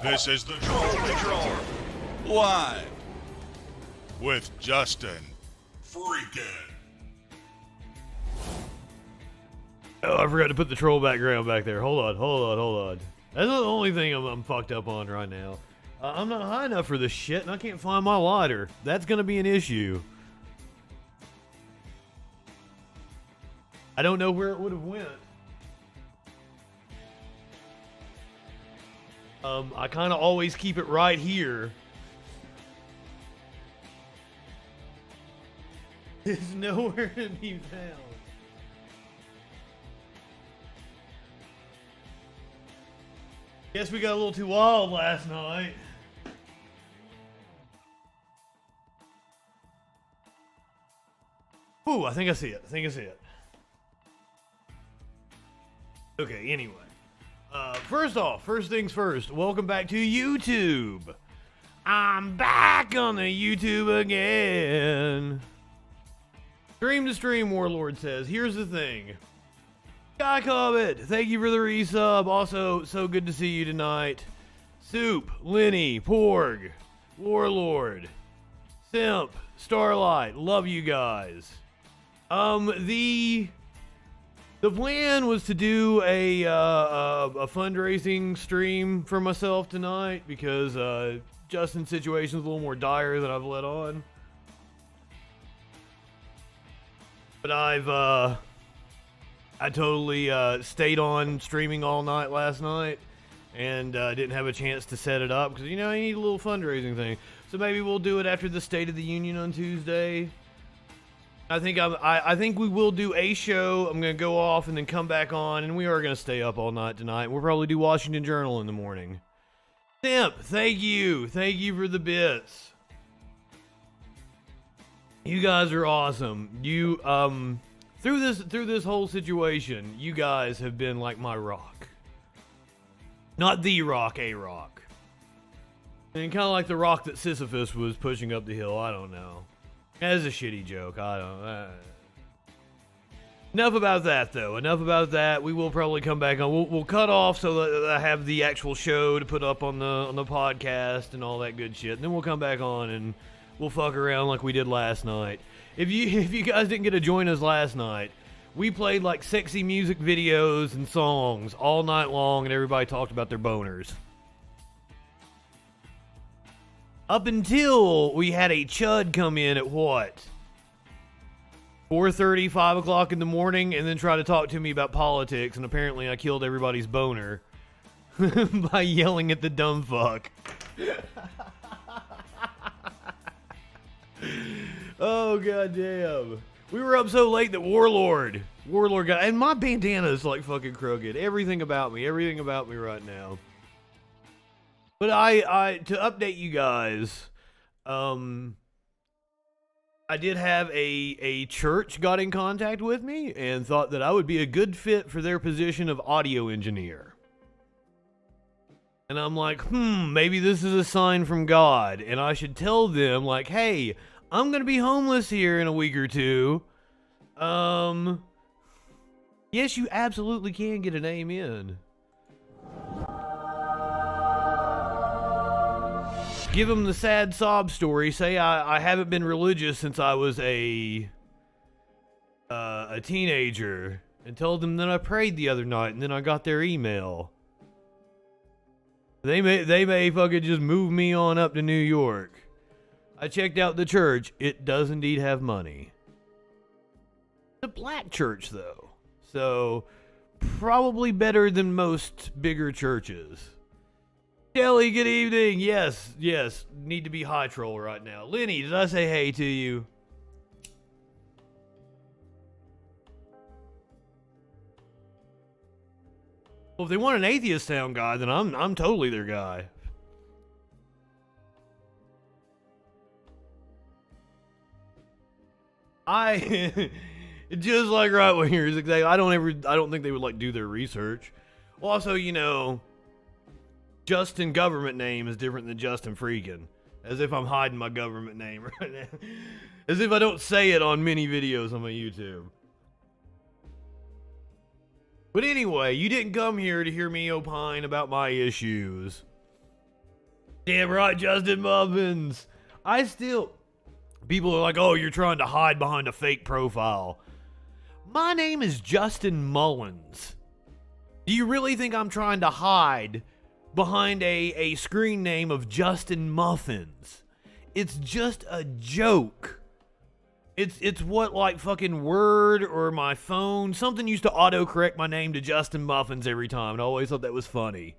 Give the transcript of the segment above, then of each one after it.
This is the Troll live with Justin FREAKIN. Oh, I forgot to put the troll background back there. Hold on. That's the only thing I'm fucked up on right now. I'm not high enough for this shit, and I can't find my lighter. That's gonna be an issue. I don't know where it would have went. I kind of always keep it right here. It's nowhere to be found. Guess we got a little too wild last night. Ooh, I think I see it. Okay, anyway. First things first, welcome back to YouTube. I'm back on the YouTube again. Stream to stream, Warlord says. Here's the thing. Guy Cobbett, thank you for the resub. Also, so good to see you tonight. Soup, Lenny, Porg, Warlord, Simp, Starlight, love you guys. The plan was to do a fundraising stream for myself tonight because Justin's situation is a little more dire than I've let on. But I totally stayed on streaming all night last night and didn't have a chance to set it up because, you know, I need a little fundraising thing. So maybe we'll do it after the State of the Union on Tuesday. I think we will do a show. I'm going to go off and then come back on, and we are going to stay up all night tonight. We'll probably do Washington Journal in the morning. Simp, thank you. Thank you for the bits. You guys are awesome. You, through this whole situation, you guys have been like my rock. Not the rock, a rock. And kind of like the rock that Sisyphus was pushing up the hill. I don't know. That's a shitty joke. I don't. Enough about that, though. Enough about that. We will probably come back on. We'll cut off so that I have the actual show to put up on the podcast and all that good shit. And then we'll come back on and we'll fuck around like we did last night. If you guys didn't get to join us last night, we played like sexy music videos and songs all night long, and everybody talked about their boners. Up until we had a chud come in at what? 4:30, 5 o'clock in the morning, and then try to talk to me about politics, and apparently I killed everybody's boner by yelling at the dumb fuck. Oh, goddamn. We were up so late that Warlord got, and my bandana's like fucking crooked. Everything about me right now. But I to update you guys, I did have a church got in contact with me and thought that I would be a good fit for their position of audio engineer. And I'm like, maybe this is a sign from God, and I should tell them, like, hey, I'm gonna be homeless here in a week or two. Yes, you absolutely can get an amen. Give them the sad sob story. Say I haven't been religious since I was a teenager, and tell them that I prayed the other night and then I got their email. They may fucking just move me on up to New York. I checked out the church. It does indeed have money. It's a black church though, so probably better than most bigger churches. Kelly, good evening. Yes. Need to be high troll right now. Lenny, did I say hey to you? Well, if they want an atheist sound guy, then I'm totally their guy. Just like right wingers, exactly. I don't think they would like do their research. Well, also, you know, Justin government name is different than Justin FREAKIN. As if I'm hiding my government name right now. As if I don't say it on many videos on my YouTube. But anyway, you didn't come here to hear me opine about my issues. Damn right, Justin Muffins. People are like, oh, you're trying to hide behind a fake profile. My name is Justin Mullins. Do you really think I'm trying to hide behind a screen name of Justin Muffins? It's just a joke. It's what, like, fucking Word or my phone, something used to autocorrect my name to Justin Muffins every time, and I always thought that was funny.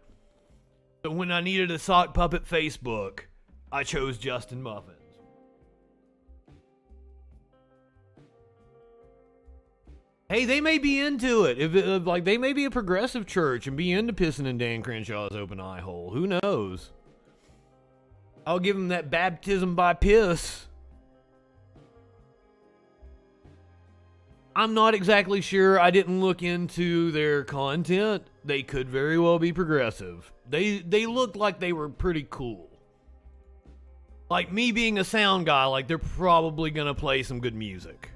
So when I needed a sock puppet Facebook, I chose Justin Muffins. Hey, they may be into it. If they may be a progressive church and be into pissing in Dan Crenshaw's open eye hole. Who knows? I'll give them that baptism by piss. I'm not exactly sure. I didn't look into their content. They could very well be progressive. They looked like they were pretty cool. Like, me being a sound guy, like, they're probably gonna play some good music.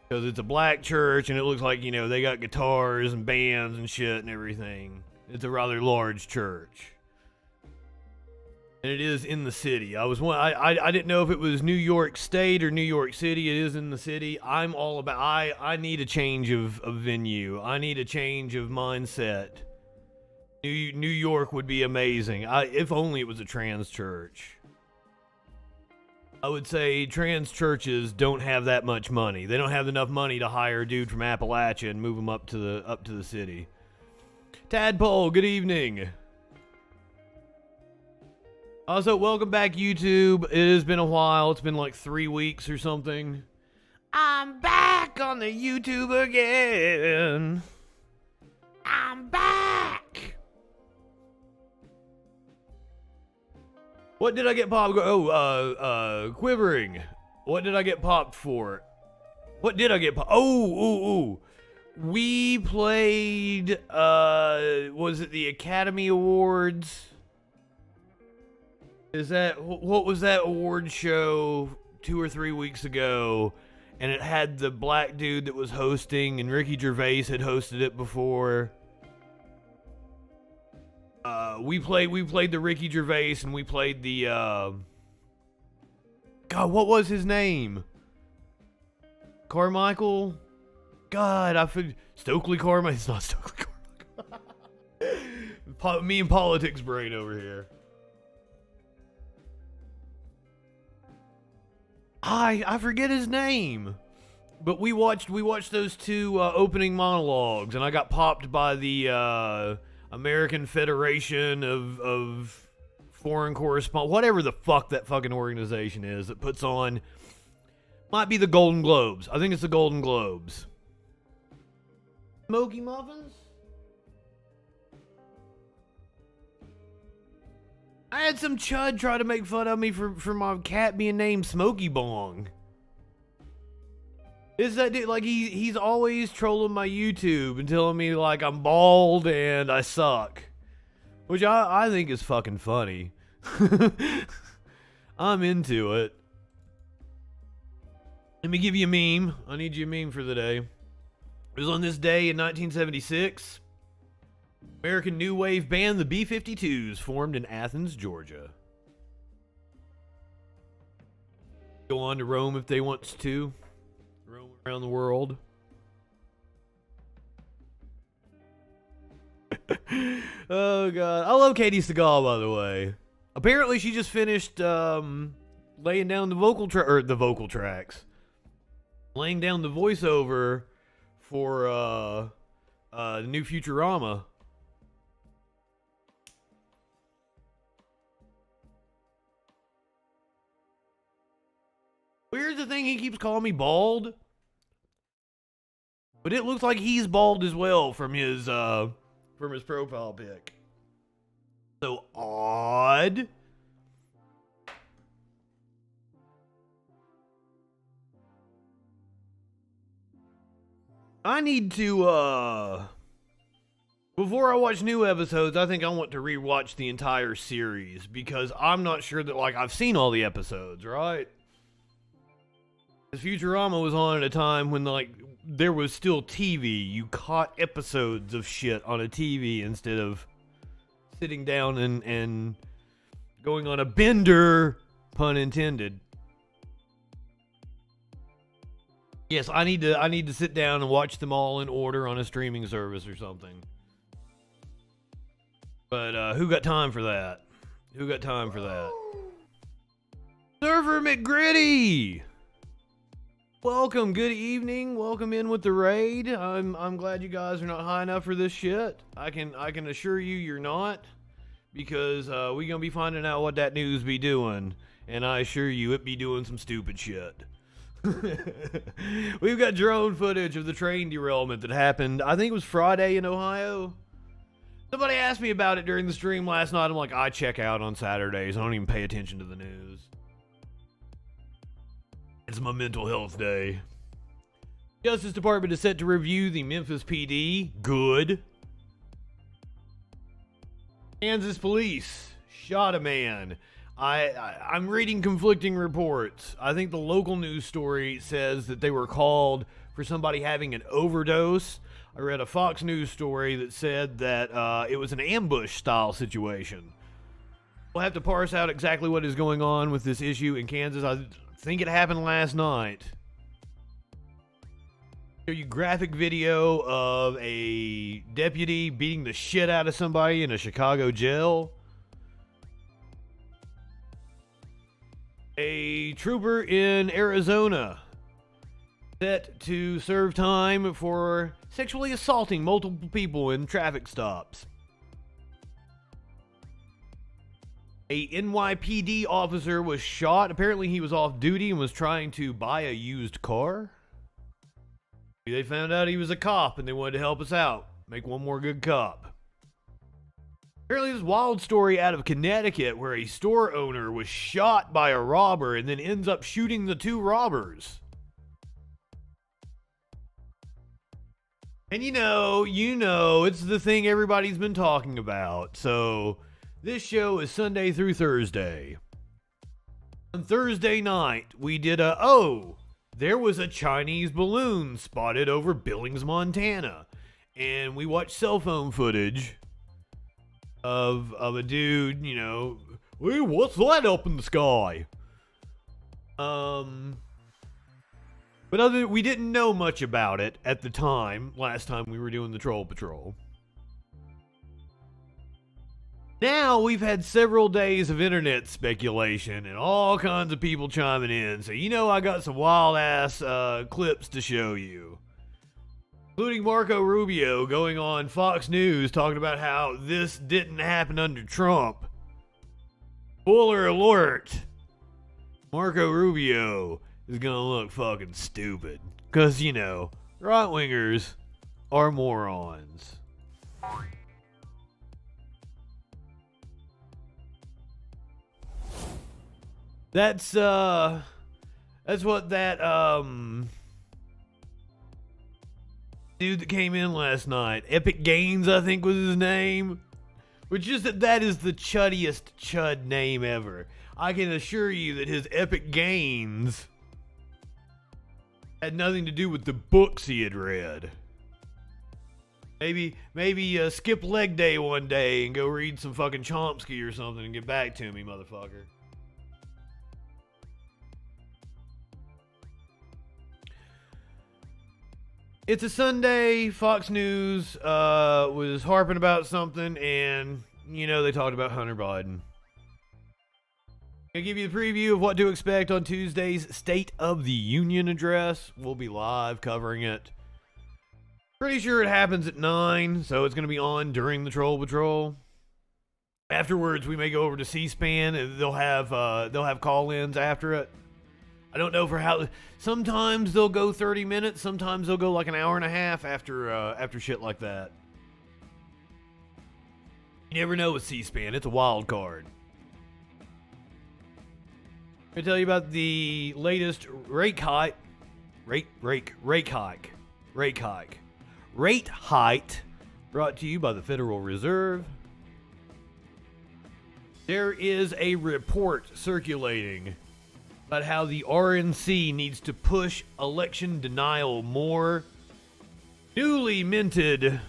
Because it's a black church, and it looks like, you know, they got guitars and bands and shit and everything. It's a rather large church. And it is in the city. I didn't know if it was New York State or New York City. It is in the city. I'm all about... I need a change of venue. I need a change of mindset. New York would be amazing. If only it was a trans church. I would say trans churches don't have that much money. They don't have enough money to hire a dude from Appalachia and move him up to the city. Tadpole, good evening. Also, welcome back, YouTube. It has been a while. It's been like 3 weeks or something. I'm back on the YouTube again. I'm back. What did I get popped? Quivering. What did I get popped for? What did I get popped? Oh. We played, was it the Academy Awards? What was that award show 2 or 3 weeks ago? And it had the black dude that was hosting, and Ricky Gervais had hosted it before. We played the Ricky Gervais, and we played the, God, what was his name? Carmichael? God, I forget. Stokely Carmichael? It's not Stokely Carmichael. Me and politics brain over here. I forget his name, but we watched those two opening monologues, and I got popped by the American Federation of Foreign Correspondents, whatever the fuck that fucking organization is that puts on, might be the Golden Globes. I think it's the Golden Globes. Smoky Muffins? I had some chud try to make fun of me for my cat being named Smokey Bong. Is that dude, like, he's always trolling my YouTube and telling me, like, I'm bald and I suck. Which I think is fucking funny. I'm into it. Let me give you a meme. I need you a meme for the day. It was on this day in 1976. American new wave band the B-52s formed in Athens, Georgia. Go on to Rome if they want to. Roam around the world. Oh god. I love Katie Seagal, by the way. Apparently she just finished laying down the vocal tracks. Laying down the voiceover for the new Futurama. Here's the thing, he keeps calling me bald. But it looks like he's bald as well from his profile pic. So odd. I need to, before I watch new episodes, I think I want to rewatch the entire series, because I'm not sure that, like, I've seen all the episodes, right? Futurama was on at a time when, like, there was still TV. You caught episodes of shit on a TV instead of sitting down and going on a bender, pun intended. Yes, I need to sit down and watch them all in order on a streaming service or something. But who got time for that? Who got time for that? Surfer McGritty! Welcome, good evening. Welcome in with the raid. I'm glad you guys are not high enough for this shit. I can assure you you're not, because we gonna be finding out what that news be doing, and I assure you it be doing some stupid shit. We've got drone footage of the train derailment that happened, I think it was Friday in Ohio. Somebody asked me about it during the stream last night. I'm like, I check out on Saturdays. I don't even pay attention to the news. It's my mental health day. Justice Department is set to review the Memphis PD. Good. Kansas police shot a man. I'm reading conflicting reports. I think the local news story says that they were called for somebody having an overdose. I read a Fox News story that said that it was an ambush style situation. We'll have to parse out exactly what is going on with this issue in Kansas. I think it happened last night. Show you graphic video of a deputy beating the shit out of somebody in a Chicago jail. A trooper in Arizona set to serve time for sexually assaulting multiple people in traffic stops. A NYPD officer was shot. Apparently he was off duty and was trying to buy a used car. They found out he was a cop and they wanted to help us out. Make one more good cop. Apparently this wild story out of Connecticut where a store owner was shot by a robber and then ends up shooting the two robbers. And you know, it's the thing everybody's been talking about. So this show is Sunday through Thursday. On Thursday night, we did there was a Chinese balloon spotted over Billings, Montana. And we watched cell phone footage of a dude, hey, what's that up in the sky? But we didn't know much about it at the time, last time we were doing the Troll Patrol. Now we've had several days of internet speculation and all kinds of people chiming in, so I got some wild ass clips to show you. Including Marco Rubio going on Fox News talking about how this didn't happen under Trump. Spoiler alert. Marco Rubio is gonna look fucking stupid. Because, right-wingers are morons. That's what that, dude that came in last night, Epic Gains, I think was his name. Which is that is the chuddiest chud name ever. I can assure you that his Epic Gains had nothing to do with the books he had read. Maybe skip leg day one day and go read some fucking Chomsky or something and get back to me, motherfucker. It's a Sunday. Fox News was harping about something, and, they talked about Hunter Biden. I'll give you a preview of what to expect on Tuesday's State of the Union address. We'll be live covering it. Pretty sure it happens at 9, so it's going to be on during the Troll Patrol. Afterwards, we may go over to C-SPAN, and they'll have call-ins after it. I don't know for how. Sometimes they'll go 30 minutes. Sometimes they'll go like an hour and a half after shit like that. You never know with C-SPAN. It's a wild card. I'm gonna tell you about the latest rate hike brought to you by the Federal Reserve. There is a report circulating about how the RNC needs to push election denial more. Newly minted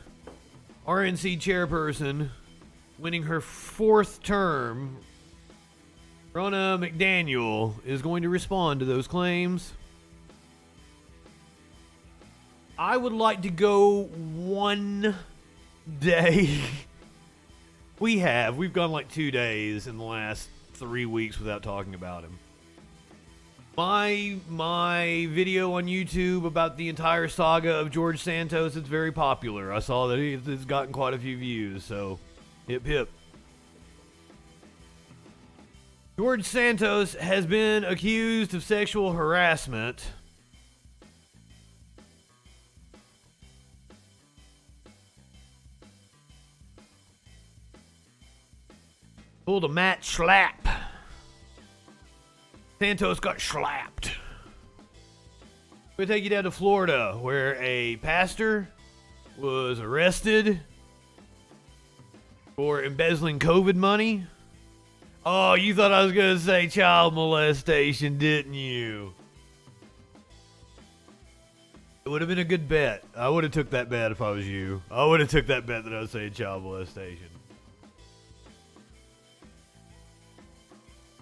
RNC chairperson, winning her 4th term, Ronna McDaniel is going to respond to those claims. I would like to go one day. We've gone like 2 days in the last 3 weeks without talking about him. My video on YouTube about the entire saga of George Santos, it's very popular. I saw that it's gotten quite a few views, so hip hip. George Santos has been accused of sexual harassment. Pulled a mat slap. Santos got slapped. We're going to take you down to Florida, where a pastor was arrested for embezzling COVID money. Oh, you thought I was going to say child molestation, didn't you? It would have been a good bet. I would have took that bet if I was you. I would have took that bet that I was saying child molestation.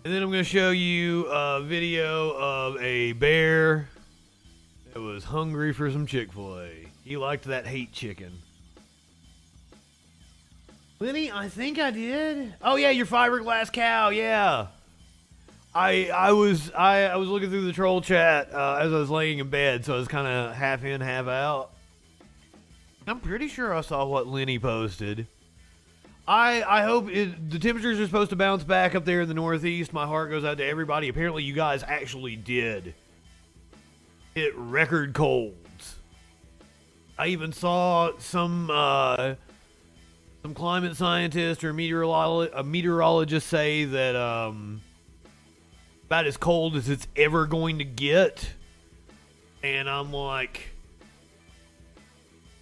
And then I'm going to show you a video of a bear that was hungry for some Chick-fil-A. He liked that hate chicken. Lenny, I think I did. Oh yeah, your fiberglass cow. Yeah. I was looking through the troll chat as I was laying in bed, so I was kind of half in, half out. I'm pretty sure I saw what Lenny posted. I hope the temperatures are supposed to bounce back up there in the Northeast. My heart goes out to everybody. Apparently, you guys actually did hit record colds. I even saw some climate scientist or a meteorologist say that about as cold as it's ever going to get. And I'm like,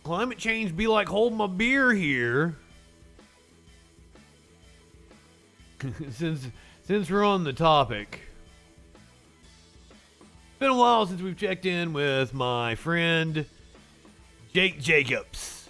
climate change be like holding my beer here. Since we're on the topic, it's been a while since we've checked in with my friend Jake Jacobs.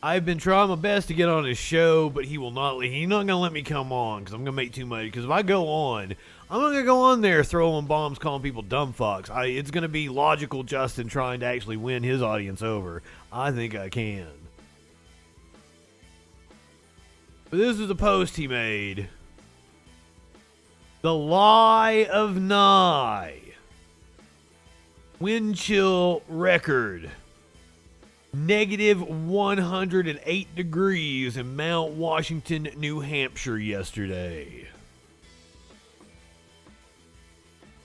I've been trying my best to get on his show, but he's not going to let me come on because I'm going to make too much. Because if I go on, I'm not going to go on there throwing bombs, calling people dumb fucks. It's going to be logical Justin trying to actually win his audience over. I think I can. But this is a post he made. The Lie of Nye. Wind chill record. Negative 108 degrees in Mount Washington, New Hampshire yesterday.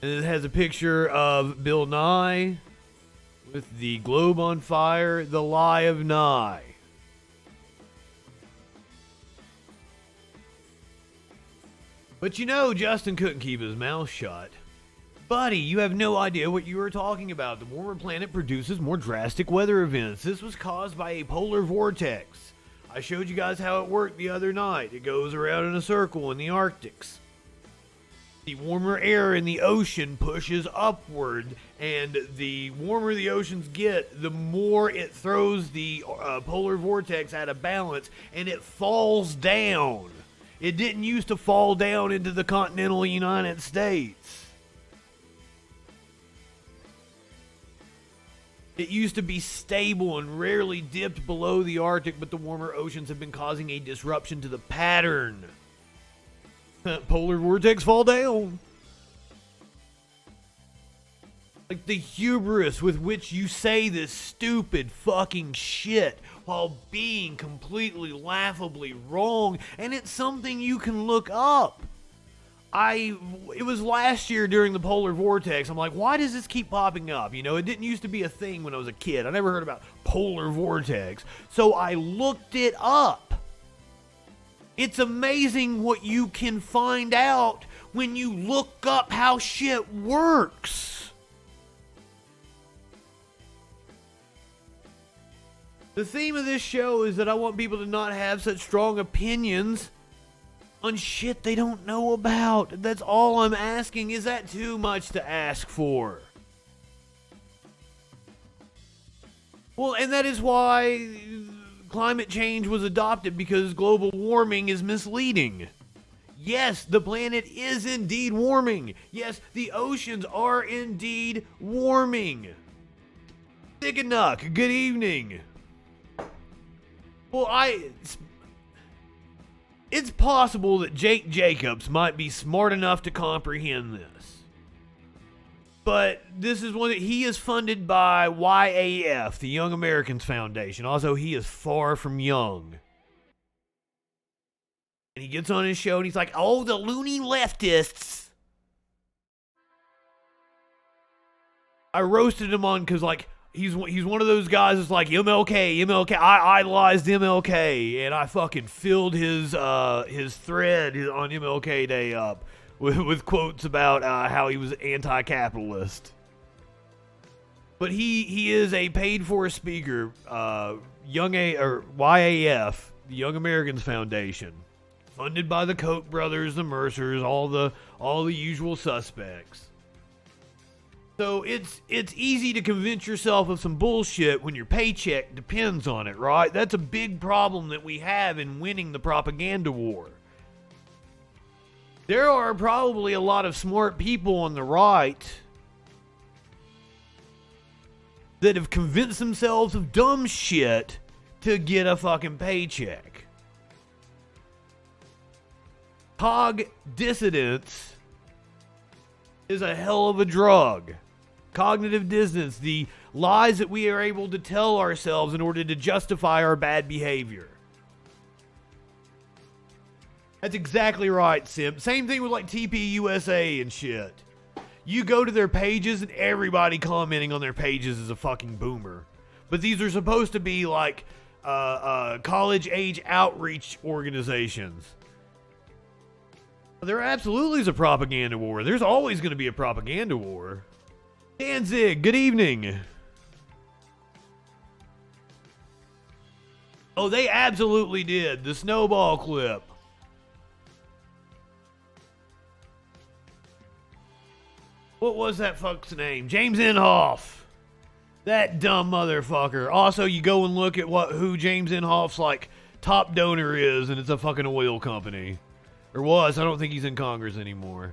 And it has a picture of Bill Nye with the globe on fire. The Lie of Nye. But you know, Justin couldn't keep his mouth shut. Buddy, you have no idea what you are talking about. The warmer planet produces more drastic weather events. This was caused by a polar vortex. I showed you guys how it worked the other night. It goes around in a circle in the Arctics. The warmer air in the ocean pushes upward, and the warmer the oceans get, the more it throws the polar vortex out of balance, and it falls down. It didn't used to fall down into the continental United States. It used to be stable and rarely dipped below the Arctic, but the warmer oceans have been causing a disruption to the pattern. Polar vortex fall down. Like the hubris with which you say this stupid fucking shit while being completely laughably wrong, and it's something you can look up. It was last year during the polar vortex. I'm like, why does this keep popping up? You know, it didn't used to be a thing when I was a kid. I never heard about polar vortex. So I looked it up. It's amazing what you can find out when you look up how shit works. The theme of this show is that I want people to not have such strong opinions on shit they don't know about. That's all I'm asking. Is that too much to ask for? Well, and that is why climate change was adopted because global warming is misleading. Yes, the planet is indeed warming. Yes, the oceans are indeed warming. Thickenuck, good evening. Well, it's possible that Jake Jacobs might be smart enough to comprehend this. But this is one that he is funded by YAF, the Young Americans Foundation. Also, he is far from young. And he gets on his show and he's like, oh, the loony leftists. I roasted him on because, like, he's one of those guys that's like, MLK. I idolized MLK. And I fucking filled his thread on MLK Day up with quotes about how he was anti-capitalist. But he is a paid-for speaker, YAF, the Young Americans Foundation, funded by the Koch brothers, the Mercers, all the usual suspects. So it's easy to convince yourself of some bullshit when your paycheck depends on it, right? That's a big problem that we have in winning the propaganda war. There are probably a lot of smart people on the right that have convinced themselves of dumb shit to get a fucking paycheck. Cog dissonance is a hell of a drug. Cognitive dissonance, the lies that we are able to tell ourselves in order to justify our bad behavior. That's exactly right, Simp. Same thing with like TPUSA and shit. You go to their pages and everybody commenting on their pages is a fucking boomer. But these are supposed to be like college age outreach organizations. There absolutely is a propaganda war. There's always going to be a propaganda war. Danzig, good evening. Oh, they absolutely did. The snowball clip. What was that fuck's name? James Inhofe. That dumb motherfucker. Also, you go and look at who James Inhofe's like top donor is, and it's a fucking oil company. Or was. I don't think he's in Congress anymore.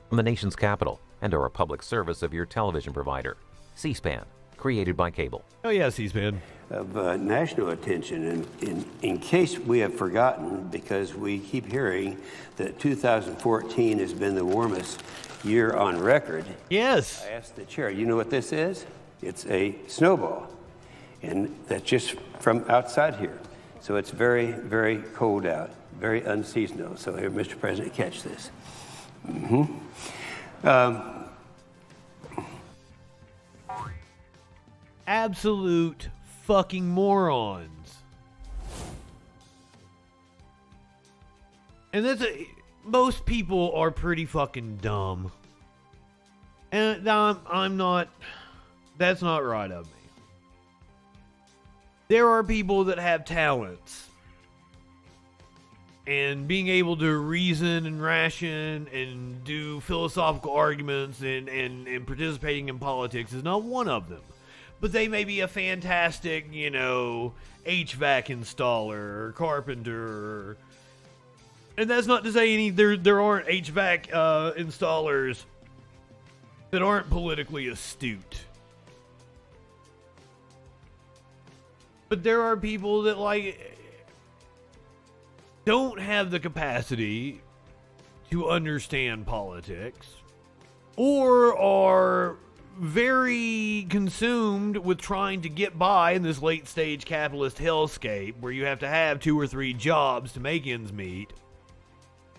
From the nation's capital and are a public service of your television provider. C-SPAN, created by cable. Oh yeah, C-SPAN. Of national attention, and in case we have forgotten, because we keep hearing that 2014 has been the warmest year on record. Yes. I asked the chair, you know what this is? It's a snowball, and that's just from outside here. So it's very, very cold out, very unseasonal. So here, Mr. President, catch this. Absolute fucking morons. And most people are pretty fucking dumb. And I'm not, that's not right of me. There are people that have talents. And being able to reason and ration and do philosophical arguments and participating in politics is not one of them. But they may be a fantastic, HVAC installer or carpenter. And that's not to say there aren't HVAC installers that aren't politically astute. But there are people that don't have the capacity to understand politics, or are very consumed with trying to get by in this late stage capitalist hellscape where you have to have 2 or 3 jobs to make ends meet,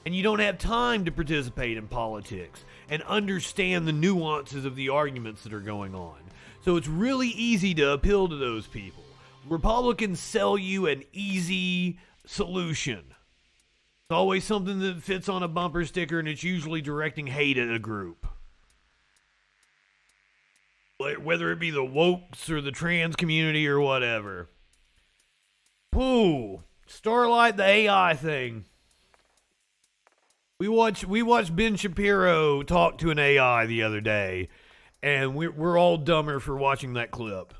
and you don't have time to participate in politics and understand the nuances of the arguments that are going on. So it's really easy to appeal to those people. Republicans sell you an easy solution. It's always something that fits on a bumper sticker, and it's usually directing hate at a group. Whether it be the wokes or the trans community or whatever. Pooh. Starlight, the AI thing. We watched Ben Shapiro talk to an AI the other day, and we're all dumber for watching that clip.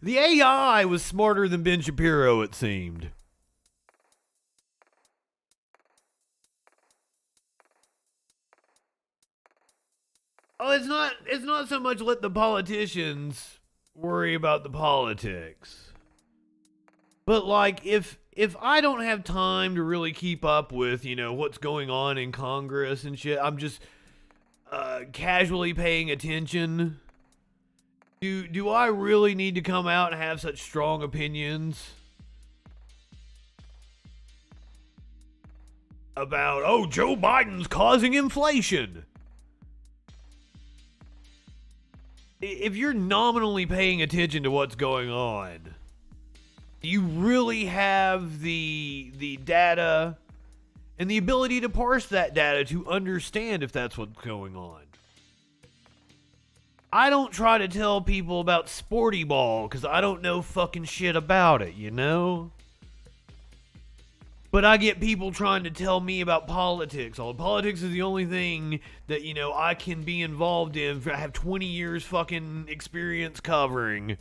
The AI was smarter than Ben Shapiro, it seemed. Oh, it's not so much let the politicians worry about the politics. But like if I don't have time to really keep up with, you know, what's going on in Congress and shit, I'm just casually paying attention. Do I really need to come out and have such strong opinions about, oh, Joe Biden's causing inflation? If you're nominally paying attention to what's going on, do you really have the data and the ability to parse that data to understand if that's what's going on? I don't try to tell people about Sporty Ball because I don't know fucking shit about it, you know? But I get people trying to tell me about politics. Politics is the only thing that, you know, I can be involved in. I have 20 years fucking experience covering.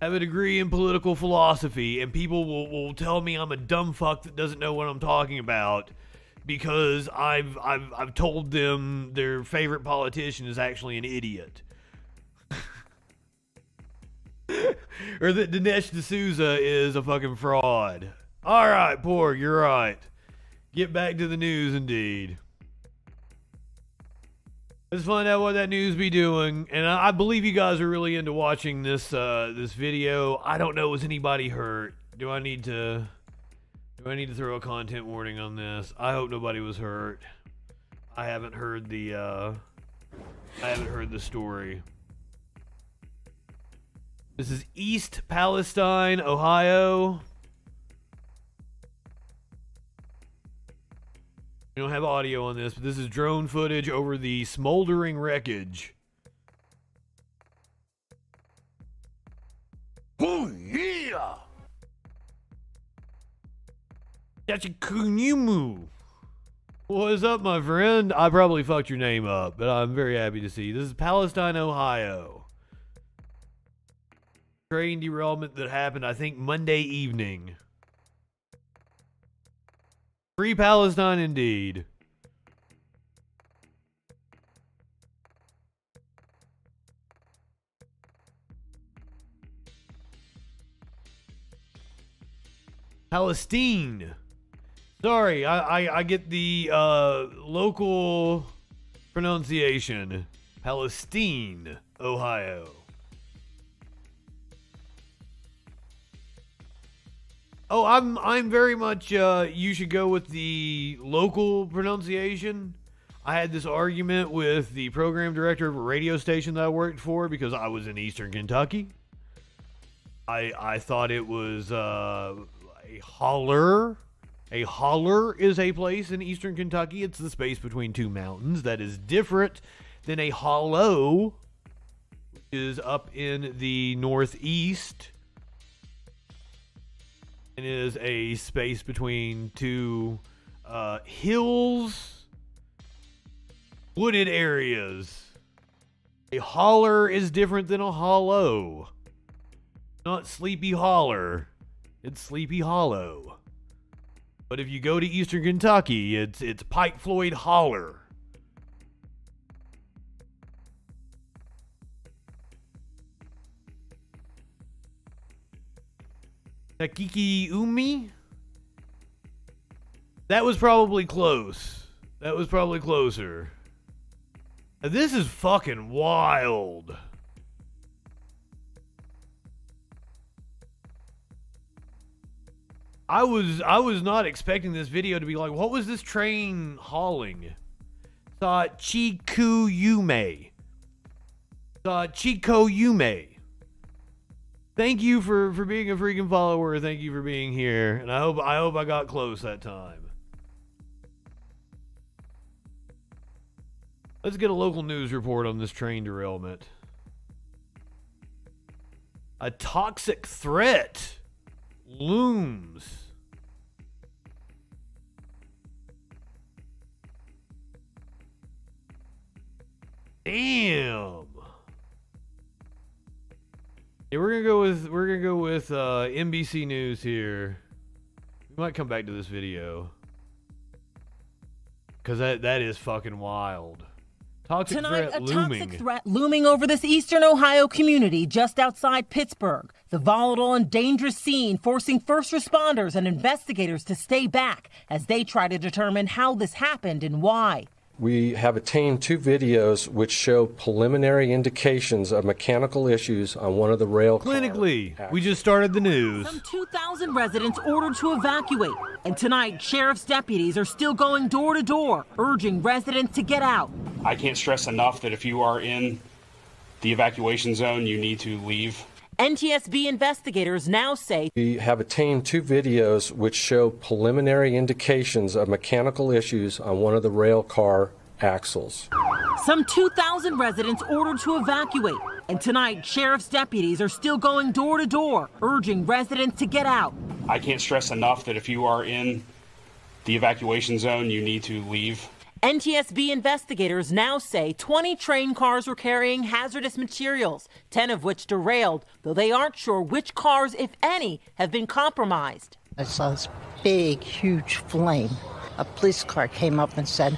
I have a degree in political philosophy, and people will tell me I'm a dumb fuck that doesn't know what I'm talking about because I've told them their favorite politician is actually an idiot. Or that Dinesh D'Souza is a fucking fraud. All right, Porg, you're right. Get back to the news, indeed. Let's find out what that news be doing. And I believe you guys are really into watching this this video. I don't know, was anybody hurt? Do I need to throw a content warning on this? I hope nobody was hurt. I haven't heard the story. This is East Palestine, Ohio. We don't have audio on this, but this is drone footage over the smoldering wreckage. Oh, yeah! That's a Kunyumu. What is up, my friend? I probably fucked your name up, but I'm very happy to see you. This is Palestine, Ohio. Train derailment that happened, I think, Monday evening. Free Palestine indeed. Palestine. Sorry, I get the local pronunciation. Palestine, Ohio. Oh, I'm very much you should go with the local pronunciation. I had this argument with the program director of a radio station that I worked for because I was in Eastern Kentucky. I thought it was a holler. A holler is a place in Eastern Kentucky. It's the space between two mountains that is different than a hollow, which is up in the northeast. It is a space between two hills, wooded areas. A holler is different than a hollow. Not Sleepy Holler. It's Sleepy Hollow. But if you go to Eastern Kentucky, it's Pike Floyd Holler. Takiki Umi? That was probably close. That was probably closer. Now, this is fucking wild. I was not expecting this video to be like, what was this train hauling? Saw Chikuyume. Saw Chikoyume. Thank you for being a freaking follower. Thank you for being here. And I hope I got close that time. Let's get a local news report on this train derailment. A toxic threat looms. Damn. with NBC News here. We might come back to this video. Because that is fucking wild. Toxic Tonight, threat a looming. toxic threat looming over this eastern Ohio community just outside Pittsburgh. The volatile and dangerous scene forcing first responders and investigators to stay back as they try to determine how this happened and why. We have obtained 2 videos which show preliminary indications of mechanical issues on one of the rail cars. Clinically, we just started the news. Some 2,000 residents ordered to evacuate. And tonight, sheriff's deputies are still going door to door, urging residents to get out. I can't stress enough that if you are in the evacuation zone, you need to leave. NTSB investigators now say We have obtained 2 videos which show preliminary indications of mechanical issues on one of the rail car axles. some 2,000 residents ordered to evacuate. And tonight, sheriff's deputies are still going door to door, urging residents to get out. I can't stress enough that if you are in the evacuation zone, you need to leave. NTSB investigators now say 20 train cars were carrying hazardous materials, 10 of which derailed, though they aren't sure which cars, if any, have been compromised. I saw this big, huge flame. A police car came up and said,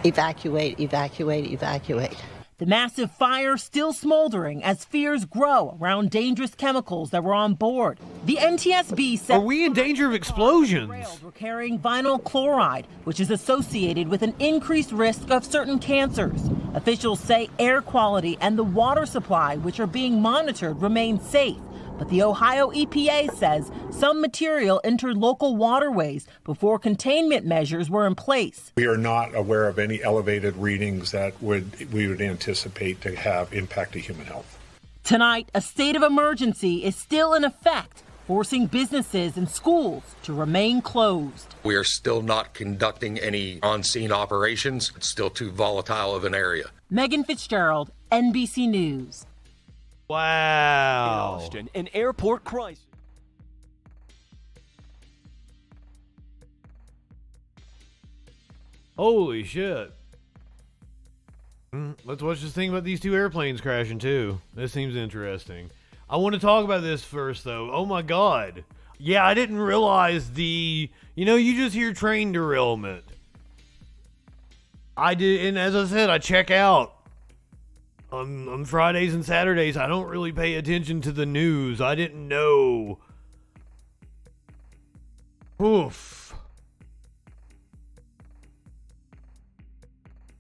evacuate, evacuate, evacuate. The massive fire still smoldering as fears grow around dangerous chemicals that were on board. The NTSB said Are we in danger of explosions? rails were carrying vinyl chloride, which is associated with an increased risk of certain cancers. Officials say air quality and the water supply, which are being monitored, remain safe. But the Ohio EPA says some material entered local waterways before containment measures were in place. We are not aware of any elevated readings that we would anticipate to have impact to human health. Tonight, a state of emergency is still in effect, forcing businesses and schools to remain closed. We are still not conducting any on-scene operations. It's still too volatile of an area. Megan Fitzgerald, NBC News. Wow. Austin, an airport crisis. Holy shit. Let's watch this thing about these 2 airplanes crashing too. This seems interesting. I want to talk about this first though. Oh my god. Yeah, I didn't realize you just hear train derailment. I did, and as I said, I check out on Fridays and Saturdays. I don't really pay attention to the news. I didn't know. Oof.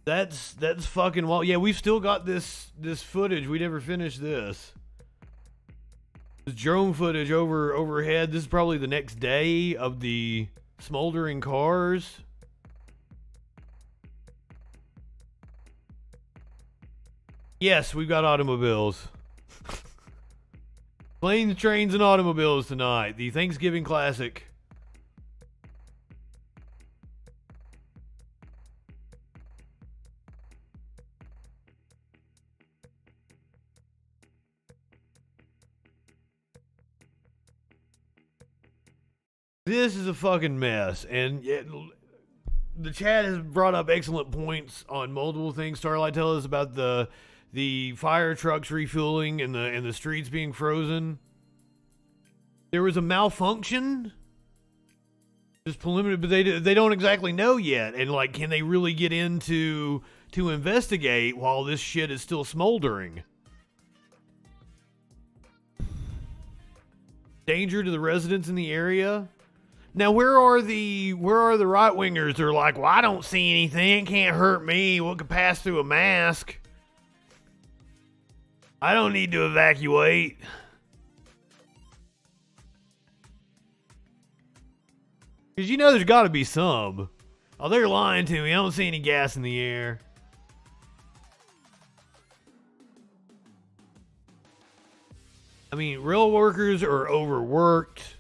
That's fucking wild. Yeah, we've still got this footage. We never finished this. This drone footage overhead. This is probably the next day of the smoldering cars. Yes, we've got automobiles. Planes, trains, and automobiles tonight. The Thanksgiving Classic. This is a fucking mess, and the chat has brought up excellent points on multiple things. Starlight tells us about the fire trucks refueling and the streets being frozen. There was a malfunction. Just preliminary, but they don't exactly know yet. And like, can they really get into to investigate while this shit is still smoldering? Danger to the residents in the area. Now, where are the right wingers? They're like, well, I don't see anything. It can't hurt me. What could pass through a mask? I don't need to evacuate. Because there's got to be some. Oh, they're lying to me. I don't see any gas in the air. I mean, rail workers are overworked.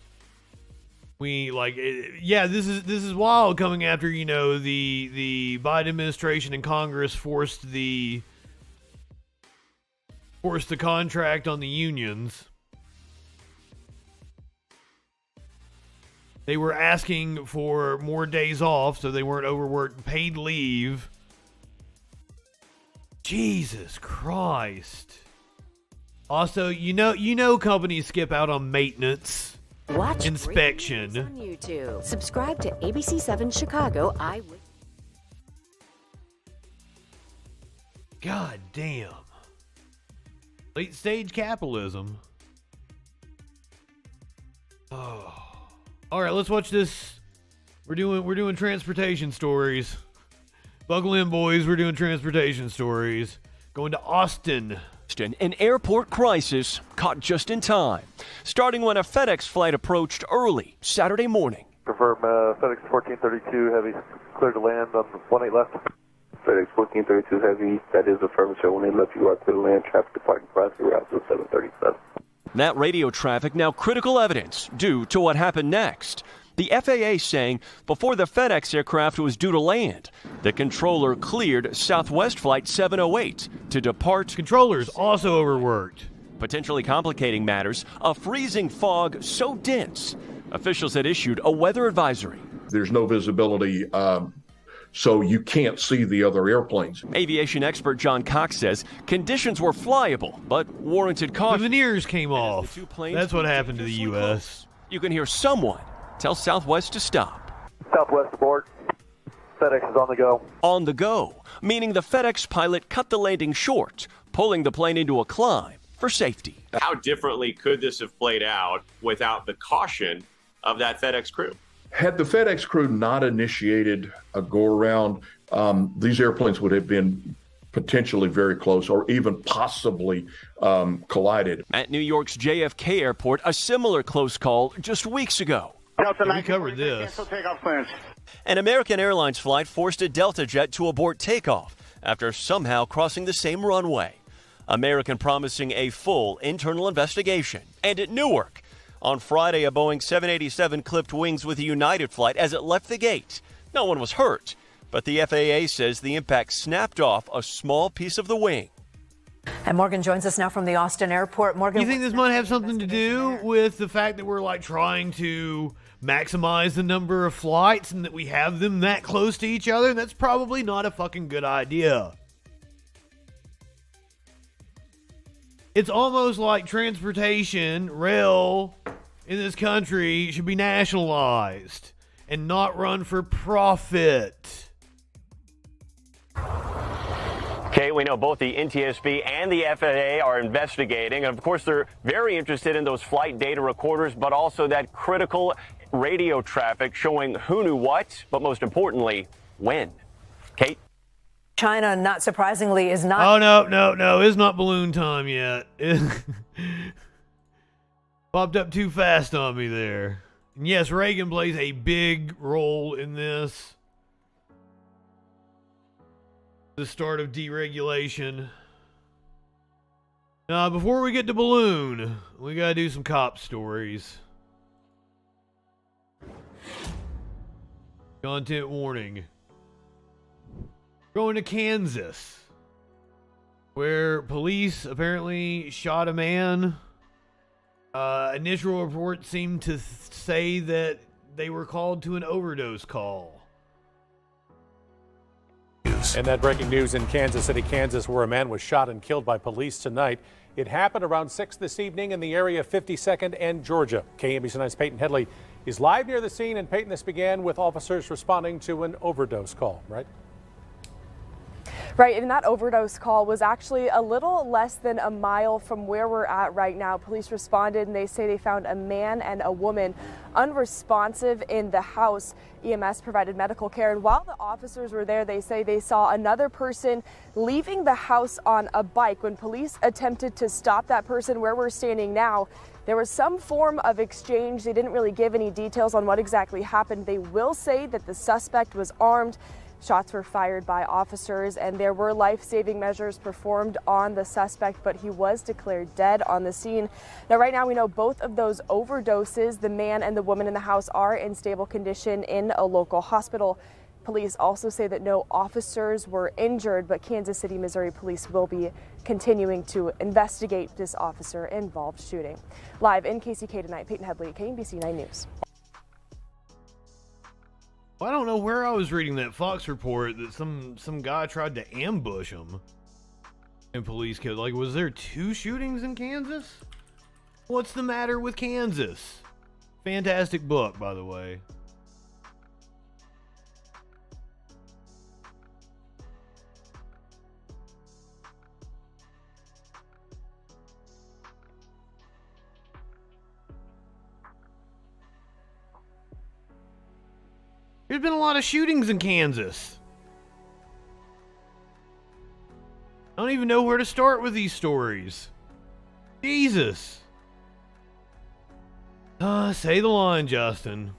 This is wild coming after, the Biden administration and Congress forced the contract on the unions. They were asking for more days off so they weren't overworked, paid leave. Jesus Christ. Also, you know companies skip out on maintenance. Watch inspection on YouTube. Subscribe to ABC7 Chicago Eyewitness. God damn. Late stage capitalism. Oh. All right, let's watch this. We're doing transportation stories. Buckle in, boys. We're doing transportation stories. Going to Austin. An airport crisis caught just in time, starting when a FedEx flight approached early Saturday morning. Confirm FedEx 1432 Heavy clear to land on 18 left. FedEx 1432 Heavy, that is affirmative. 18 left, you are clear to land. Traffic departing crossing route to 737. That radio traffic now critical evidence due to what happened next. The FAA saying before the FedEx aircraft was due to land, the controller cleared Southwest Flight 708 to depart. Controllers also overworked. Potentially complicating matters, a freezing fog so dense, officials had issued a weather advisory. There's no visibility, so you can't see the other airplanes. Aviation expert John Cox says conditions were flyable, but warranted caution. The veneers came off. That's what happened to the U.S. You can hear someone tell Southwest to stop. Southwest aboard. FedEx is on the go. On the go, meaning the FedEx pilot cut the landing short, pulling the plane into a climb for safety. How differently could this have played out without the caution of that FedEx crew? Had the FedEx crew not initiated a go-around, these airplanes would have been potentially very close or even possibly collided. At New York's JFK airport, a similar close call just weeks ago. We covered this. An American Airlines flight forced a Delta jet to abort takeoff after somehow crossing the same runway. American promising a full internal investigation. And at Newark, on Friday, a Boeing 787 clipped wings with a United flight as it left the gate. No one was hurt, but the FAA says the impact snapped off a small piece of the wing. And Morgan joins us now from the Austin airport. Morgan, you think this might have something to do with the fact that we're like trying to maximize the number of flights and that we have them that close to each other? That's probably not a fucking good idea. It's almost like transportation, rail in this country should be nationalized and not run for profit. Okay, we know both the NTSB and the FAA are investigating. And of course, they're very interested in those flight data recorders, but also that critical radio traffic showing who knew what, but most importantly, when. Kate? China, not surprisingly, is not... Oh, no. It's not balloon time yet. It popped up too fast on me there. And yes, Reagan plays a big role in this. The start of deregulation. Now, before we get to balloon, we gotta do some cop stories. Content warning. Going to Kansas, where police apparently shot a man. Initial reports seem to say that they were called to an overdose call. And that breaking news in Kansas City, Kansas, where a man was shot and killed by police tonight. It happened around 6 this evening in the area of 52nd and Georgia. KMBC 9's Peyton Headley is live near the scene. And Peyton, this began with officers responding to an overdose call, right? Right, and that overdose call was actually a little less than a mile from where we're at right now. Police responded and they say they found a man and a woman unresponsive in the house. EMS provided medical care, and while the officers were there, they say they saw another person leaving the house on a bike. When police attempted to stop that person where we're standing now, there was some form of exchange. They didn't really give any details on what exactly happened. They will say that the suspect was armed. Shots were fired by officers, and there were life-saving measures performed on the suspect, but he was declared dead on the scene. Now, right now, we know both of those overdoses, the man and the woman in the house, are in stable condition in a local hospital. Police also say that no officers were injured, but Kansas City, Missouri police will be continuing to investigate this officer-involved shooting. Live in KCK tonight, Peyton Headley, KMBC 9 News. I don't know where I was reading that Fox report that some guy tried to ambush him. And police killed. Like, was there 2 shootings in Kansas? What's the matter with Kansas? Fantastic book, by the way. There's been a lot of shootings in Kansas. I don't even know where to start with these stories. Jesus. Say the line, Justin.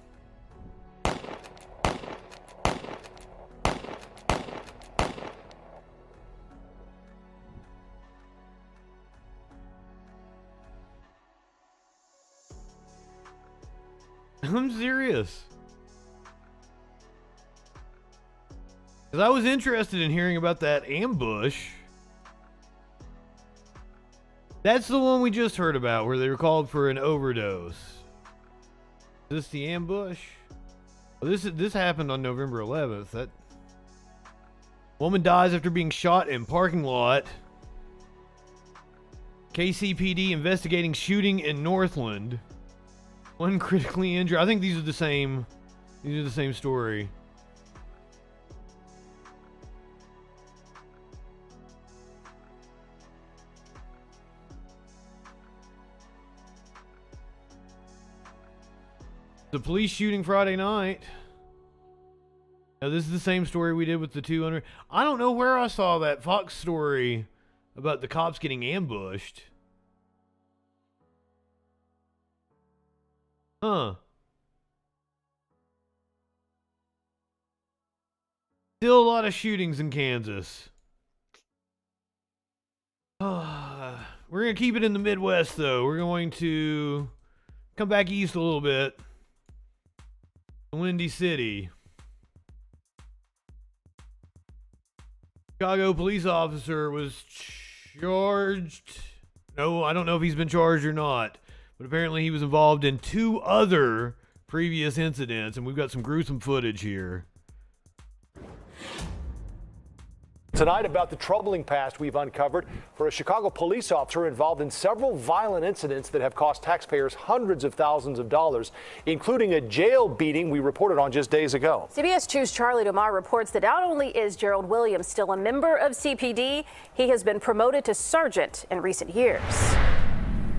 I'm serious. Because I was interested in hearing about that ambush. That's the one we just heard about, where they were called for an overdose. Is this the ambush? Well, this happened on November 11th. That woman dies after being shot in parking lot. KCPD investigating shooting in Northland. One critically injured. I think these are the same. These are the same story. The police shooting Friday night. Now, this is the same story we did with the 200. I don't know where I saw that Fox story about the cops getting ambushed. Huh. Still a lot of shootings in Kansas. We're going to keep it in the Midwest, though. We're going to come back east a little bit. Windy City. Chicago police officer was charged. No, I don't know if he's been charged or not, but apparently he was involved in 2 other previous incidents, and we've got some gruesome footage here. Tonight, about the troubling past we've uncovered for a Chicago police officer involved in several violent incidents that have cost taxpayers hundreds of thousands of dollars, including a jail beating we reported on just days ago. CBS 2's Charlie DeMar reports that not only is Gerald Williams still a member of CPD, he has been promoted to sergeant in recent years.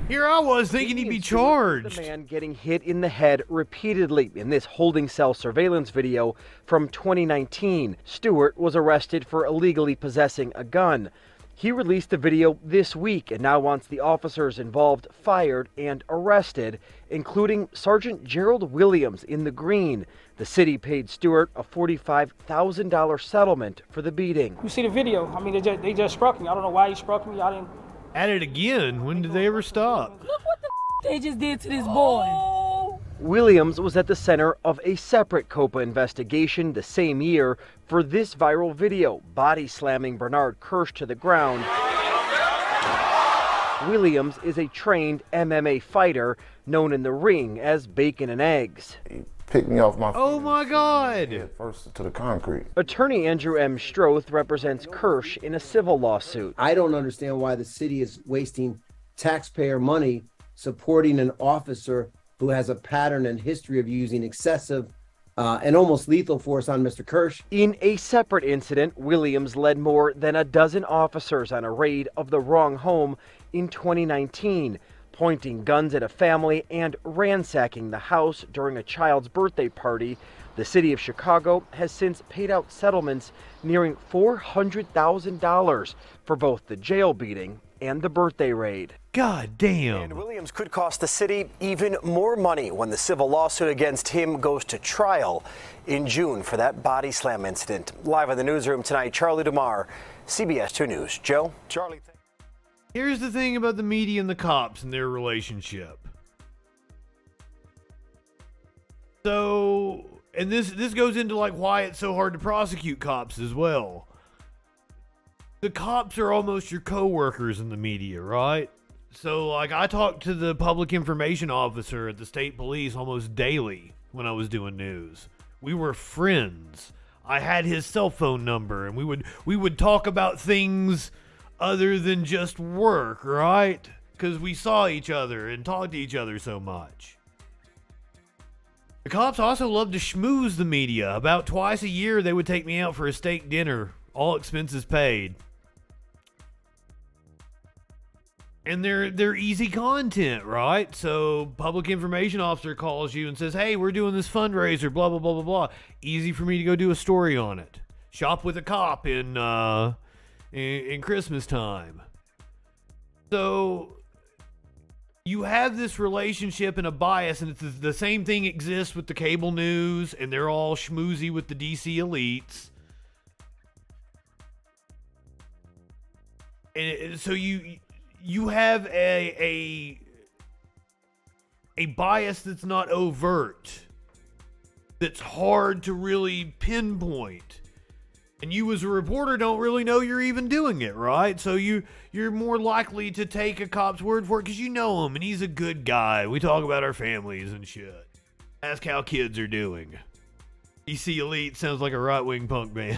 Here I was thinking he'd be charged. The man getting hit in the head repeatedly in this holding cell surveillance video from 2019. Stewart was arrested for illegally possessing a gun. He released the video this week and now wants the officers involved fired and arrested, including Sergeant Gerald Williams in the green. The city paid Stewart a $45,000 settlement for the beating. You see the video. I mean, they just struck me. I don't know why he struck me. I didn't. At it again? When did they ever stop? Look what the they just did to this boy. Williams was at the center of a separate COPA investigation the same year for this viral video, body slamming Bernard Kirsch to the ground. Williams is a trained MMA fighter known in the ring as Bacon and Eggs. Picked me off my Oh my God! First to the concrete. Attorney Andrew M. Stroth represents Kirsch in a civil lawsuit. I don't understand why the city is wasting taxpayer money supporting an officer who has a pattern and history of using excessive and almost lethal force on Mr. Kirsch. In a separate incident, Williams led more than a dozen officers on a raid of the wrong home in 2019. Pointing guns at a family and ransacking the house during a child's birthday party. The city of Chicago has since paid out settlements nearing $400,000 for both the jail beating and the birthday raid. God damn. And Williams could cost the city even more money when the civil lawsuit against him goes to trial in June for that body slam incident. Live in the newsroom tonight, Charlie DeMar, CBS 2 News. Joe? Charlie. Here's the thing about the media and the cops and their relationship. So, and this goes into like why it's so hard to prosecute cops as well. The cops are almost your co-workers in the media, right? So like I talked to the public information officer at the state police almost daily when I was doing news. We were friends. I had his cell phone number and we would talk about things other than just work, right? Because we saw each other and talked to each other so much. The cops also love to schmooze the media. About twice a year, they would take me out for a steak dinner, all expenses paid. And they're easy content, right? So public information officer calls you and says, hey, we're doing this fundraiser, blah, blah, blah, blah, blah. Easy for me to go do a story on it. Shop with a cop in Christmas time. So you have this relationship and a bias, and it's the same thing exists with the cable news, and they're all schmoozy with the DC elites. And so you have a bias that's not overt, that's hard to really pinpoint. And you as a reporter don't really know you're even doing it, right? So you're more likely to take a cop's word for it because you know him and he's a good guy. We talk about our families and shit. Ask how kids are doing. DC Elite sounds like a right-wing punk band.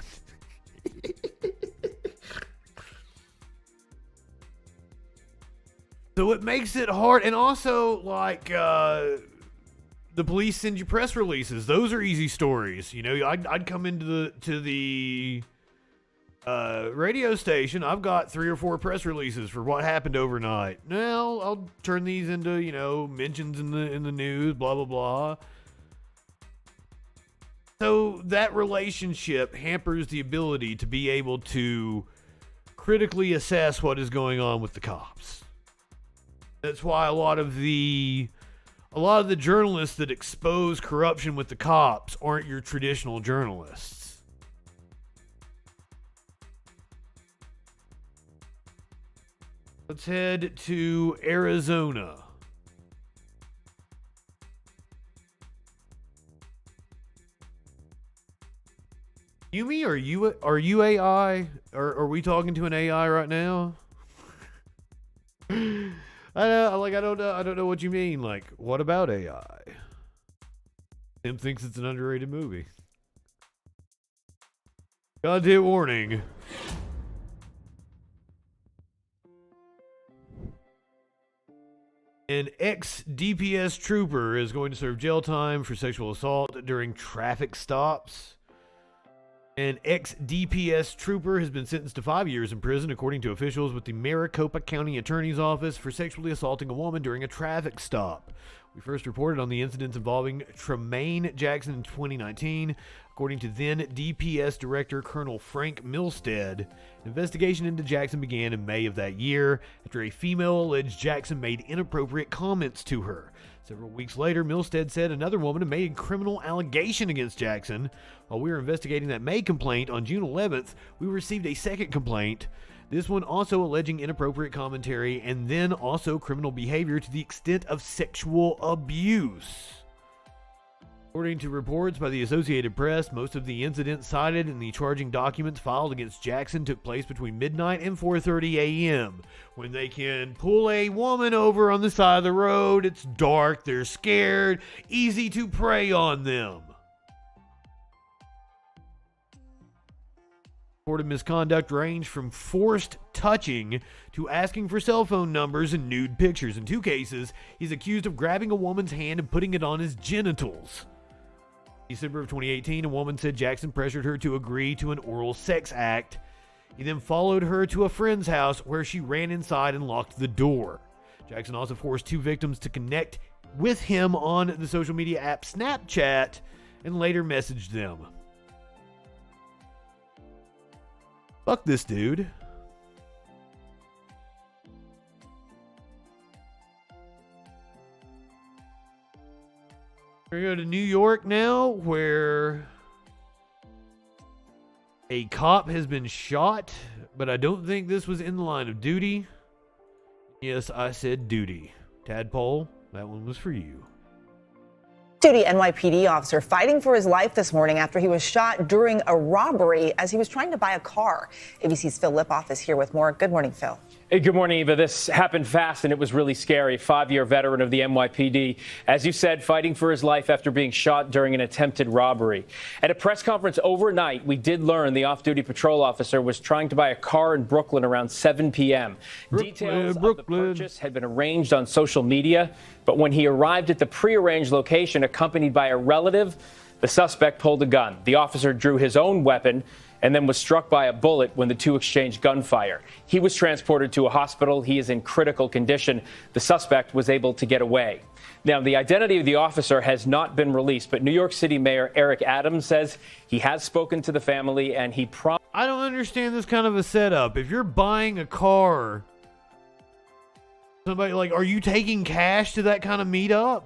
So it makes it hard. And also, like, the police send you press releases. Those are easy stories. You know, I'd come into the radio station. I've got 3 or 4 press releases for what happened overnight. Now I'll turn these into, you know, mentions in the news, blah, blah, blah. So that relationship hampers the ability to be able to critically assess what is going on with the cops. That's why a lot of the journalists that expose corruption with the cops aren't your traditional journalists. Let's head to Arizona. Yumi, are you AI? Are we talking to an AI right now? I don't know what you mean. Like, what about AI? Tim thinks it's an underrated movie. Content warning. An ex-DPS trooper is going to serve jail time for sexual assault during traffic stops. An ex-DPS trooper has been sentenced to 5 years in prison, according to officials with the Maricopa County Attorney's Office, for sexually assaulting a woman during a traffic stop. We first reported on the incidents involving Tremaine Jackson in 2019. According to then DPS Director Colonel Frank Milstead, an investigation into Jackson began in May of that year after a female alleged Jackson made inappropriate comments to her. Several weeks later, Milstead said another woman had made a criminal allegation against Jackson. While we were investigating that May complaint, on June 11th, we received a second complaint, this one also alleging inappropriate commentary and then also criminal behavior to the extent of sexual abuse. According to reports by the Associated Press, most of the incidents cited in the charging documents filed against Jackson took place between midnight and 4:30 a.m. when they can pull a woman over on the side of the road. It's dark, they're scared, easy to prey on them. Reported misconduct ranged from forced touching to asking for cell phone numbers and nude pictures. In 2 cases, he's accused of grabbing a woman's hand and putting it on his genitals. December of 2018, a woman said Jackson pressured her to agree to an oral sex act. He then followed her to a friend's house where she ran inside and locked the door. Jackson also forced 2 victims to connect with him on the social media app Snapchat and later messaged them. Fuck this dude. We go to New York now, where a cop has been shot, but I don't think this was in the line of duty. Yes, I said duty. Tadpole, that one was for you. Duty NYPD officer fighting for his life this morning after he was shot during a robbery as he was trying to buy a car. ABC's Phil Lipoff is here with more. Good morning, Phil. Hey, good morning, Eva. This happened fast and it was really scary. 5-year veteran of the NYPD, as you said, fighting for his life after being shot during an attempted robbery. At a press conference overnight, we did learn the off-duty patrol officer was trying to buy a car in Brooklyn around 7 p.m. Details of the purchase had been arranged on social media, but when he arrived at the prearranged location accompanied by a relative, the suspect pulled a gun. The officer drew his own weapon and then was struck by a bullet when the two exchanged gunfire. He was transported to a hospital. He is in critical condition. The suspect was able to get away. Now, the identity of the officer has not been released, but New York City Mayor Eric Adams says he has spoken to the family and he promised. I don't understand this kind of a setup. If you're buying a car, somebody are you taking cash to that kind of meetup?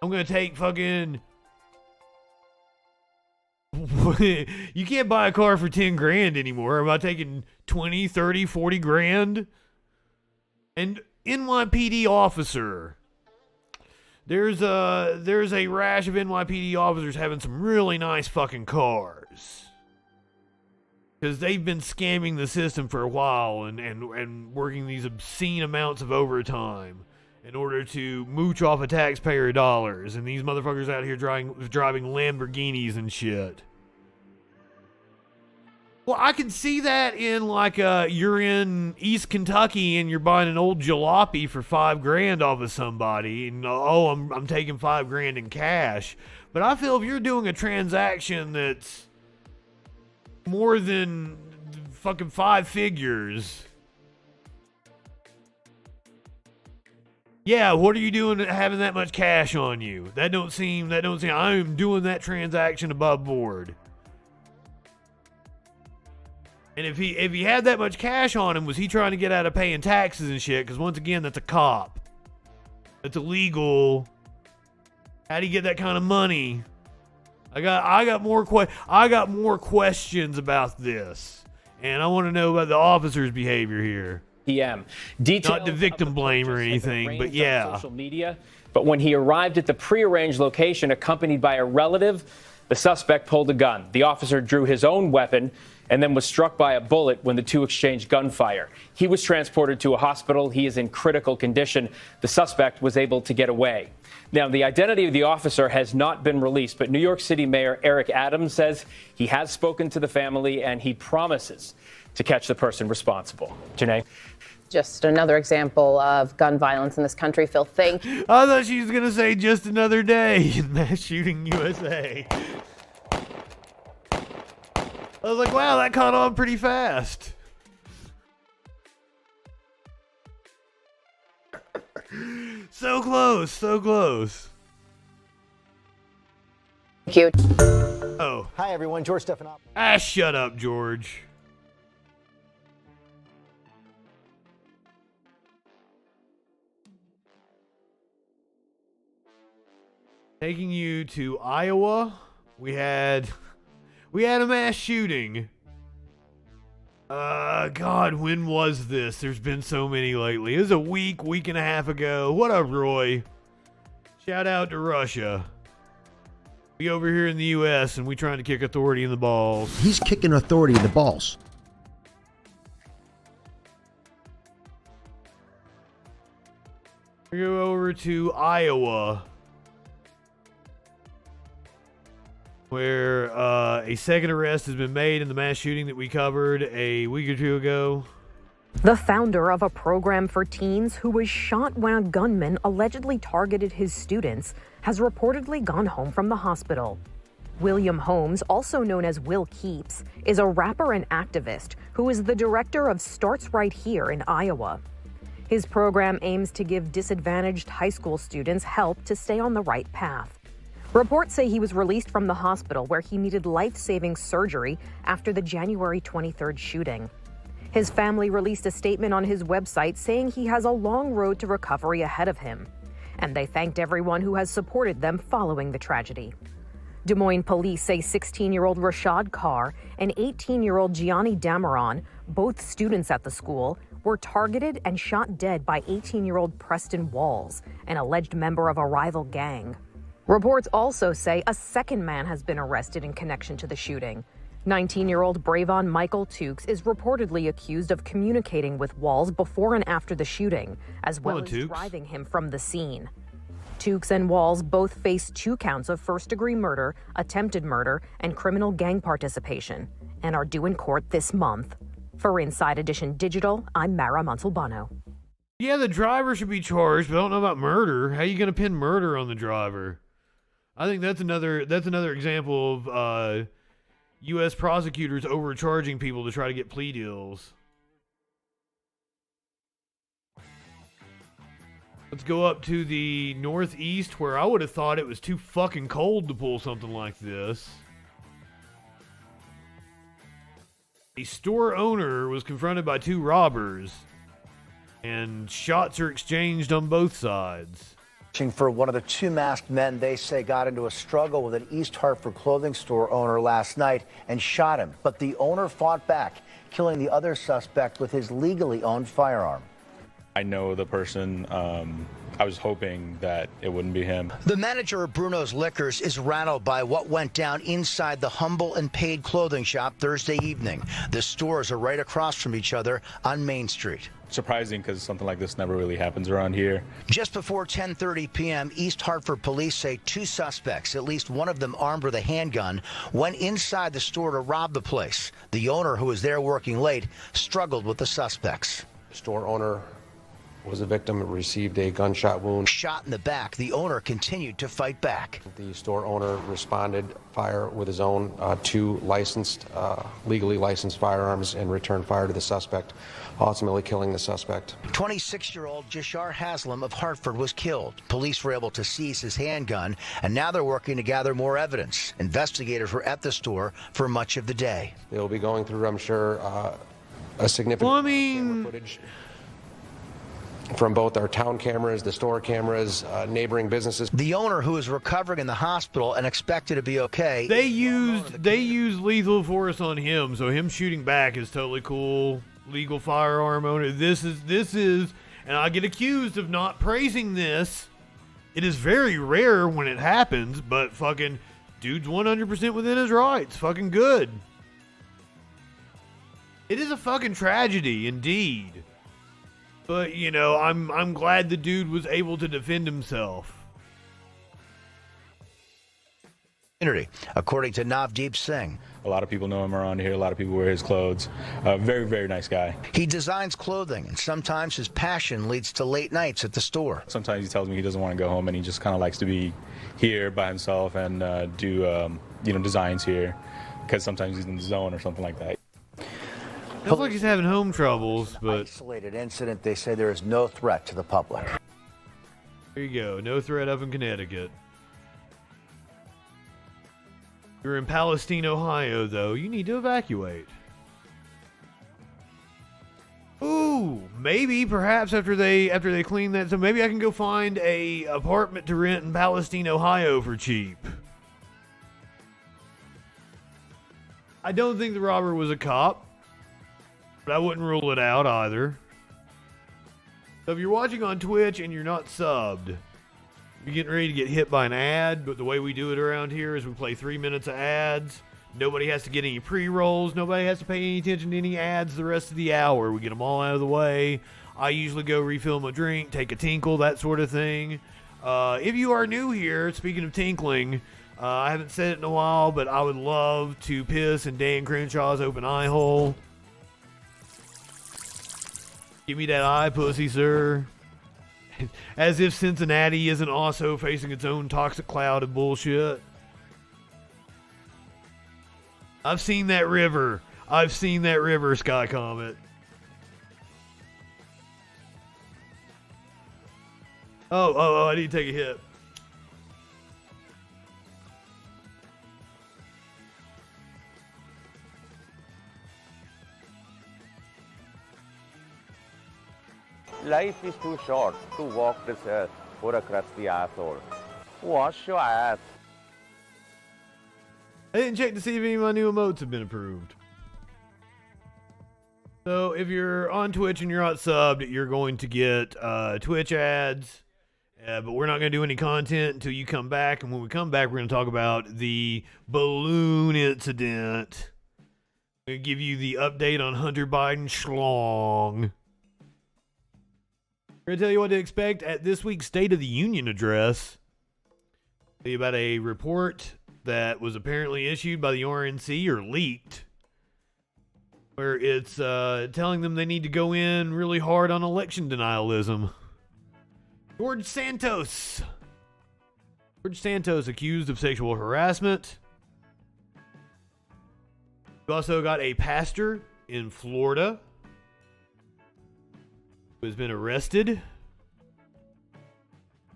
I'm going to take fucking... You can't buy a car for 10 grand anymore. Am I taking 20, 30, 40 grand? And NYPD officer. There's a rash of NYPD officers having some really nice fucking cars. Because they've been scamming the system for a while and working these obscene amounts of overtime in order to mooch off of taxpayer dollars. And these motherfuckers out here driving Lamborghinis and shit. Well, I can see that in you're in East Kentucky and you're buying an old jalopy for $5,000 off of somebody, and I'm taking $5,000 in cash. But I feel if you're doing a transaction that's more than fucking 5 figures, yeah, what are you doing having that much cash on you? That don't seem. I'm doing that transaction above board. And if he had that much cash on him, was he trying to get out of paying taxes and shit? Because once again, that's a cop. That's illegal. How do you get that kind of money? I got more questions about this, and I want to know about the officer's behavior here. PM. Not to victim blame or anything, but yeah. Social media. But when he arrived at the prearranged location accompanied by a relative, the suspect pulled a gun. The officer drew his own weapon and then was struck by a bullet when the two exchanged gunfire. He was transported to a hospital. He is in critical condition. The suspect was able to get away. Now, the identity of the officer has not been released, but New York City Mayor Eric Adams says he has spoken to the family and he promises to catch the person responsible. Janae? Just another example of gun violence in this country. Phil, thank you. I thought she was going to say just another day in mass shooting USA. I was like, wow, that caught on pretty fast. So close, so close. Thank you. Oh. Hi, everyone. George Stephanopoulos. Shut up, George. Taking you to Iowa, we had a mass shooting. God, when was this? There's been so many lately. It was a week and a half ago. What up, Roy? Shout out to Russia. We over here in the U.S. and we trying to kick authority in the balls. He's kicking authority in the balls. We go over to Iowa, where a second arrest has been made in the mass shooting that we covered a week or two ago. The founder of a program for teens who was shot when a gunman allegedly targeted his students has reportedly gone home from the hospital. William Holmes, also known as Will Keeps, is a rapper and activist who is the director of Starts Right Here in Iowa. His program aims to give disadvantaged high school students help to stay on the right path. Reports say he was released from the hospital where he needed life-saving surgery after the January 23rd shooting. His family released a statement on his website saying he has a long road to recovery ahead of him, and they thanked everyone who has supported them following the tragedy. Des Moines police say 16-year-old Rashad Carr and 18-year-old Gianni Dameron, both students at the school, were targeted and shot dead by 18-year-old Preston Walls, an alleged member of a rival gang. Reports also say a second man has been arrested in connection to the shooting. 19-year-old Bravon Michael Tukes is reportedly accused of communicating with Walsh before and after the shooting, as well as driving him from the scene. Tukes and Walsh both face 2 counts of first-degree murder, attempted murder, and criminal gang participation, and are due in court this month. For Inside Edition Digital, I'm Mara Montalbano. Yeah, the driver should be charged, but I don't know about murder. How are you going to pin murder on the driver? I think that's another example of U.S. prosecutors overcharging people to try to get plea deals. Let's go up to the northeast, where I would have thought it was too fucking cold to pull something like this. A store owner was confronted by 2 robbers, and shots are exchanged on both sides. For one of the 2 masked men they say got into a struggle with an East Hartford clothing store owner last night and shot him. But the owner fought back, killing the other suspect with his legally owned firearm. I know the person. I was hoping that it wouldn't be him. The manager of Bruno's Liquors is rattled by what went down inside the humble and paid clothing shop Thursday evening. The stores are right across from each other on Main Street. Surprising because something like this never really happens around here. Just before 10:30 p.m., East Hartford police say 2 suspects, at least one of them armed with a handgun, went inside the store to rob the place. The owner, who was there working late, struggled with the suspects. Store owner was a victim and received a gunshot wound. Shot in the back, the owner continued to fight back. The store owner responded fire with his own 2 legally licensed firearms and returned fire to the suspect, ultimately killing the suspect. 26-year-old Jashar Haslam of Hartford was killed. Police were able to seize his handgun, and now they're working to gather more evidence. Investigators were at the store for much of the day. They'll be going through, I'm sure, a significant camera footage from both our town cameras, the store cameras, neighboring businesses. The owner, who is recovering in the hospital and expected to be okay. They used lethal force on him, so him shooting back is totally cool. Legal firearm owner. This is, and I get accused of not praising this. It is very rare when it happens, but fucking dude's 100% within his rights. Fucking good. It is a fucking tragedy, indeed. But, you know, I'm glad the dude was able to defend himself. According to Navdeep Singh. A lot of people know him around here. A lot of people wear his clothes. Very, very nice guy. He designs clothing, and sometimes his passion leads to late nights at the store. Sometimes he tells me he doesn't want to go home, and he just kind of likes to be here by himself and do, designs here, because sometimes he's in the zone or something like that. Looks like he's having home troubles, but... Isolated incident. They say there is no threat to the public. There you go. No threat up in Connecticut. You're in Palestine, Ohio, though. You need to evacuate. Ooh, maybe, perhaps after they clean that, so maybe I can go find a apartment to rent in Palestine, Ohio for cheap. I don't think the robber was a cop, but I wouldn't rule it out either. So if you're watching on Twitch and you're not subbed, you're getting ready to get hit by an ad, but the way we do it around here is we play 3 minutes of ads. Nobody has to get any pre-rolls. Nobody has to pay any attention to any ads the rest of the hour. We get them all out of the way. I usually go refill my drink, take a tinkle, that sort of thing. If you are new here, speaking of tinkling, I haven't said it in a while, but I would love to piss in Dan Crenshaw's open eye hole. Give me that eye, pussy, sir. As if Cincinnati isn't also facing its own toxic cloud of bullshit. I've seen that river. Sky Comet. Oh, I need to take a hit. Life is too short to walk this earth or a crusty asshole. Wash your ass. I didn't check to see if any of my new emotes have been approved. So if you're on Twitch and you're not subbed, you're going to get Twitch ads. But we're not going to do any content until you come back. And when we come back, we're going to talk about the balloon incident I'm going to give you the update on Hunter Biden schlong. I'm going to tell you what to expect at this week's State of the Union address. Tell you about a report that was apparently issued by the RNC or leaked, where it's telling them they need to go in really hard on election denialism. George Santos accused of sexual harassment. We also got a pastor in Florida who has been arrested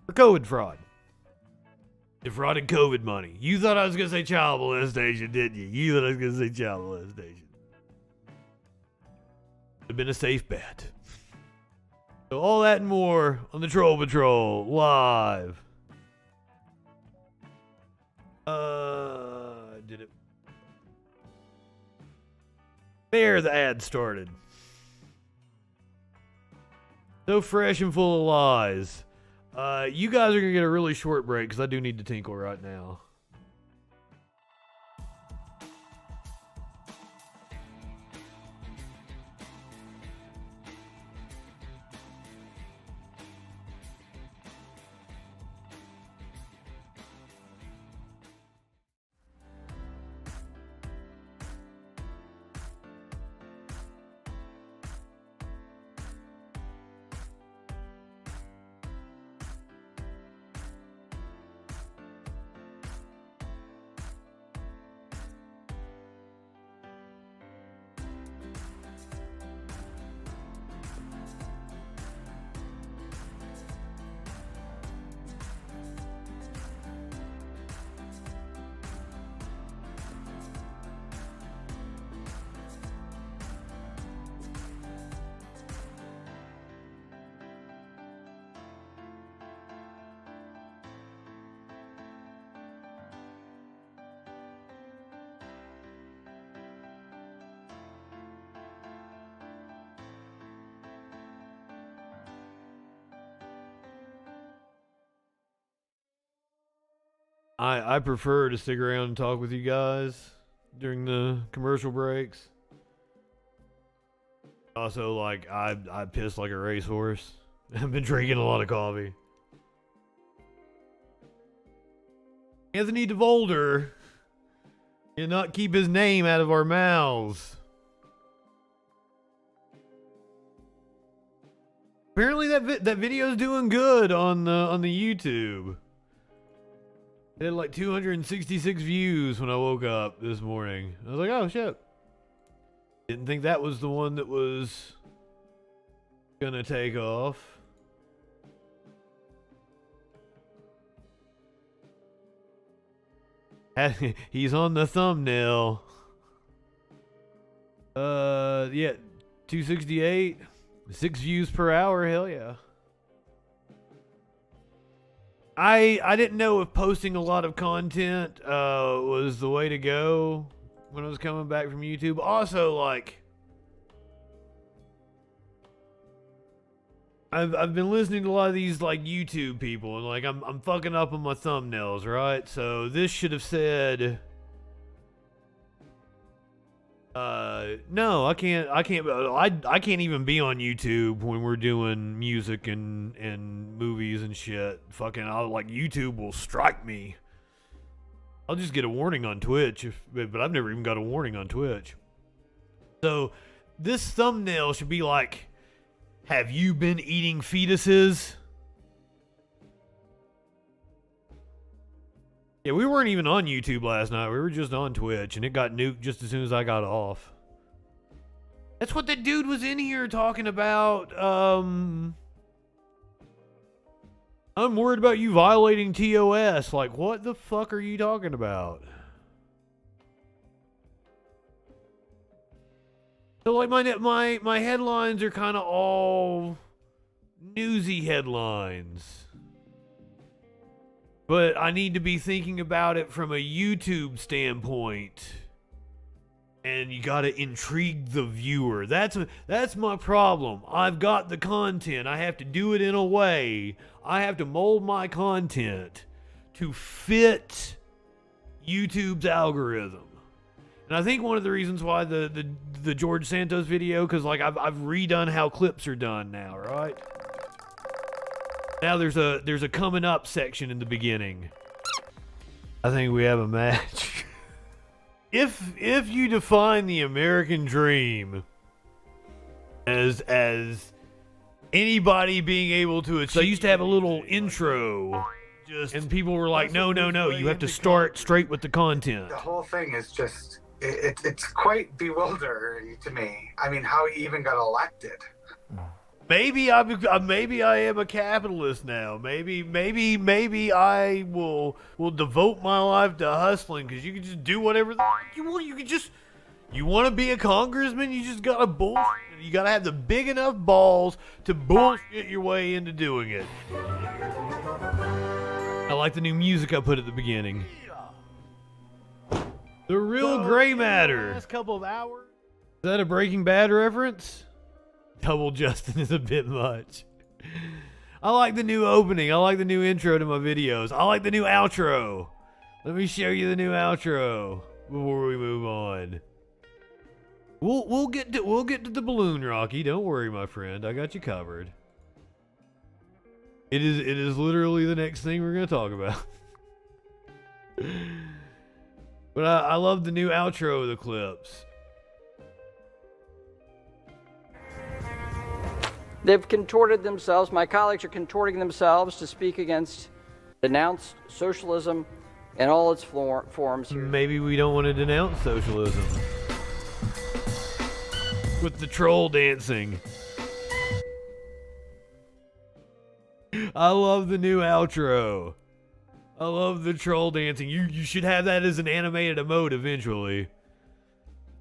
for COVID fraud. Defrauded COVID money. You thought I was going to say child molestation, didn't you? You thought I was going to say child molestation. Would have been a safe bet. So all that and more on the Troll Patrol live. Did it? There, the ad started. So fresh and full of lies. You guys are going to get a really short break because I do need to tinkle right now. I prefer to stick around and talk with you guys during the commercial breaks. Also, like, I piss like a racehorse. I've been drinking a lot of coffee. Anthony DeVolder cannot keep his name out of our mouths. Apparently that video's doing good on the YouTube. It had like 266 views when I woke up this morning. I was like, oh shit. Didn't think that was the one that was gonna take off. He's on the thumbnail. Yeah, 268. 6 views per hour, hell yeah. I didn't know if posting a lot of content was the way to go when I was coming back from YouTube. Also, like, I've been listening to a lot of these like YouTube people, and like I'm fucking up on my thumbnails, right? So this should have said, no, I can't even be on YouTube when we're doing music and movies and shit. Fucking, YouTube will strike me. I'll just get a warning on Twitch, but I've never even got a warning on Twitch. So this thumbnail should be like, have you been eating fetuses? Yeah, we weren't even on YouTube last night. We were just on Twitch, and it got nuked just as soon as I got off. That's what that dude was in here talking about. I'm worried about you violating TOS. Like, what the fuck are you talking about? So, like, my headlines are kind of all newsy headlines. But I need to be thinking about it from a YouTube standpoint. And you gotta intrigue the viewer. That's my problem. I've got the content. I have to do it in a way. I have to mold my content to fit YouTube's algorithm. And I think one of the reasons why the George Santos video, because like I've redone how clips are done now, right? Now there's a coming up section in the beginning. I think we have a match. If you define the American dream as anybody being able to achieve, so I used to have a little intro, and people were like, no, you have to start straight with the content. The whole thing is just, it's quite bewildering to me. I mean, how he even got elected. Maybe I am a capitalist now. Maybe I will devote my life to hustling, because you can just do whatever you want. You want to be a congressman, you just gotta bullshit. You gotta have the big enough balls to bullshit your way into doing it. I like the new music I put at the beginning. The real gray matter. Last couple of hours. Is that a Breaking Bad reference? Double Justin is a bit much. I like the new opening. I like the new intro to my videos. I like the new outro. Let me show you the new outro before we move on. We'll get to the balloon, Rocky. Don't worry, my friend. I got you covered. It is literally the next thing we're gonna talk about. But I love the new outro of the clips. They've contorted themselves, my colleagues are contorting themselves to speak against, denounce socialism in all its forms. Maybe we don't want to denounce socialism. With the troll dancing. I love the new outro. I love the troll dancing. You should have that as an animated emote eventually. As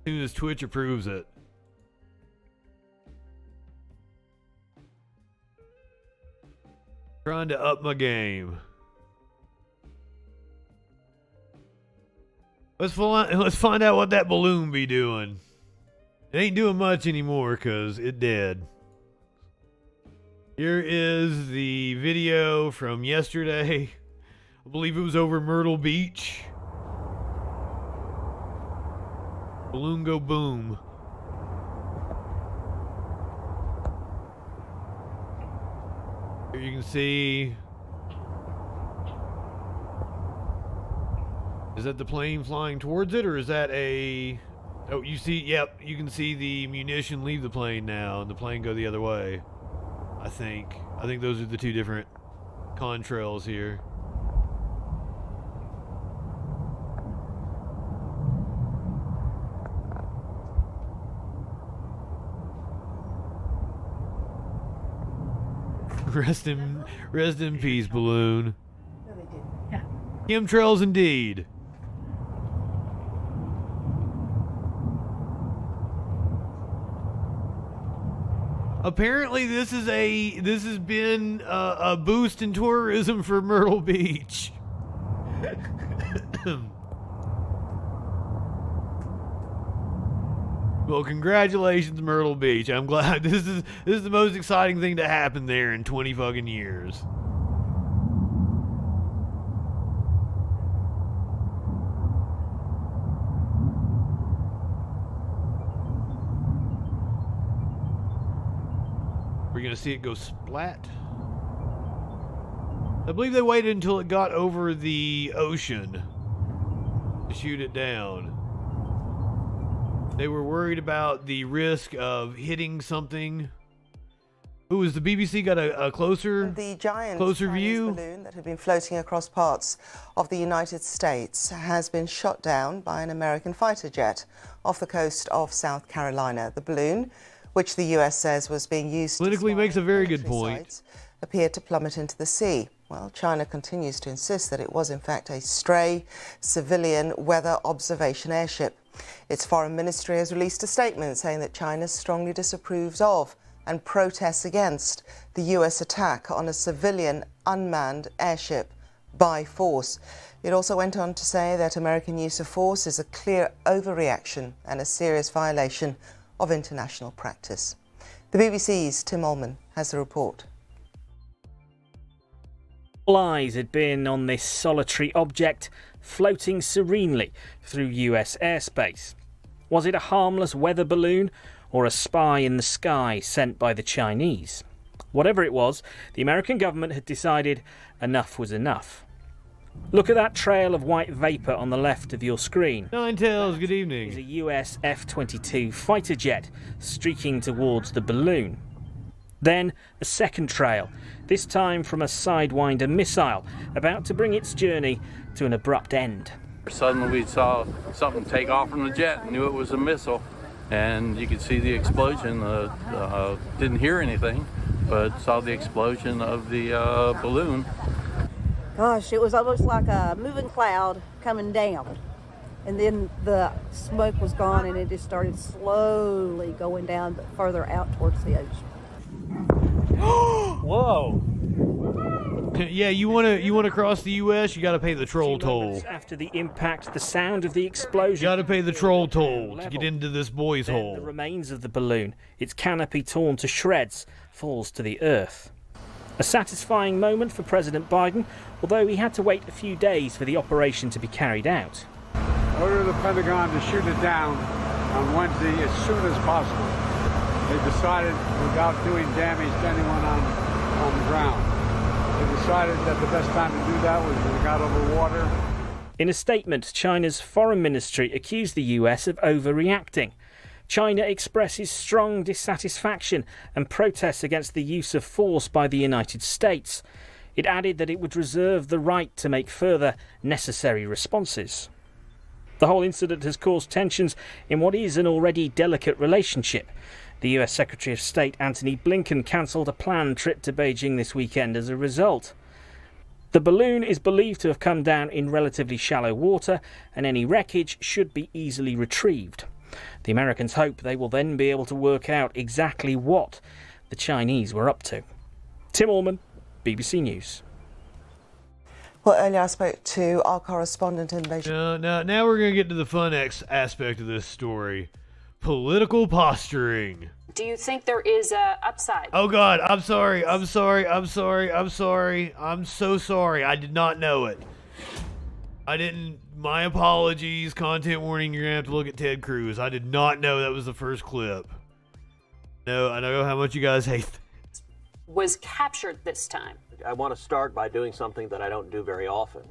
soon as Twitch approves it. Trying to up my game. Let's find out what that balloon be doing. It ain't doing much anymore because it dead. Here is the video from yesterday. I believe it was over Myrtle Beach. Balloon go boom. Here you can see. Is that the plane flying towards it, or is that a... Oh, you see, yep, you can see the munition leave the plane now, and the plane go the other way. I think those are the two different contrails here. Rest in peace, balloon. No, they didn't. Yeah. Chemtrails indeed. Apparently, this has been a boost in tourism for Myrtle Beach. Well, congratulations, Myrtle Beach. I'm glad this is the most exciting thing to happen there in 20 fucking years. We're gonna see it go splat. I believe they waited until it got over the ocean to shoot it down. They were worried about the risk of hitting something. Ooh, is the BBC got a closer view? The giant Chinese balloon that had been floating across parts of the United States has been shot down by an American fighter jet off the coast of South Carolina. The balloon, which the US says was being used politically, makes a very good point, appeared to plummet into the sea. Well, China continues to insist that it was in fact a stray civilian weather observation airship. Its foreign ministry has released a statement saying that China strongly disapproves of and protests against the US attack on a civilian unmanned airship by force. It also went on to say that American use of force is a clear overreaction and a serious violation of international practice. The BBC's Tim Ullman has the report. All eyes had been on this solitary object floating serenely through US airspace. Was it a harmless weather balloon or a spy in the sky sent by the Chinese? Whatever it was, the American government had decided enough was enough. Look at that trail of white vapour on the left of your screen. Nine Tails, good evening. It's a US F-22 fighter jet streaking towards the balloon. Then a second trail, this time from a Sidewinder missile, about to bring its journey to an abrupt end. Suddenly we saw something take off from the jet, knew it was a missile, and you could see the explosion. Didn't hear anything, but saw the explosion of the balloon. Gosh, it was almost like a moving cloud coming down. And then the smoke was gone and it just started slowly going down, but further out towards the ocean. Whoa! Yeah, you want to cross the U.S., you got to pay the troll toll. After the impact, the sound of the explosion. You got to pay the troll toll to get into this boy's Then hole. The remains of the balloon, its canopy torn to shreds, falls to the earth. A satisfying moment for President Biden, although he had to wait a few days for the operation to be carried out. Order the Pentagon to shoot it down on Wednesday as soon as possible. They decided, without doing damage to anyone on the ground, they decided that the best time to do that was when it got over water. In a statement, China's foreign ministry accused the US of overreacting. China expresses strong dissatisfaction and protests against the use of force by the United States. It added that it would reserve the right to make further necessary responses. The whole incident has caused tensions in what is an already delicate relationship. The US Secretary of State Antony Blinken cancelled a planned trip to Beijing this weekend as a result. The balloon is believed to have come down in relatively shallow water, and any wreckage should be easily retrieved. The Americans hope they will then be able to work out exactly what the Chinese were up to. Tim Allman, BBC News. Well, earlier I spoke to our correspondent in Beijing. Now we're going to get to the fun aspect of this story. Political posturing. Do you think there is a upside? Oh, God, I'm sorry. I'm so sorry. I did not know it. I didn't. My apologies. Content warning. You're going to have to look at Ted Cruz. I did not know that was the first clip. No, I know how much you guys hate that. Was captured this time. I want to start by doing something that I don't do very often,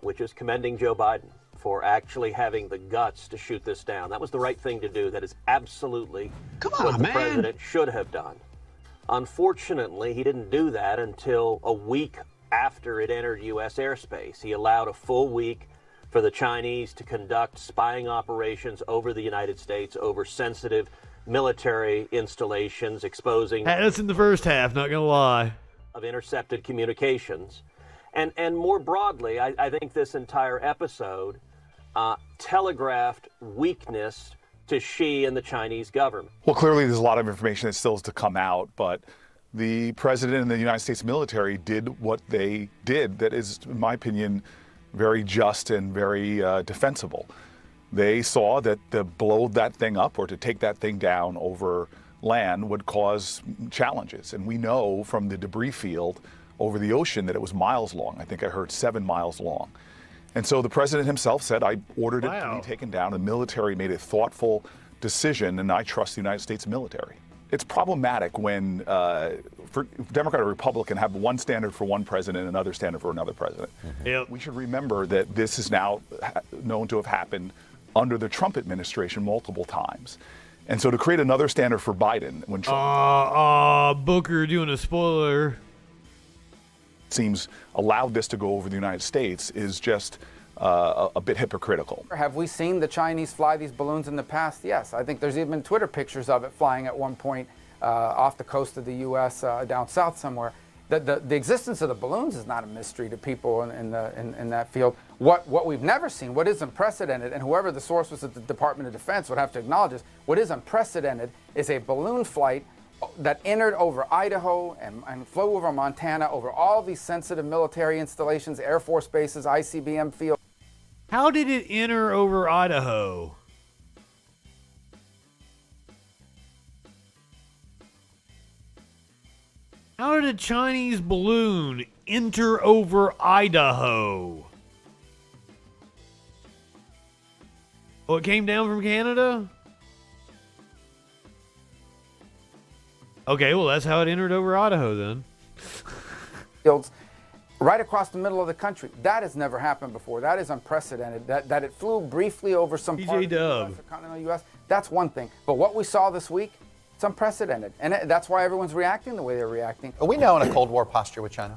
which is commending Joe Biden for actually having the guts to shoot this down. That was the right thing to do. That is absolutely what the president should have done. Unfortunately, he didn't do that until a week after it entered U.S. airspace. He allowed a full week for the Chinese to conduct spying operations over the United States, over sensitive military installations, exposing... That's in the first half, not gonna lie. ...of intercepted communications. And more broadly, I think this entire episode telegraphed weakness to Xi and the Chinese government. Well, clearly there's a lot of information that still is to come out, but the president and the United States military did what they did that is, in my opinion, very just and very defensible. They saw that to blow that thing up or to take that thing down over land would cause challenges. And we know from the debris field over the ocean that it was miles long. I think I heard 7 miles long. And so the president himself said, I ordered it to be taken down. The military made a thoughtful decision, and I trust the United States military. It's problematic when for Democrat or Republican have one standard for one president and another standard for another president. Yep. We should remember that this is now known to have happened under the Trump administration multiple times. And so to create another standard for Biden when Trump... Booker doing a spoiler. ...seems allowed this to go over the United States is just a bit hypocritical. Have we seen the Chinese fly these balloons in the past? Yes. I think there's even Twitter pictures of it flying at one point off the coast of the U.S. Down south somewhere. The existence of the balloons is not a mystery to people in that field. What we've never seen, what is unprecedented, and whoever the source was at the Department of Defense would have to acknowledge this, what is unprecedented is a balloon flight that entered over Idaho and flew over Montana, over all these sensitive military installations, Air Force bases, ICBM fields. How did it enter over Idaho? How did a Chinese balloon enter over Idaho? Oh, it came down from Canada? Okay, well, that's how it entered over Idaho then. Fields right across the middle of the country. That has never happened before. That is unprecedented. That it flew briefly over some part of the U.S., the continental U.S., that's one thing. But what we saw this week, it's unprecedented. And that's why everyone's reacting the way they're reacting. Are we now in a Cold War posture with China?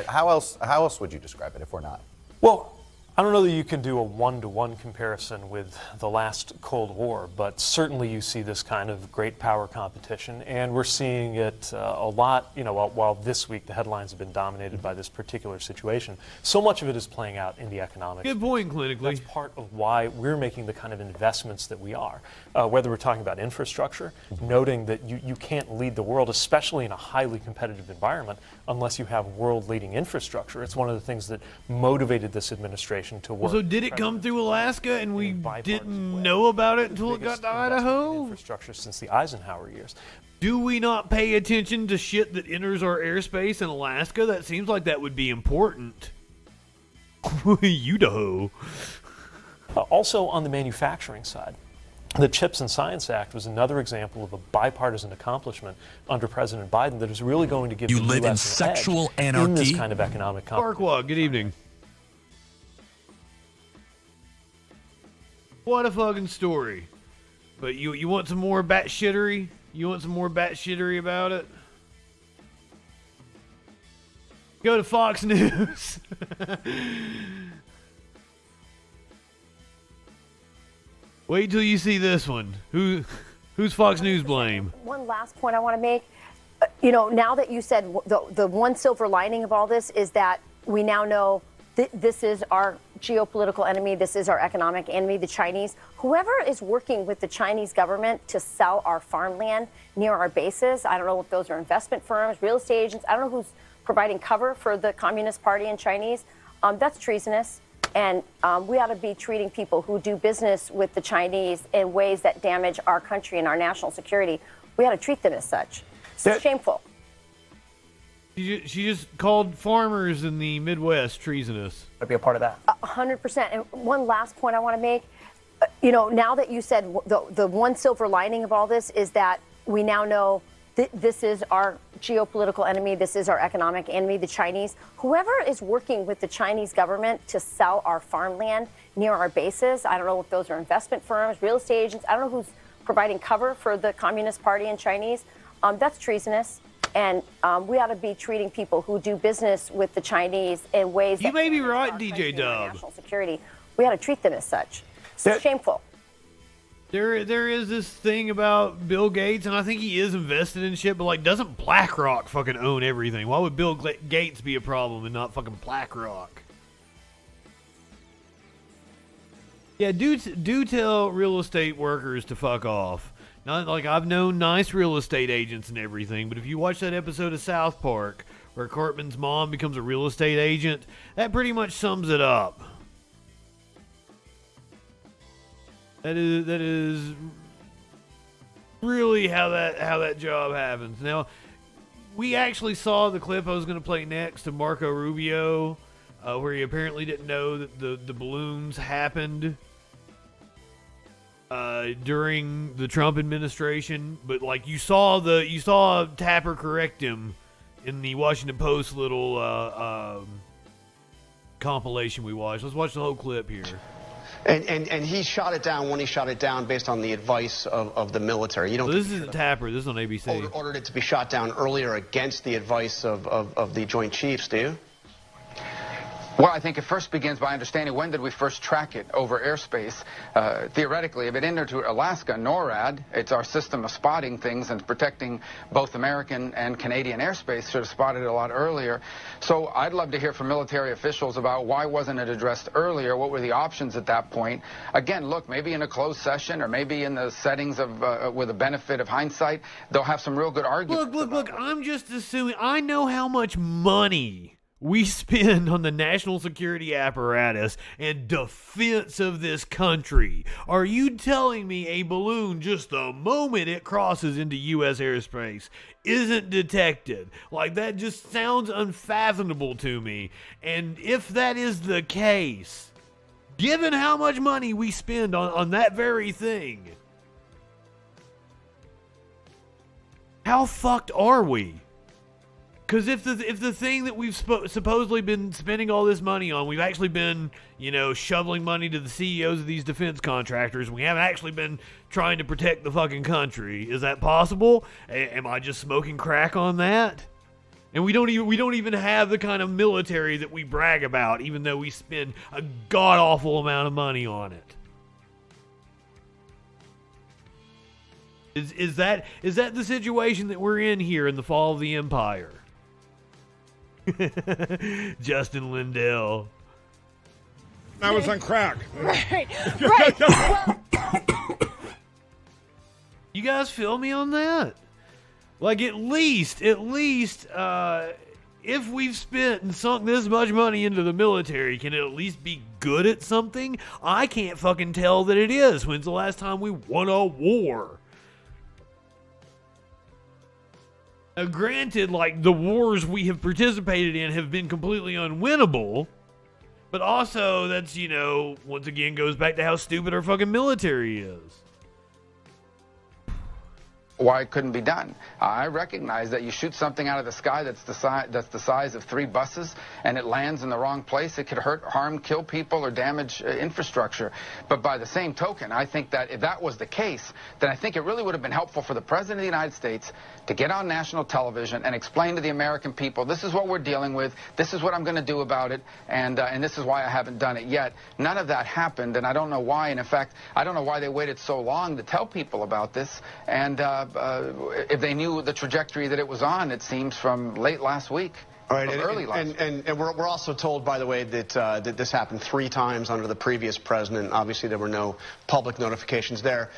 How else would you describe it if we're not? Well, I don't know that you can do a one-to-one comparison with the last Cold War, but certainly you see this kind of great power competition, and we're seeing it a lot, while this week the headlines have been dominated by this particular situation. So much of it is playing out in the economics. Good point, clinically. That's part of why we're making the kind of investments that we are. Whether we're talking about infrastructure, noting that you can't lead the world, especially in a highly competitive environment, unless you have world-leading infrastructure. It's one of the things that motivated this administration to work. So did it come through Alaska and we didn't know about it until it got to Idaho? Infrastructure since the Eisenhower years. Do we not pay attention to shit that enters our airspace in Alaska? That seems like that would be important. Idaho. Also on the manufacturing side, the CHIPS and Science Act was another example of a bipartisan accomplishment under President Biden that is really going to give the U.S. live in an sexual edge anarchy. in this kind of economic competition. Farquaad, good evening. What a fucking story. But you want some more batshittery? You want some more batshittery about it? Go to Fox News. Wait till you see this one. Who's Fox News blame? One last point I want to make. Now that you said the one silver lining of all this is that we now know this is our geopolitical enemy. This is our economic enemy, the Chinese. Whoever is working with the Chinese government to sell our farmland near our bases, I don't know if those are investment firms, real estate agents. I don't know who's providing cover for the Communist Party and Chinese. That's treasonous. And we ought to be treating people who do business with the Chinese in ways that damage our country and our national security. We ought to treat them as such. It's shameful. She just called farmers in the Midwest treasonous. I'd be a part of that. 100%. And one last point I want to make. Now that you said the one silver lining of all this is that we now know this is our geopolitical enemy. This is our economic enemy, the Chinese. Whoever is working with the Chinese government to sell our farmland near our bases, I don't know if those are investment firms, real estate agents. I don't know who's providing cover for the Communist Party and Chinese. That's treasonous. And we ought to be treating people who do business with the Chinese in ways that you may be right, DJ Dub. National security. We ought to treat them as such. It's shameful. There is this thing about Bill Gates, and I think he is invested in shit, but doesn't BlackRock fucking own everything? Why would Bill Gates be a problem and not fucking BlackRock? Yeah, do tell real estate workers to fuck off. Not I've known nice real estate agents and everything, but if you watch that episode of South Park where Cartman's mom becomes a real estate agent, that pretty much sums it up. That is really how that job happens. Now, we actually saw the clip I was going to play next of Marco Rubio, where he apparently didn't know that the balloons happened during the Trump administration, but you saw Tapper correct him in the Washington Post little compilation we watched. Let's watch the whole clip here. And he shot it down when he shot it down based on the advice of the military. So this isn't Tapper. This is on ABC. Ordered it to be shot down earlier against the advice of the Joint Chiefs, do you? Well, I think it first begins by understanding when did we first track it over airspace. Theoretically, if it entered to Alaska, NORAD, it's our system of spotting things and protecting both American and Canadian airspace, should have spotted it a lot earlier. So I'd love to hear from military officials about why wasn't it addressed earlier? What were the options at that point? Again, look, maybe in a closed session or maybe in the settings of with the benefit of hindsight, they'll have some real good arguments. Look, I'm just assuming. I know how much money we spend on the national security apparatus and defense of this country. Are you telling me a balloon, just the moment it crosses into U.S. airspace, isn't detected? That just sounds unfathomable to me. And if that is the case, given how much money we spend on that very thing, How fucked are we? Because if the thing that we've supposedly been spending all this money on, we've actually been, shoveling money to the CEOs of these defense contractors, we haven't actually been trying to protect the fucking country. Is that possible? Am I just smoking crack on that? And we don't even have the kind of military that we brag about, even though we spend a god awful amount of money on it. Is that the situation that we're in here in the fall of the empire? Justin Lindell. I was on crack. Right. Well, You guys feel me on that? Like at least, if we've spent and sunk this much money into the military, can it at least be good at something? I can't fucking tell that it is. When's the last time we won a war? Now, granted, like, the wars we have participated in have been completely unwinnable, but also that's, once again goes back to how stupid our fucking military is. Why it couldn't be done. I recognize that you shoot something out of the sky that's the size of 3 buses and it lands in the wrong place. It could hurt, harm, kill people or damage infrastructure. But by the same token, I think that if that was the case, then I think it really would have been helpful for the President of the United States to get on national television and explain to the American people, this is what we're dealing with, this is what I'm going to do about it, and this is why I haven't done it yet. None of that happened, and I don't know why. And in fact, I don't know why they waited so long to tell people about this. And if they knew the trajectory that it was on, it seems, from late last week. All right, and we're also told, by the way, that that this happened 3 times under the previous president. Obviously, there were no public notifications there.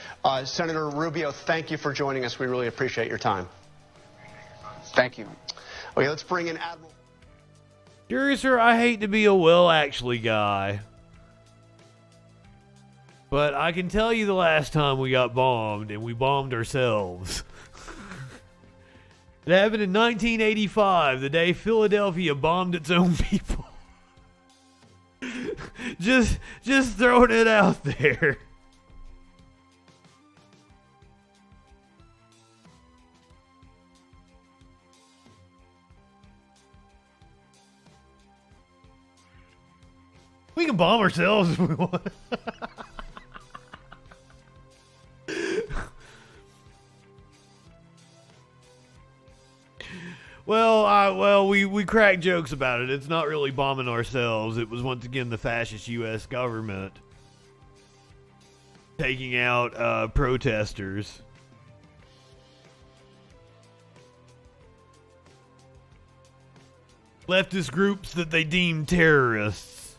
Senator Rubio, thank you for joining us. We really appreciate your time. Thank you. Okay, let's bring in Admiral. Curious, sir, I hate to be a well, actually guy, but I can tell you the last time we got bombed, and we bombed ourselves. It happened in 1985, the day Philadelphia bombed its own people. just throwing it out there. We can bomb ourselves if we want. Well, we crack jokes about it. It's not really bombing ourselves. It was once again the fascist U.S. government taking out protesters. Leftist groups that they deemed terrorists.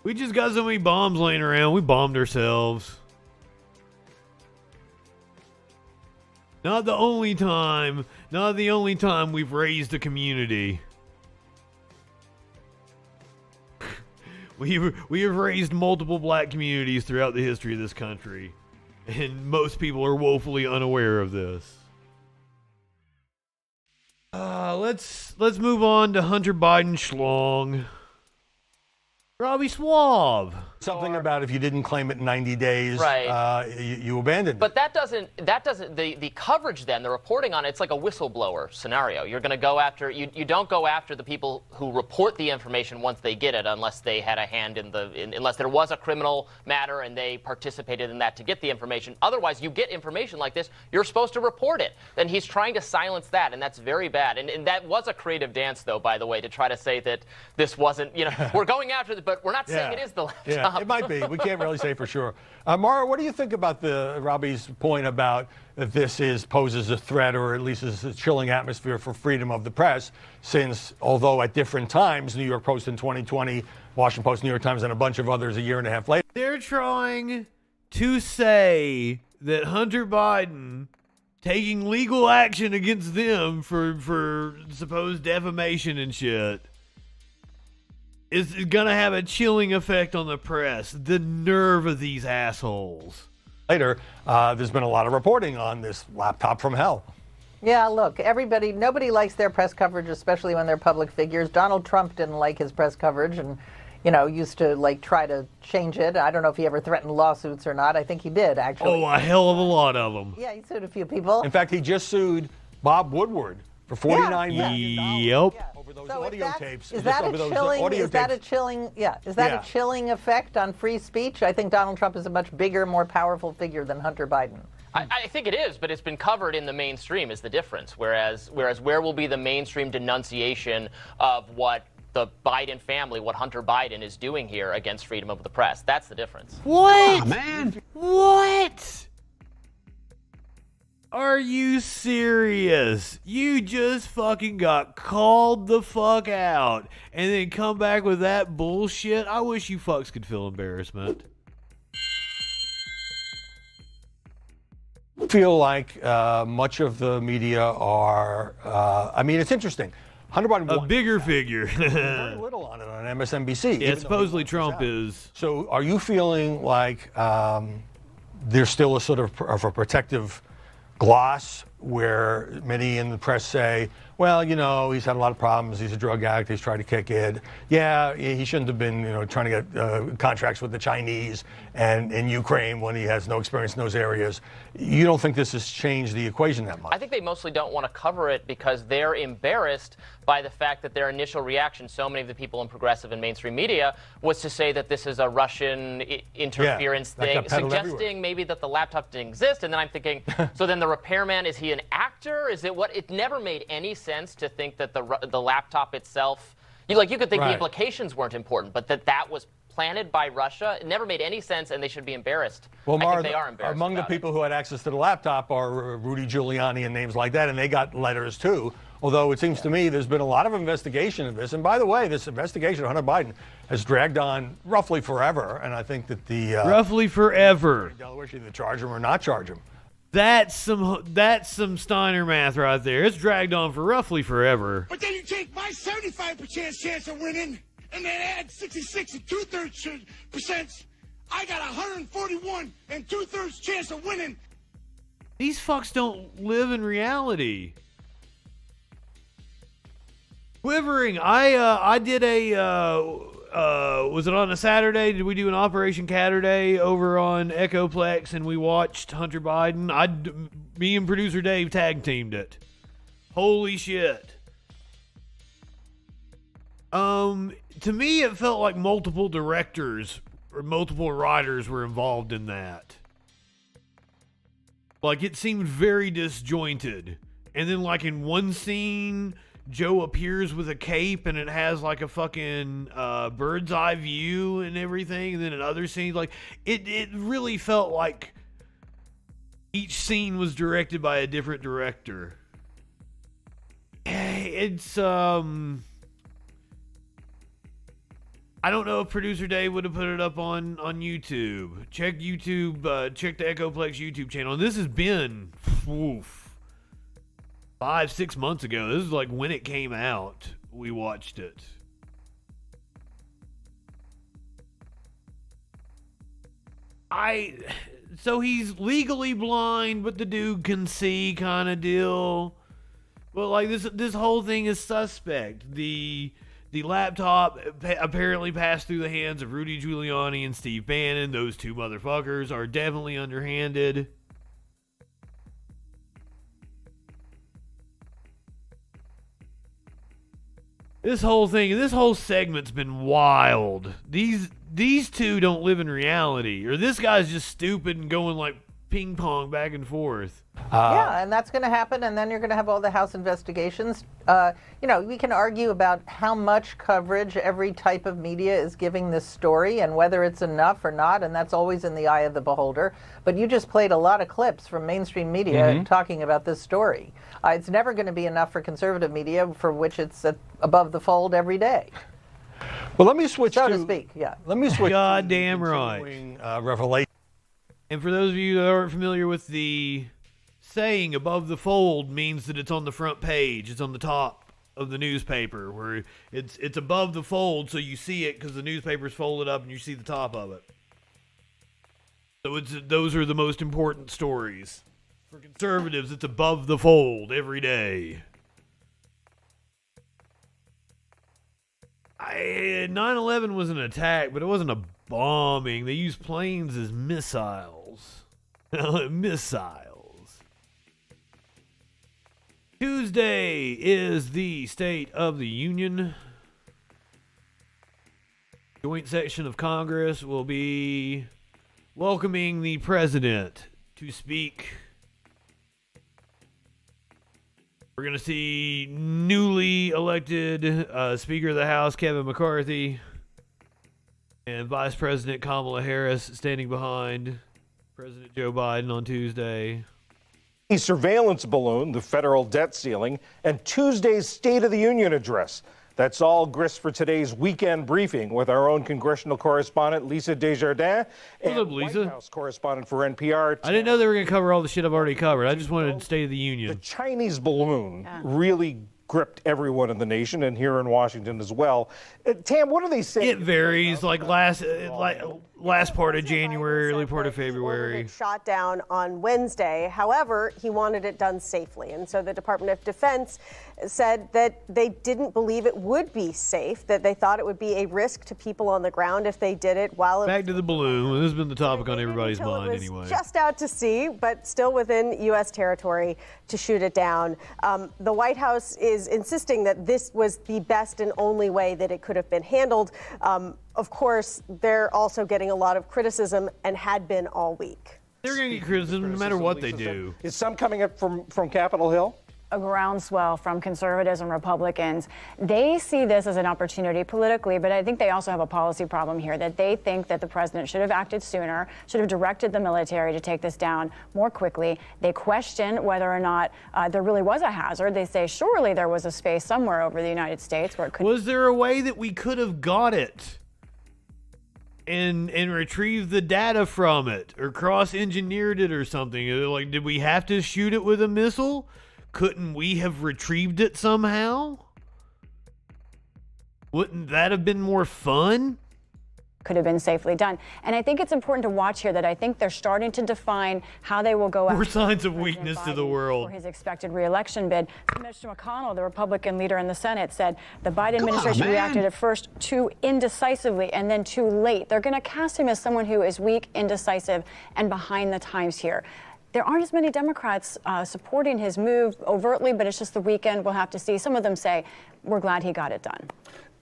We just got so many bombs laying around, we bombed ourselves. Not the only time we've raised a community. We have raised multiple black communities throughout the history of this country, and most people are woefully unaware of this. Let's move on to Hunter Biden schlong. Robbie Suave. Something about if you didn't claim it in 90 days, right. You abandoned it. But that doesn't, the coverage then, the reporting on it's like a whistleblower scenario. You're going to go after, you don't go after the people who report the information once they get it, unless they had a hand unless there was a criminal matter and they participated in that to get the information. Otherwise, you get information like this, you're supposed to report it. Then he's trying to silence that, and that's very bad. And that was a creative dance, though, by the way, to try to say that this wasn't, we're going after it, but we're not saying it is the laptop. Yeah, it might be. We can't really say for sure. Mara, what do you think about Robbie's point about that this poses a threat, or at least is a chilling atmosphere for freedom of the press, since although at different times, New York Post in 2020, Washington Post, New York Times, and a bunch of others a year and a half later. They're trying to say that Hunter Biden taking legal action against them for supposed defamation and shit is gonna have a chilling effect on the press. The nerve of these assholes. Later, there's been a lot of reporting on this laptop from hell. Yeah, look, nobody likes their press coverage, especially when they're public figures. Donald Trump didn't like his press coverage, and used to like try to change it. I don't know if he ever threatened lawsuits or not. I think he did, actually. Oh, a hell of a lot of them. Yeah, he sued a few people. In fact, he just sued Bob Woodward for $49 million. Yep. Over those So audio tapes. Is that a chilling effect on free speech? I think Donald Trump is a much bigger, more powerful figure than Hunter Biden. I think it is, but it's been covered in the mainstream is the difference. Whereas where will be the mainstream denunciation of what the Biden family, what Hunter Biden is doing here against freedom of the press? That's the difference. What? Come on, man. What? Are you serious? You just fucking got called the fuck out and then come back with that bullshit? I wish you fucks could feel embarrassment. Feel like much of the media are, it's interesting. Hunter Biden a bigger figure. very little on it on MSNBC. Yeah, supposedly Trump is. So are you feeling like there's still a sort of a protective gloss where many in the press say, well, he's had a lot of problems. He's a drug addict. He's tried to kick it. Yeah, he shouldn't have been, trying to get contracts with the Chinese and in Ukraine when he has no experience in those areas. You don't think this has changed the equation that much? I think they mostly don't want to cover it because they're embarrassed by the fact that their initial reaction, so many of the people in progressive and mainstream media, was to say that this is a Russian interference thing, suggesting maybe that the laptop didn't exist. And then I'm thinking, so then the repairman, is he an actor? Is it what? It never made any sense to think that the laptop itself, you could think the implications weren't important, but that was planted by Russia. It never made any sense, and they should be embarrassed. Well, I think they are embarrassed. Among the people who had access to the laptop are Rudy Giuliani and names like that, and they got letters too. Although it seems to me there's been a lot of investigation of this. And by the way, this investigation of Hunter Biden has dragged on roughly forever. And I think that the roughly forever. Delaware should either charge him or not charge him. That's some Steiner math right there. It's dragged on for roughly forever. But then you take my 75% chance of winning and then add 66 and 2/3%. I got 141 and 2/3 chance of winning. These fucks don't live in reality. Quivering. I did was it on a Saturday? Did we do an Operation Catterday over on Echoplex and we watched Hunter Biden? Me and producer Dave tag teamed it. Holy shit. To me it felt like multiple directors or multiple writers were involved in that. Like it seemed very disjointed. And then like in one scene Joe appears with a cape and it has like a fucking bird's eye view and everything. And then in other scenes, like it really felt like each scene was directed by a different director. It's I don't know if producer Dave would have put it up on YouTube. Check YouTube, check the Echoplex YouTube channel. And this has been 5-6 months ago. This is like when it came out. We watched it. So he's legally blind, but the dude can see kind of deal. But like this whole thing is suspect. The laptop apparently passed through the hands of Rudy Giuliani and Steve Bannon. Those two motherfuckers are definitely underhanded. This whole segment's been wild. These two don't live in reality. Or this guy's just stupid and going like ping pong back and forth. Yeah, and that's going to happen, and then you're going to have all the House investigations. We can argue about how much coverage every type of media is giving this story and whether it's enough or not, and that's always in the eye of the beholder. But you just played a lot of clips from mainstream media talking about this story. It's never going to be enough for conservative media, for which it's above the fold every day. Well, let me switch to speak. Yeah. Let me switch. Goddamn right. Revelation. And for those of you that aren't familiar with the saying, above the fold means that it's on the front page. It's on the top of the newspaper, where it's above the fold, so you see it because the newspaper's folded up and you see the top of it. So those are the most important stories. For conservatives, it's above the fold every day. 9/11 was an attack, but it wasn't a bombing. They used planes as missiles. Missiles. Tuesday is the State of the Union. Joint section of Congress will be welcoming the president to speak. We're going to see newly elected Speaker of the House, Kevin McCarthy, and Vice President Kamala Harris standing behind President Joe Biden on Tuesday. A surveillance balloon, the federal debt ceiling, and Tuesday's State of the Union address. That's all grist for today's weekend briefing with our own congressional correspondent, Lisa Desjardins, and White House correspondent for NPR. I didn't know they were going to cover all the shit I've already covered. I just wanted State of the Union. The Chinese balloon really gripped everyone in the nation and here in Washington as well. Tam, what are they saying? It varies, like last part of January, early part of February. Shot down on Wednesday. However, he wanted it done safely. And so the Department of Defense said that they didn't believe it would be safe, that they thought it would be a risk to people on the ground if they did it while Back to the balloon. This has been the topic on everybody's mind anyway. Just out to sea, but still within U.S. territory to shoot it down. The White House is insisting that this was the best and only way that it could have been handled. Of course, they're also getting a lot of criticism and had been all week. They're going to get criticism no matter what they do. Is some coming up from Capitol Hill? A groundswell from conservatives and Republicans. They see this as an opportunity politically, but I think they also have a policy problem here, that they think that the president should have acted sooner, should have directed the military to take this down more quickly. They question whether or not there really was a hazard. They say surely there was a space somewhere over the United States where it could. Was there a way that we could have got it and retrieved the data from it or cross-engineered it or something? Like, did we have to shoot it with a missile? Couldn't we have retrieved it somehow? Wouldn't that have been more fun? Could have been safely done. And I think it's important to watch here that I think they're starting to define how they will go More after signs of weakness to the world. for his expected re-election bid. Mr. McConnell, the Republican leader in the Senate, said the Biden administration reacted at first too indecisively and then too late. They're going to cast him as someone who is weak, indecisive, and behind the times here. There aren't as many Democrats supporting his move overtly, but it's just the weekend. We'll have to see. Some of them say, we're glad he got it done.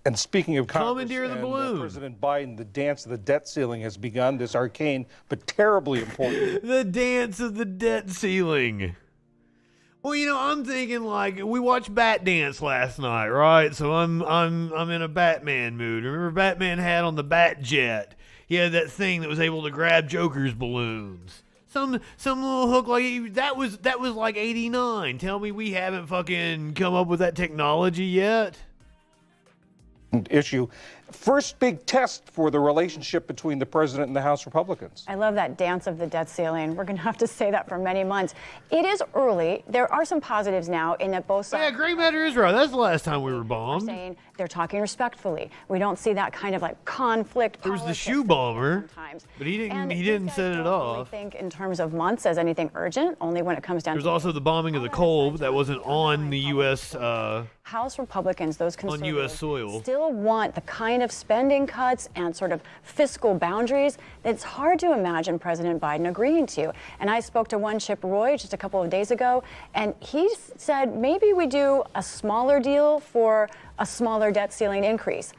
And speaking of Congress Commandeer the balloon. President Biden, the dance of the debt ceiling has begun, this arcane but terribly important. The dance of the debt ceiling. Well, you know, I'm thinking like we watched Bat Dance last night, right? So I'm in a Batman mood. Remember Batman had on the Bat Jet? He had that thing that was able to grab Joker's balloons. Some little hook like that was like '89. Tell me we haven't fucking come up with that technology yet. Issue. First big test for the relationship between the president and the House Republicans. I love that dance of the debt ceiling. We're going to have to say that for many months. It is early. There are some positives now in that both sides. Yeah, Great Matter Israel. That's the last time we were bombed. Saying they're talking respectfully. We don't see that kind of like conflict. There was the shoe bomber, but he didn't set it off. I think in terms of months as anything urgent, only when it comes down. There's also the bombing of the coal, but that wasn't on the U.S. House Republicans, those conservatives, on U.S. soil, still want the kind of spending cuts and sort of fiscal boundaries that it's hard to imagine President Biden agreeing to. And I spoke to one Chip Roy just a couple of days ago, and he said maybe we do a smaller deal for a smaller debt ceiling increase.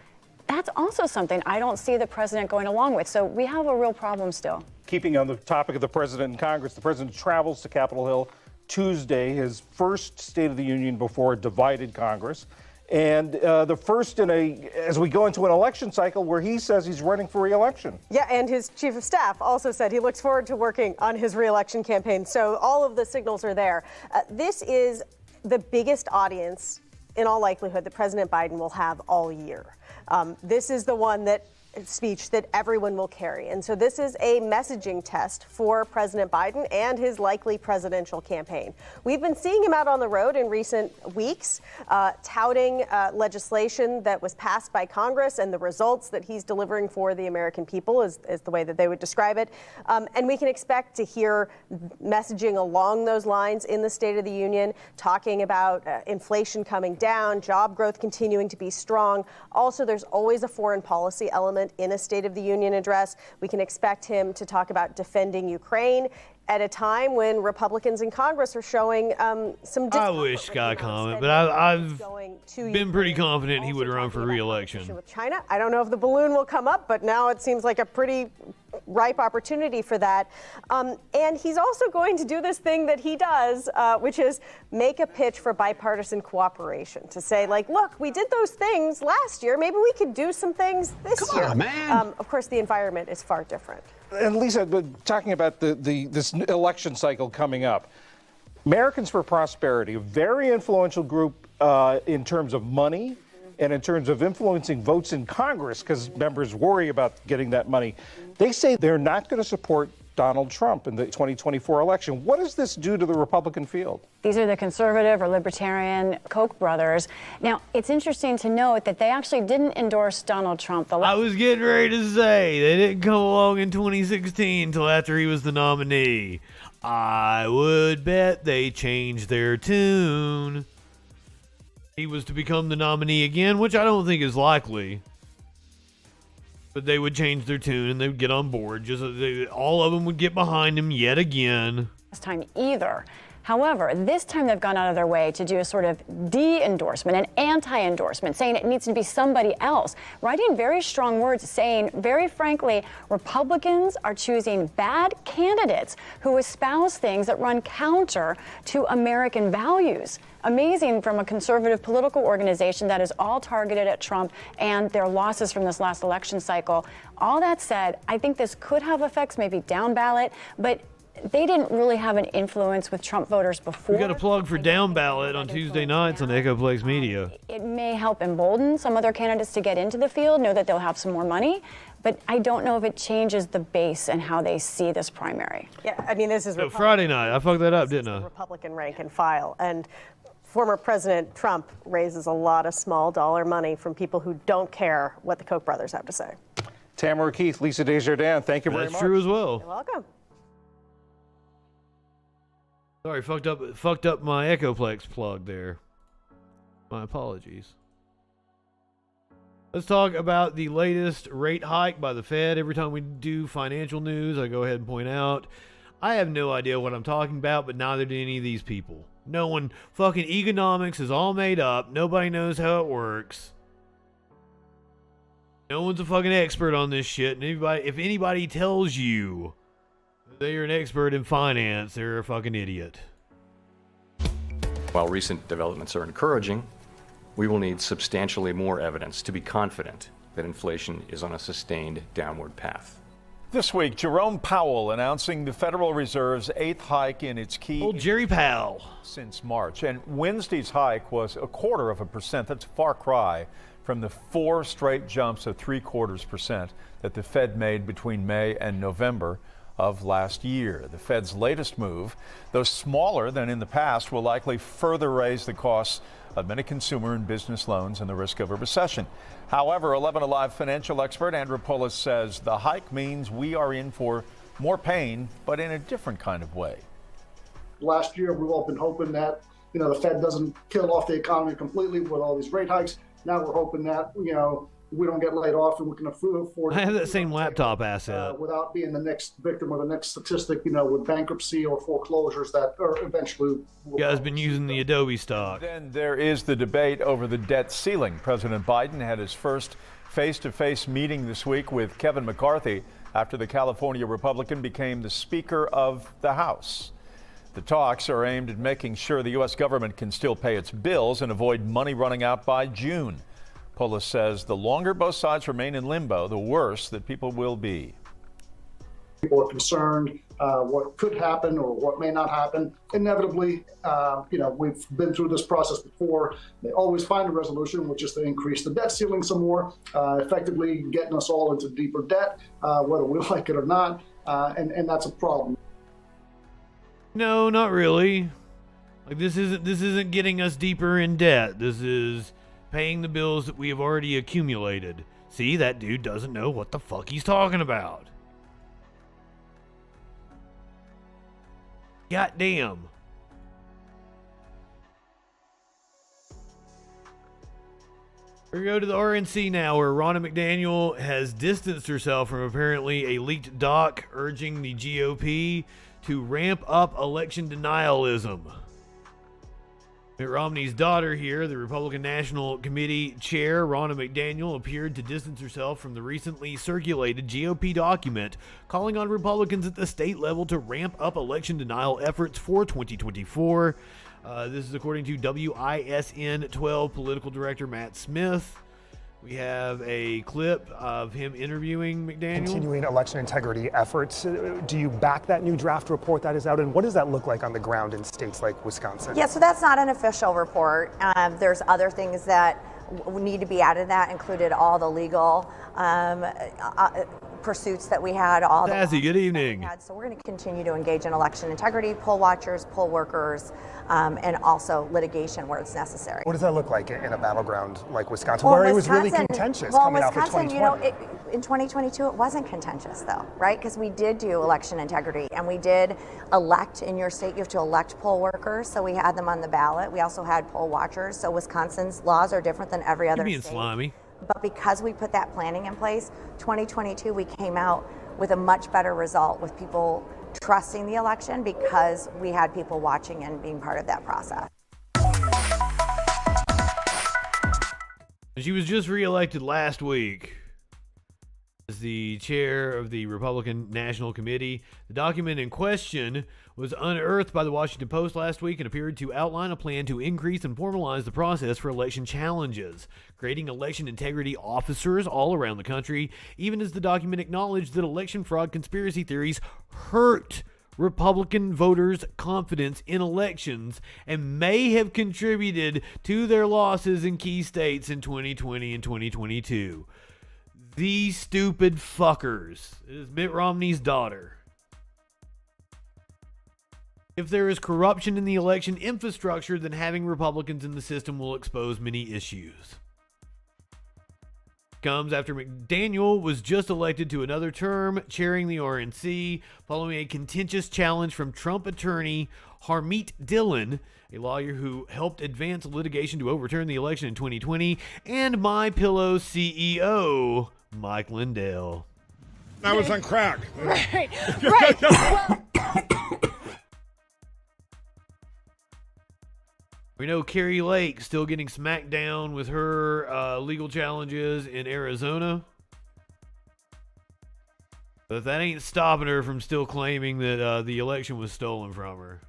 That's also something I don't see the president going along with. So we have a real problem still. Keeping on the topic of the president and Congress, the president travels to Capitol Hill Tuesday, his first State of the Union before a divided Congress. And the first as we go into an election cycle where he says he's running for re-election. Yeah, and his chief of staff also said he looks forward to working on his re-election campaign. So all of the signals are there. This is the biggest audience, in all likelihood, that President Biden will have all year. This is the one that speech that everyone will carry. And so this is a messaging test for President Biden and his likely presidential campaign. We've been seeing him out on the road in recent weeks, touting legislation that was passed by Congress and the results that he's delivering for the American people is the way that they would describe it. And we can expect to hear messaging along those lines in the State of the Union, talking about inflation coming down, job growth continuing to be strong. Also, there's always a foreign policy element in a State of the Union address. We can expect him to talk about defending Ukraine at a time when Republicans in Congress are showing some I wish Scott comment, but I've been pretty confident he would run for re-election. with China. I don't know if the balloon will come up, but now it seems like a pretty ripe opportunity for that. And he's also going to do this thing that he does, which is make a pitch for bipartisan cooperation, to say, like, look, we did those things last year. Maybe we could do some things this year. Come on, man. Of course, the environment is far different. And Lisa, but talking about this election cycle coming up, Americans for Prosperity, a very influential group in terms of money and in terms of influencing votes in Congress, because members worry about getting that money, they say they're not going to support Donald Trump in the 2024 election. What does this do to the Republican field? These are the conservative or libertarian Koch brothers. Now, it's interesting to note that they actually didn't endorse Donald Trump. I was getting ready to say they didn't come along in 2016 until after he was the nominee. I would bet they changed their tune. He was to become the nominee again, which I don't think is likely. But they would change their tune and they would get on board. All of them would get behind him yet again. This time either. However, this time they've gone out of their way to do a sort of de-endorsement, an anti-endorsement, saying it needs to be somebody else, writing very strong words, saying, very frankly, Republicans are choosing bad candidates who espouse things that run counter to American values. Amazing from a conservative political organization that is all targeted at Trump and their losses from this last election cycle. All that said, I think this could have effects, maybe down ballot, but they didn't really have an influence with Trump voters before. We got a plug for down ballot on Tuesday nights on Echoplex Media. It may help embolden some other candidates to get into the field, know that they'll have some more money, but I don't know if it changes the base and how they see this primary. Yeah, I mean, this is Friday night. I fucked that up, didn't I? Republican rank and file. And former President Trump raises a lot of small dollar money from people who don't care what the Koch brothers have to say. Tamara Keith, Lisa Desjardins, thank you very much. That's true as well. You're welcome. Sorry, fucked up my Echoplex plug there. My apologies. Let's talk about the latest rate hike by the Fed. Every time we do financial news, I go ahead and point out, I have no idea what I'm talking about, but neither do any of these people. No one, fucking economics is all made up. Nobody knows how it works. No one's a fucking expert on this shit. And if anybody tells you they're an expert in finance, they're a fucking idiot. While recent developments are encouraging, we will need substantially more evidence to be confident that inflation is on a sustained downward path. This week, Jerome Powell announcing the Federal Reserve's 8th hike in its key... Old Jerry Powell. ...since March. And Wednesday's hike was 0.25%. That's a far cry from the 4 straight jumps of 0.75% that the Fed made between May and November of last year. The Fed's latest move, though smaller than in the past, will likely further raise the costs of many consumer and business loans and the risk of a recession. However, 11 Alive financial expert Andrew Polis says the hike means we are in for more pain, but in a different kind of way. Last year, we've all been hoping that, the Fed doesn't kill off the economy completely with all these rate hikes. Now we're hoping that, we don't get laid off and we can afford. I have that same laptop asset. Without being the next victim or the next statistic, with bankruptcy or foreclosures that are eventually. You guys been using the Adobe stock. Then there is the debate over the debt ceiling. President Biden had his first face-to-face meeting this week with Kevin McCarthy after the California Republican became the Speaker of the House. The talks are aimed at making sure the U.S. government can still pay its bills and avoid money running out by June. Polis says the longer both sides remain in limbo, the worse that people will be. People are concerned what could happen or what may not happen. Inevitably, we've been through this process before. They always find a resolution, which is to increase the debt ceiling some more, effectively getting us all into deeper debt, whether we like it or not, and that's a problem. No, not really. Like this isn't getting us deeper in debt. This is paying the bills that we have already accumulated. See, that dude doesn't know what the fuck he's talking about. Goddamn. We go to the RNC now, where Ronna McDaniel has distanced herself from apparently a leaked doc urging the GOP to ramp up election denialism. Mitt Romney's daughter here, the Republican National Committee chair, Ronna McDaniel, appeared to distance herself from the recently circulated GOP document calling on Republicans at the state level to ramp up election denial efforts for 2024. This is according to WISN 12 political director Matt Smith. We have a clip of him interviewing McDaniel. Continuing election integrity efforts. Do you back that new draft report that is out? And what does that look like on the ground in states like Wisconsin? Yeah, so that's not an official report. There's other things that need to be added to that, included all the legal pursuits that we had. Sassy, good evening. So we're going to continue to engage in election integrity, poll watchers, poll workers, and also litigation where it's necessary. What does that look like in a battleground like Wisconsin, where it was really contentious coming off of 2020? In 2022, it wasn't contentious, though, right? Because we did do election integrity, and we did elect in your state. You have to elect poll workers, so we had them on the ballot. We also had poll watchers. So Wisconsin's laws are different than every other You're being state. slimy. But because we put that planning in place, 2022, we came out with a much better result with people trusting the election because we had people watching and being part of that process. She was just reelected last week as the chair of the Republican National Committee. The document in question was unearthed by the Washington Post last week and appeared to outline a plan to increase and formalize the process for election challenges, creating election integrity officers all around the country, even as the document acknowledged that election fraud conspiracy theories hurt Republican voters' confidence in elections and may have contributed to their losses in key states in 2020 and 2022. These stupid fuckers. It is Mitt Romney's daughter. If there is corruption in the election infrastructure, then having Republicans in the system will expose many issues. Comes after McDaniel was just elected to another term chairing the RNC following a contentious challenge from Trump attorney Harmeet Dillon, a lawyer who helped advance litigation to overturn the election in 2020, and MyPillow CEO Mike Lindell. I was on crack. Right. Well, we know Carrie Lake still getting smacked down with her legal challenges in Arizona. But that ain't stopping her from still claiming that the election was stolen from her.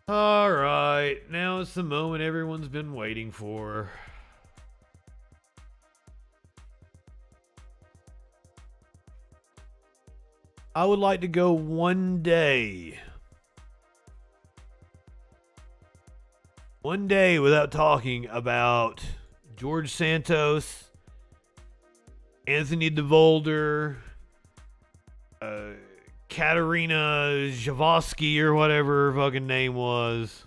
All right, now it's the moment everyone's been waiting for. I would like to go one day without talking about George Santos, Anthony DeVolder, Katerina Zavosky, or whatever her fucking name was.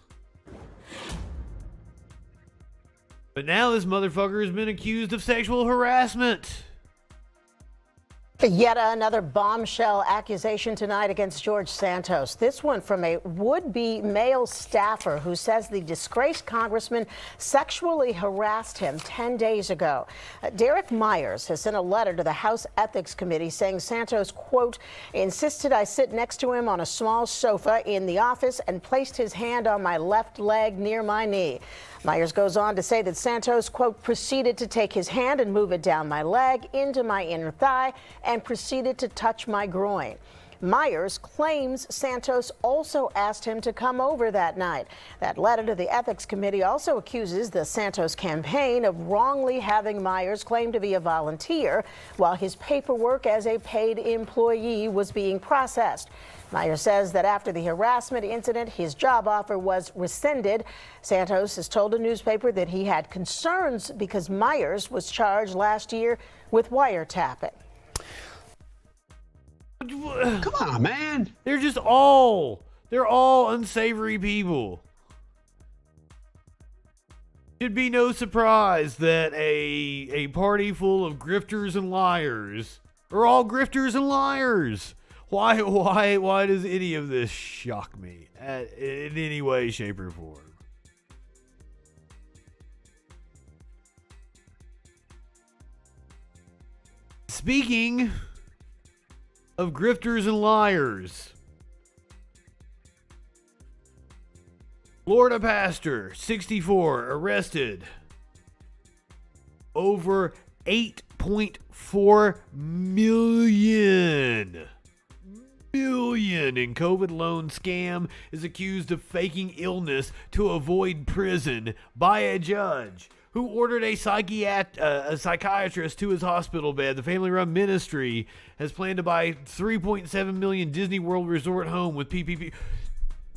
But now this motherfucker has been accused of sexual harassment. Yet another bombshell accusation tonight against George Santos. This one from a would-be male staffer who says the disgraced congressman sexually harassed him 10 days ago. Derek Myers has sent a letter to the House Ethics Committee saying Santos, quote, insisted I sit next to him on a small sofa in the office and placed his hand on my left leg near my knee. Myers goes on to say that Santos, quote, proceeded to take his hand and move it down my leg into my inner thigh and proceeded to touch my groin. Myers claims Santos also asked him to come over that night. That letter to the Ethics Committee also accuses the Santos campaign of wrongly having Myers claim to be a volunteer while his paperwork as a paid employee was being processed. Myers says that after the harassment incident, his job offer was rescinded. Santos has told a newspaper that he had concerns because Myers was charged last year with wiretapping. Come on, man. They're all unsavory people. Should be no surprise that a party full of grifters and liars are all grifters and liars. Why does any of this shock me in any way, shape, or form? Speaking of grifters and liars, Florida pastor, 64, arrested over $8.4 million in COVID loan scam, is accused of faking illness to avoid prison by a judge who ordered a psychiatrist to his hospital bed. The family-run ministry has planned to buy $3.7 million Disney World Resort home with PPP.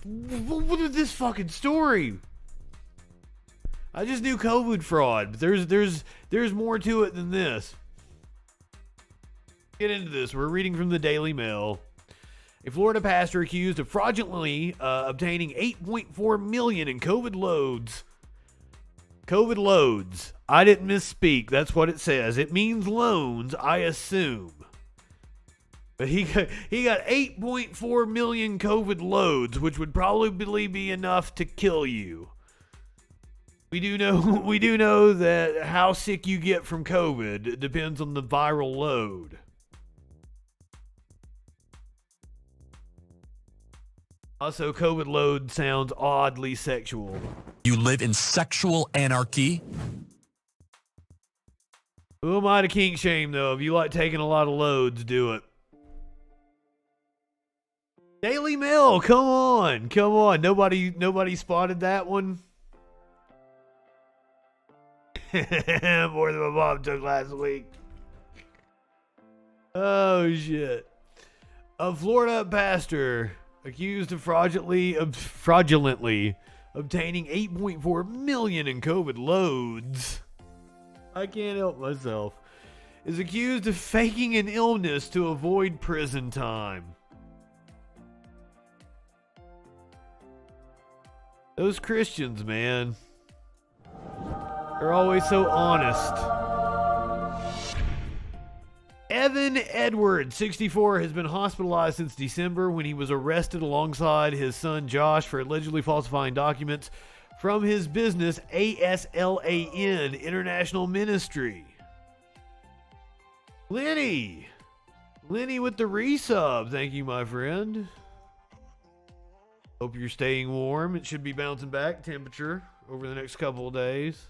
What is this fucking story? I just knew COVID fraud, but there's more to it than this. Get into this. We're reading from the Daily Mail. A Florida pastor accused of fraudulently obtaining $8.4 million in COVID loads. COVID loads. I didn't misspeak. That's what it says. It means loans, I assume. But he got $8.4 million COVID loads, which would probably be enough to kill you. We do know that how sick you get from COVID depends on the viral load. Also, COVID load sounds oddly sexual. You live in sexual anarchy? Who am I to kink shame, though? If you like taking a lot of loads, do it. Daily Mail, come on. Nobody spotted that one? More than my mom took last week. Oh, shit. A Florida pastor accused of fraudulently obtaining $8.4 million in COVID loads. I can't help myself. Is accused of faking an illness to avoid prison time. Those Christians, man. They're always so honest. Evan Edwards, 64, has been hospitalized since December when he was arrested alongside his son Josh for allegedly falsifying documents from his business ASLAN International Ministry. Lenny with the resub. Thank you, my friend. Hope you're staying warm. It should be bouncing back temperature over the next couple of days.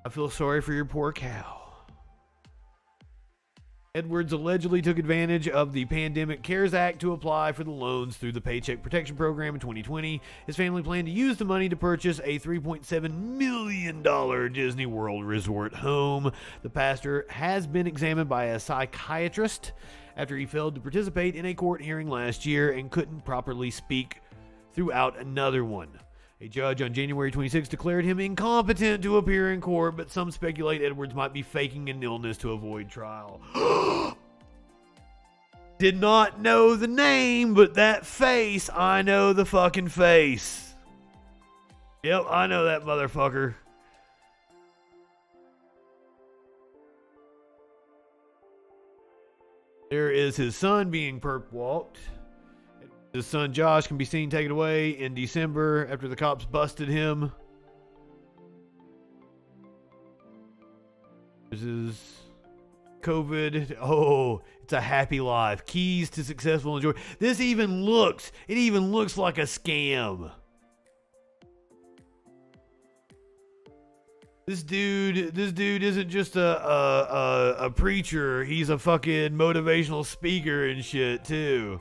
I feel sorry for your poor cow. Edwards allegedly took advantage of the Pandemic CARES Act to apply for the loans through the Paycheck Protection Program in 2020. His family planned to use the money to purchase a $3.7 million Disney World Resort home. The pastor has been examined by a psychiatrist after he failed to participate in a court hearing last year and couldn't properly speak throughout another one. A judge on January 26 declared him incompetent to appear in court, but some speculate Edwards might be faking an illness to avoid trial. Did not know the name, but that face, I know the fucking face. Yep, I know that motherfucker. There is his son being perp walked. His son Josh can be seen taken away in December after the cops busted him. This is COVID. Oh, it's a happy life. Keys to successful enjoyment. It even looks like a scam. This dude isn't just a preacher. He's a fucking motivational speaker and shit too.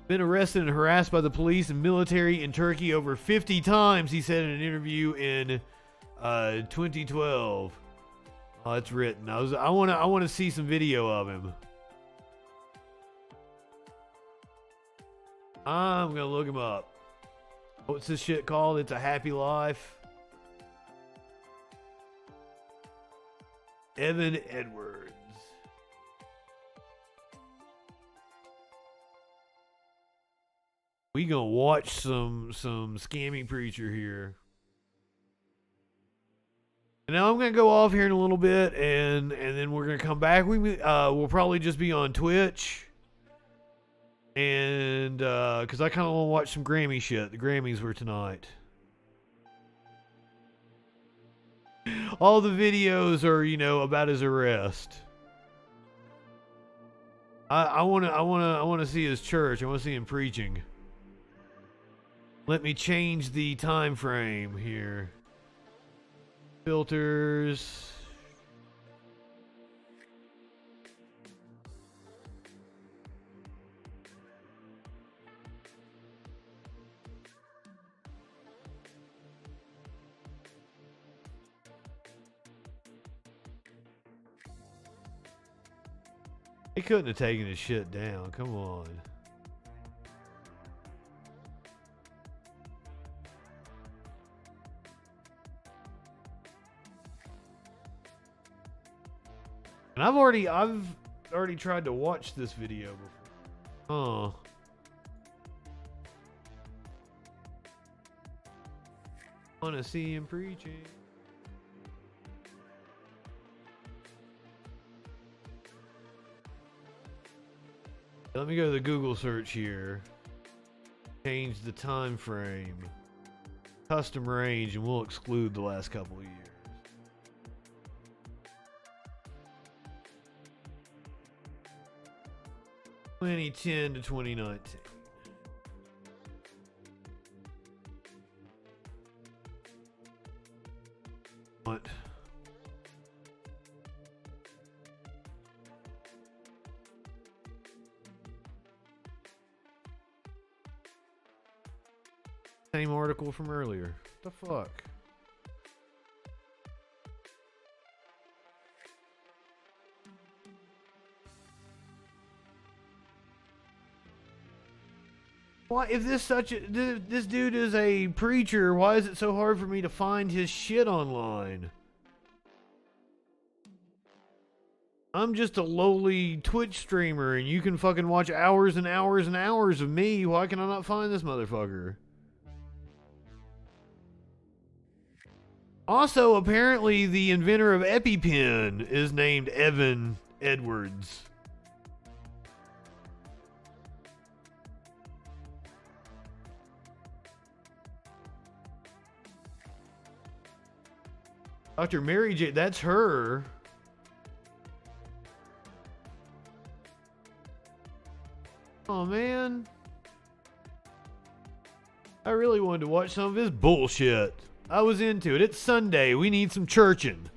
Been arrested and harassed by the police and military in Turkey over 50 times, he said in an interview in 2012. Oh, it's written. I want to see some video of him. I'm gonna look him up. What's this shit called? It's a Happy Life. Evan Edwards. We gonna watch some scammy preacher here. And now I'm gonna go off here in a little bit, and then we're gonna come back. We'll probably just be on Twitch. And because I kind of want to watch some Grammy shit. The Grammys were tonight. All the videos are, about his arrest. I want to see his church. I want to see him preaching. Let me change the time frame here. Filters. He couldn't have taken his shit down. Come on. And I've already tried to watch this video before. Oh. Wanna see him preaching. Let me go to the Google search here. Change the time frame. Custom range, and we'll exclude the last couple of years. (2010 to 2019). What? Same article from earlier. What the fuck? Why, if this dude is a preacher, why is it so hard for me to find his shit online? I'm just a lowly Twitch streamer, and you can fucking watch hours and hours and hours of me. Why can I not find this motherfucker? Also, apparently, the inventor of EpiPen is named Evan Edwards. Dr. Mary J. That's her. Oh, man. I really wanted to watch some of his bullshit. I was into it. It's Sunday. We need some churching.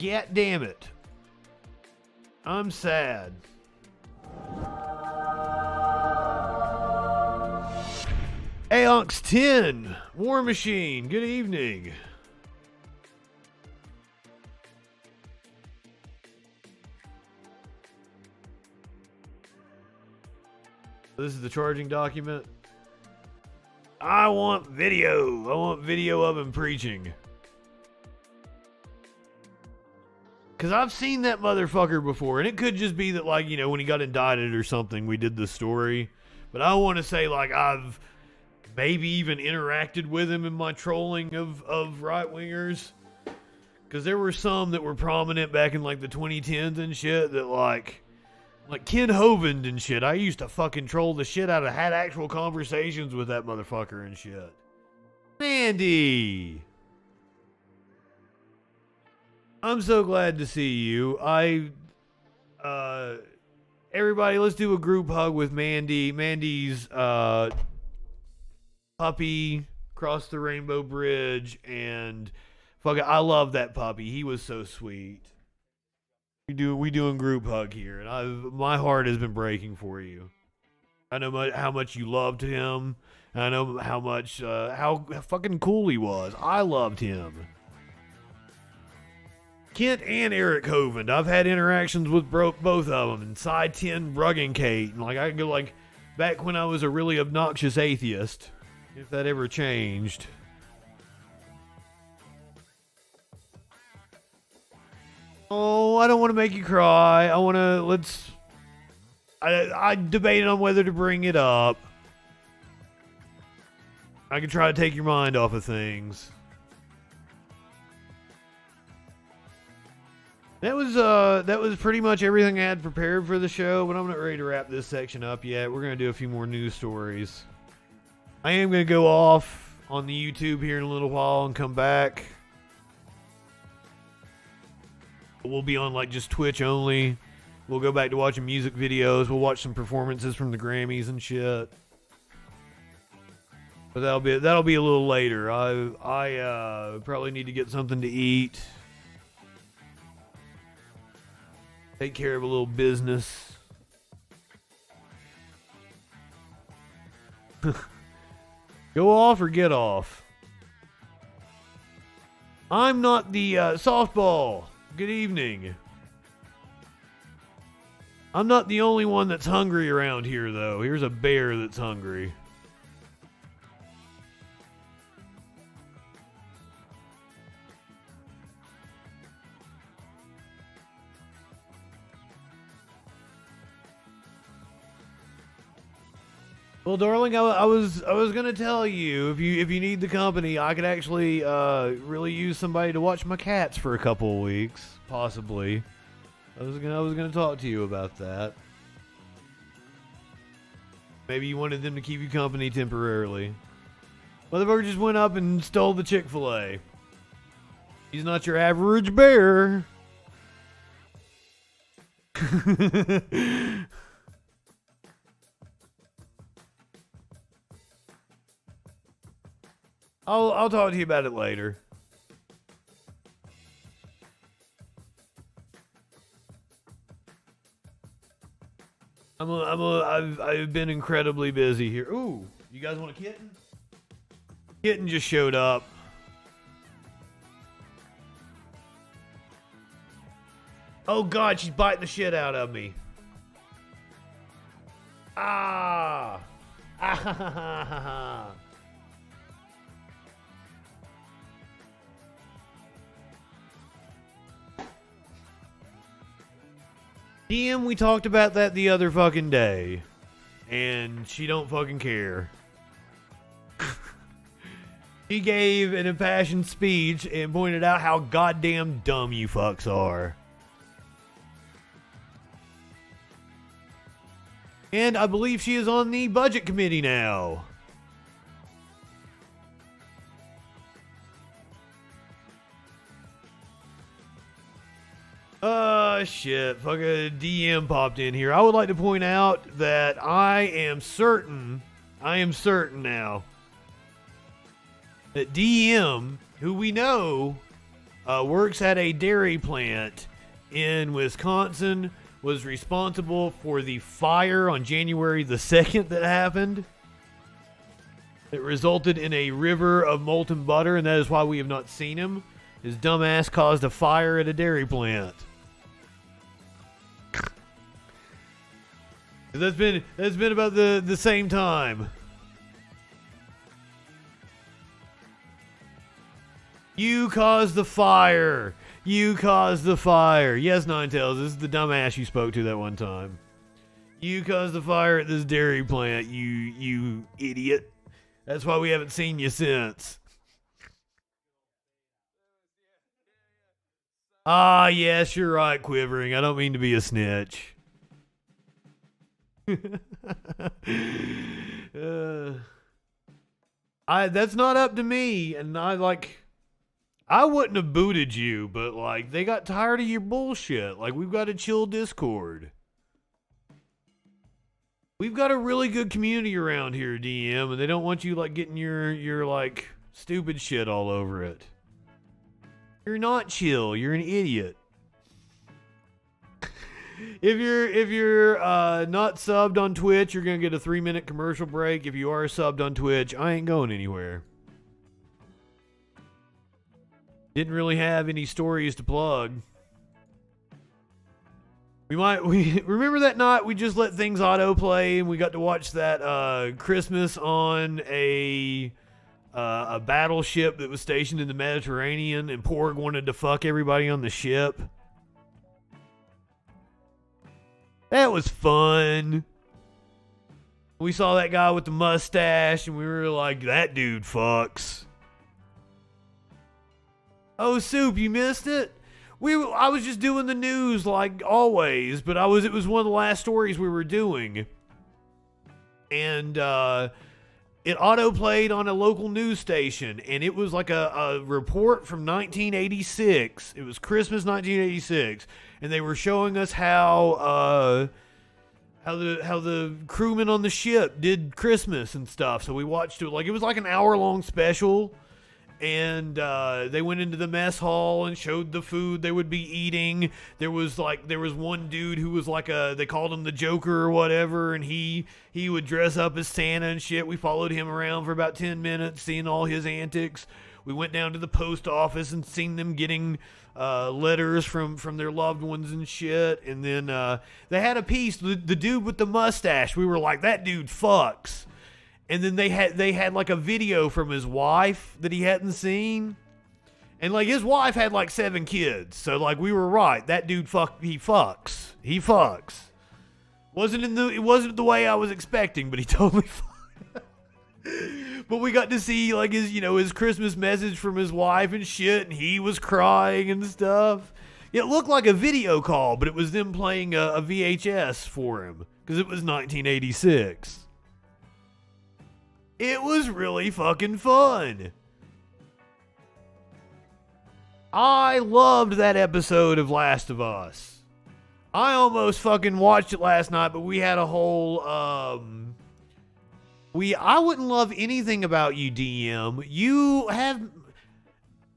God damn it. I'm sad. Aox 10, War Machine, good evening. This is the charging document. I want video. I want video of him preaching. Because I've seen that motherfucker before, and it could just be that, like, when he got indicted or something, we did this story. But I want to say, like, I've maybe even interacted with him in my trolling of right-wingers. Because there were some that were prominent back in, like, the 2010s and shit that, like Ken Hovind and shit. I used to fucking troll the shit out of, had actual conversations with that motherfucker and shit. Mandy! I'm so glad to see you. Every everybody, let's do a group hug with Mandy. Mandy's puppy crossed the Rainbow Bridge, and fuck it, I love that puppy. He was so sweet. We doing group hug here, and my heart has been breaking for you. I know how much you loved him. I know how much how fucking cool he was. I loved him. Kent and Eric Hovind. I've had interactions with both of them, and Side 10 Rugging Kate, and I can go back when I was a really obnoxious atheist, if that ever changed. Oh, I don't want to make you cry. I debated on whether to bring it up. I can try to take your mind off of things. That was pretty much everything I had prepared for the show, but I'm not ready to wrap this section up yet. We're going to do a few more news stories. I am going to go off on the YouTube here in a little while and come back. We'll be on just Twitch only. We'll go back to watching music videos. We'll watch some performances from the Grammys and shit. But that'll be a little later. I probably need to get something to eat. Take care of a little business. Go off or get off. I'm not the softball. Good evening. I'm not the only one that's hungry around here, though. Here's a bear that's hungry. Well, darling, I was gonna tell you if you need the company, I could actually really use somebody to watch my cats for a couple of weeks, possibly. I was gonna talk to you about that. Maybe you wanted them to keep you company temporarily. Motherfucker just went up and stole the Chick-fil-A. He's not your average bear. I'll talk to you about it later. I've been incredibly busy here. Ooh, you guys want a kitten? Kitten just showed up. Oh God, she's biting the shit out of me. Ah! Ah ha ha ha ha. DM, we talked about that the other fucking day, and she don't fucking care. She gave an impassioned speech and pointed out how goddamn dumb you fucks are. And I believe she is on the budget committee now. Shit. Fucking DM popped in here. I would like to point out that I am certain now that DM, who we know works at a dairy plant in Wisconsin, was responsible for the fire on January the 2nd that happened. It resulted in a river of molten butter, and that is why we have not seen him. His dumbass caused a fire at a dairy plant. That's been about the same time. You caused the fire. You caused the fire. Yes, Ninetales, this is the dumbass you spoke to that one time. You caused the fire at this dairy plant, you idiot. That's why we haven't seen you since. Ah, yes, you're right, Quivering. I don't mean to be a snitch. That's not up to me, and I wouldn't have booted you, but they got tired of your bullshit. We've got a chill Discord. We've got a really good community around here, DM, and they don't want you like getting your like stupid shit all over it. You're not chill. You're an idiot. If you're not subbed on Twitch, you're gonna get a 3-minute commercial break. If you are subbed on Twitch, I ain't going anywhere. Didn't really have any stories to plug. We remember that night we just let things autoplay and we got to watch that Christmas on a battleship that was stationed in the Mediterranean, and Porg wanted to fuck everybody on the ship. That was fun. We saw that guy with the mustache and we were like, that dude fucks. Oh, Soup, you missed it? I was just doing the news like always, but it was one of the last stories we were doing. And it auto-played on a local news station, and it was like a report from 1986. It was Christmas 1986, and they were showing us how the crewmen on the ship did Christmas and stuff. So we watched it. Like, it was like an hour-long special. And they went into the mess hall and showed the food they would be eating. There was one dude who was like they called him the Joker or whatever, and he would dress up as Santa and shit. We followed him around for about 10 minutes, seeing all his antics. We went down to the post office and seen them getting letters from their loved ones and shit. And then they had a piece, the dude with the mustache. We were like, that dude fucks. And then they had like a video from his wife that he hadn't seen. And like his wife had like 7 kids. So like we were right. That dude he fucks. He fucks. It wasn't the way I was expecting, but he totally fucked. But we got to see like his Christmas message from his wife and shit, and he was crying and stuff. It looked like a video call, but it was them playing a VHS for him because it was 1986. It was really fucking fun. I loved that episode of Last of Us. I almost fucking watched it last night, but we had a whole, I wouldn't love anything about you, DM. You have,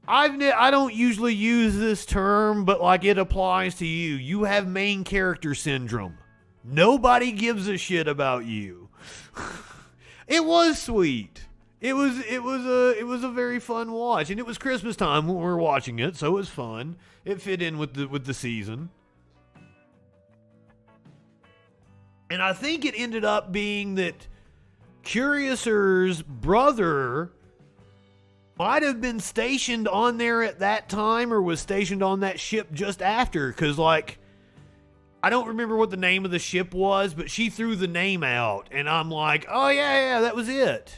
I don't usually use this term, but like it applies to you. You have main character syndrome. Nobody gives a shit about you. It was sweet. It was a very fun watch, and it was Christmas time when we were watching it, so it was fun. It fit in with the season. And I think it ended up being that Curiouser's brother might have been stationed on there at that time or was stationed on that ship just after, because like I don't remember what the name of the ship was, but she threw the name out, and I'm like, oh yeah, that was it.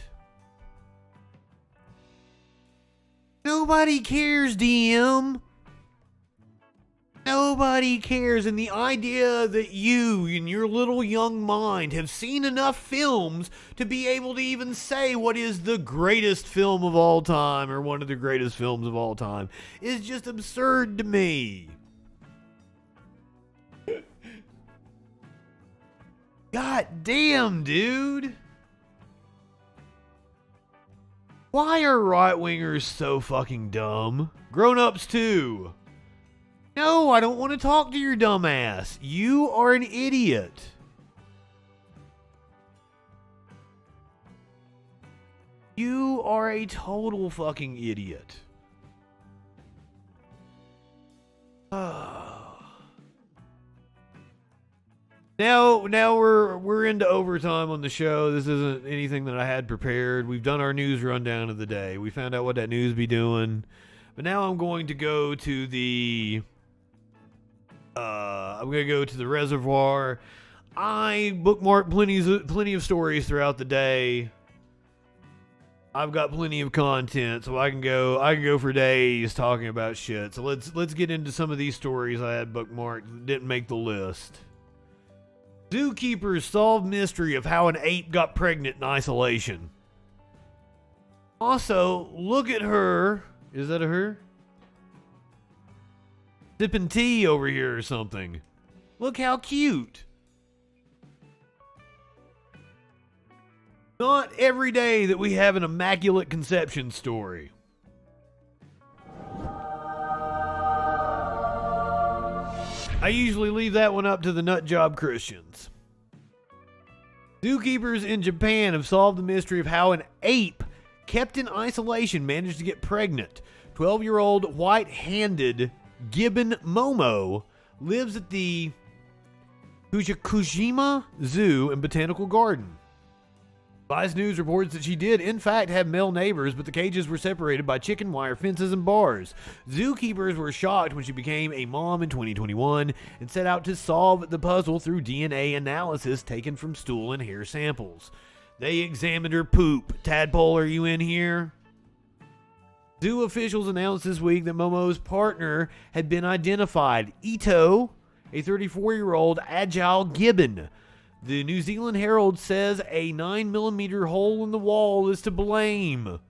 Nobody cares, DM. Nobody cares, and the idea that you, in your little young mind, have seen enough films to be able to even say what is the greatest film of all time, or one of the greatest films of all time, is just absurd to me. God damn, dude. Why are right-wingers so fucking dumb? Grown-ups too. No, I don't want to talk to your dumb ass. You are an idiot. You are a total fucking idiot. Now we're into overtime on the show. This isn't anything that I had prepared. We've done our news rundown of the day. We found out what that news be doing. But now I'm going to go to the reservoir. I bookmarked plenty of stories throughout the day. I've got plenty of content, so I can go for days talking about shit. So let's get into some of these stories I had bookmarked that didn't make the list. Zookeepers solve mystery of how an ape got pregnant in isolation. Also, look at her. Is that a her? Sipping tea over here or something. Look how cute. Not every day that we have an immaculate conception story. I usually leave that one up to the nut job Christians. Zookeepers in Japan have solved the mystery of how an ape kept in isolation managed to get pregnant. 12-year-old white-handed gibbon Momo lives at the Fujikujima Zoo and Botanical Garden. Vice News reports that she did, in fact, have male neighbors, but the cages were separated by chicken wire fences and bars. Zookeepers were shocked when she became a mom in 2021 and set out to solve the puzzle through DNA analysis taken from stool and hair samples. They examined her poop. Tadpole, are you in here? Zoo officials announced this week that Momo's partner had been identified. Ito, a 34-year-old agile gibbon. The New Zealand Herald says a 9mm hole in the wall is to blame.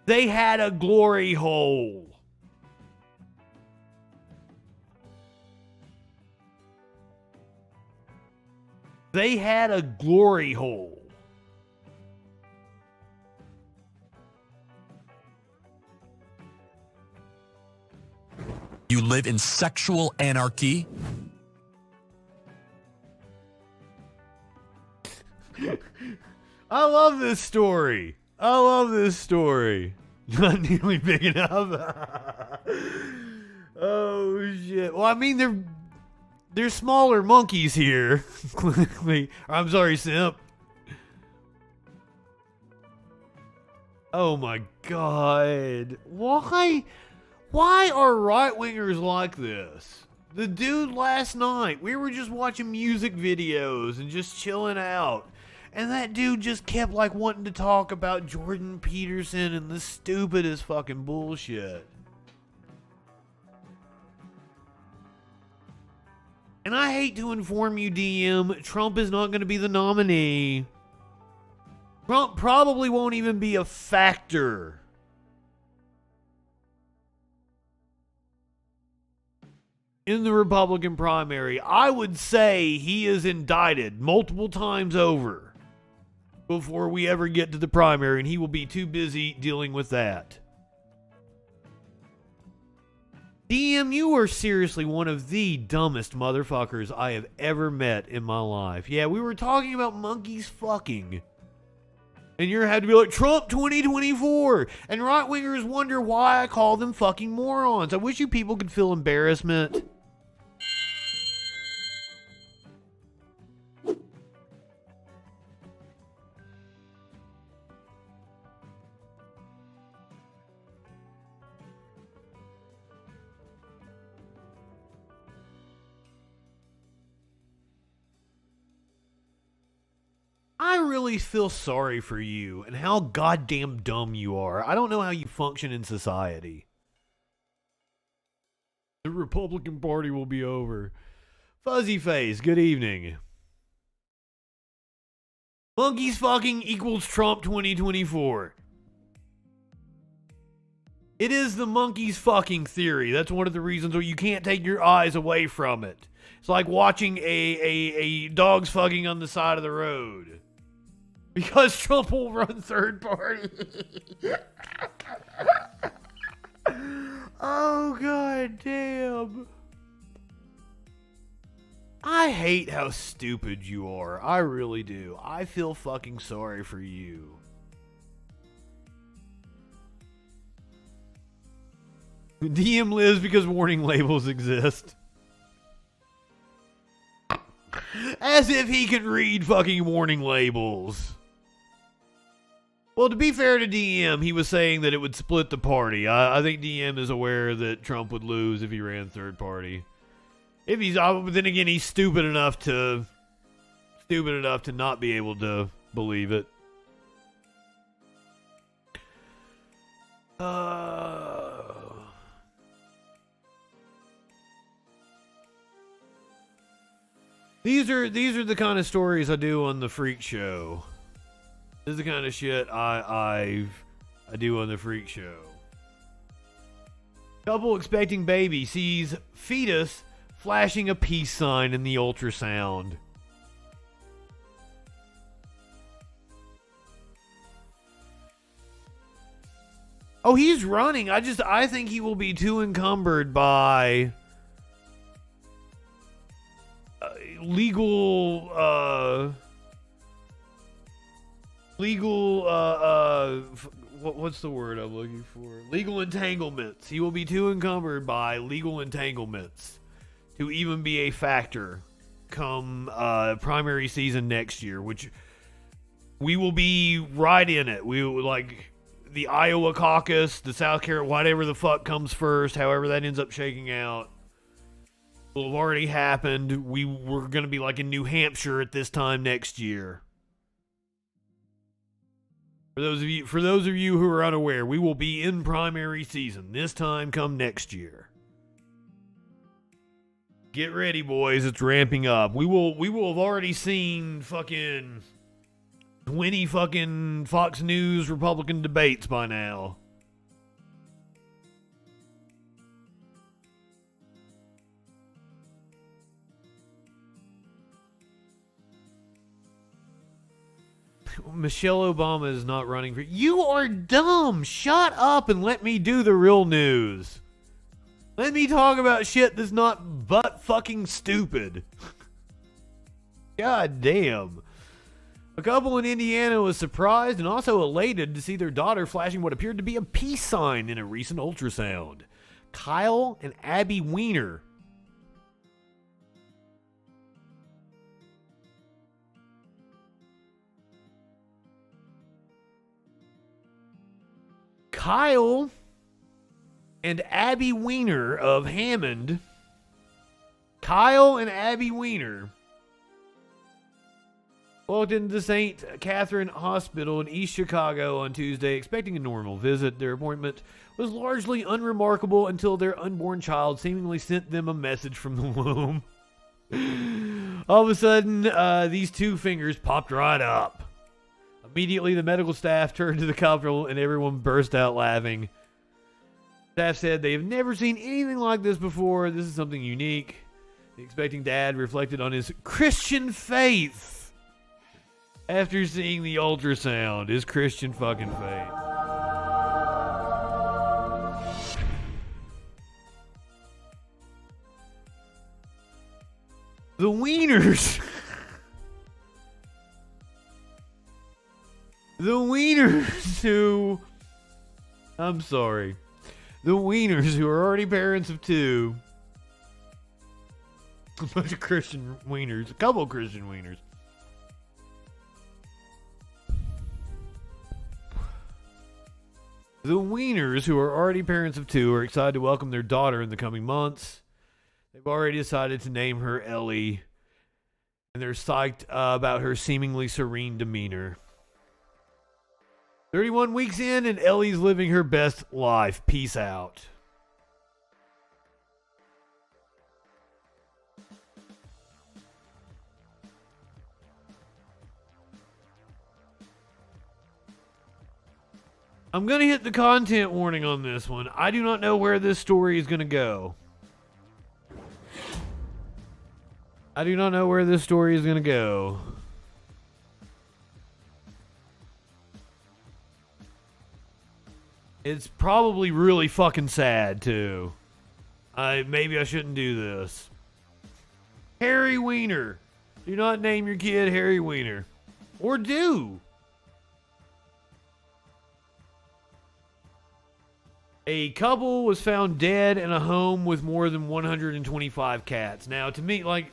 They had a glory hole. They had a glory hole. You live in sexual anarchy? I love this story. Not nearly big enough. Oh shit. Well, I mean, they're smaller monkeys here. I'm sorry, simp. Oh my god. Why are right-wingers like this? The dude last night, we were just watching music videos and just chilling out. And that dude just kept like wanting to talk about Jordan Peterson and the stupidest fucking bullshit. And I hate to inform you, DM, Trump is not going to be the nominee. Trump probably won't even be a factor. In the Republican primary. I would say he is indicted multiple times over before we ever get to the primary, and he will be too busy dealing with that. DM, you are seriously one of the dumbest motherfuckers I have ever met in my life. Yeah, we were talking about monkeys fucking. And you had to be like, Trump 2024. And right-wingers wonder why I call them fucking morons. I wish you people could feel embarrassment. I really feel sorry for you and how goddamn dumb you are. I don't know how you function in society. The Republican Party will be over. Fuzzy Face, good evening. Monkeys fucking equals Trump 2024. It is the monkeys fucking theory. That's one of the reasons why you can't take your eyes away from it. It's like watching a dogs fucking on the side of the road. Because Trump will run third party. Oh, god damn. I hate how stupid you are. I really do. I feel fucking sorry for you. DM lives because warning labels exist. As if he can read fucking warning labels. Well, to be fair to DM, he was saying that it would split the party. I think DM is aware that Trump would lose if he ran third party. If he's, then again, he's stupid enough to not be able to believe it. These are the kind of stories I do on the Freak Show. This is the kind of shit I do on the Freak Show. Couple expecting baby sees fetus flashing a peace sign in the ultrasound. Oh, he's running. I think he will be too encumbered by what's the word I'm looking for? Legal entanglements. He will be too encumbered by legal entanglements to even be a factor come primary season next year, which we will be right in it. We will, like, the Iowa caucus, the South Carolina, whatever the fuck comes first, however that ends up shaking out, will have already happened. We're going to be like in New Hampshire at this time next year. For those of you who are unaware, we will be in primary season this time come next year. Get ready, boys. It's ramping up. We will have already seen fucking 20 fucking Fox News Republican debates by now. Michelle Obama is not running for... You are dumb! Shut up and let me do the real news. Let me talk about shit that's not butt fucking stupid. God damn. A couple in Indiana was surprised and also elated to see their daughter flashing what appeared to be a peace sign in a recent ultrasound. Kyle and Abby Weiner. Kyle and Abby Weiner of Hammond. Kyle and Abby Weiner walked into the St. Catherine Hospital in East Chicago on Tuesday expecting a normal visit. Their appointment was largely unremarkable until their unborn child seemingly sent them a message from the womb. All of a sudden, these two fingers popped right up. Immediately, the medical staff turned to the couple and everyone burst out laughing. Staff said they have never seen anything like this before. This is something unique. The expecting dad reflected on his Christian faith after seeing the ultrasound. His Christian fucking faith. The Wieners. The Wieners who... I'm sorry. The Wieners who are already parents of two. A bunch of Christian Wieners. A couple of Christian Wieners. The Wieners who are already parents of two are excited to welcome their daughter in the coming months. They've already decided to name her Ellie. And they're psyched about her seemingly serene demeanor. 31 weeks in, and Ellie's living her best life. Peace out. I'm going to hit the content warning on this one. I do not know where this story is going to go. I do not know where this story is going to go. It's probably really fucking sad, too. Maybe I shouldn't do this. Harry Weiner. Do not name your kid Harry Weiner. Or do. A couple was found dead in a home with more than 125 cats. Now, to me, like...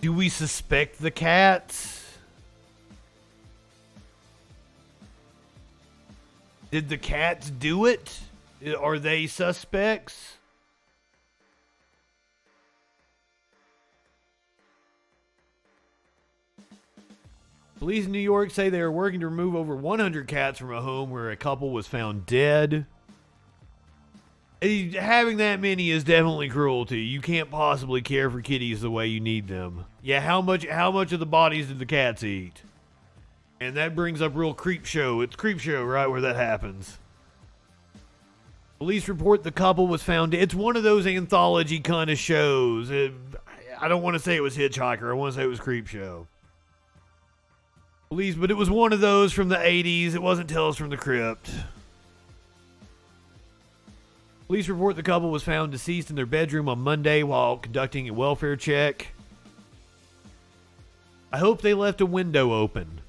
Do we suspect the cats? Did the cats do it? Are they suspects? Police in New York say they are working to remove over 100 cats from a home where a couple was found dead. Having that many is definitely cruelty. You can't possibly care for kitties the way you need them. Yeah, how much of the bodies did the cats eat? And that brings up real creep show. It's creep show, right, where that happens. Police report the couple was found. It's one of those anthology kind of shows. I don't want to say it was Hitchhiker. I want to say it was creep show. Please, but it was one of those from the 80s. It wasn't Tales from the Crypt. Police report the couple was found deceased in their bedroom on Monday while conducting a welfare check. I hope they left a window open.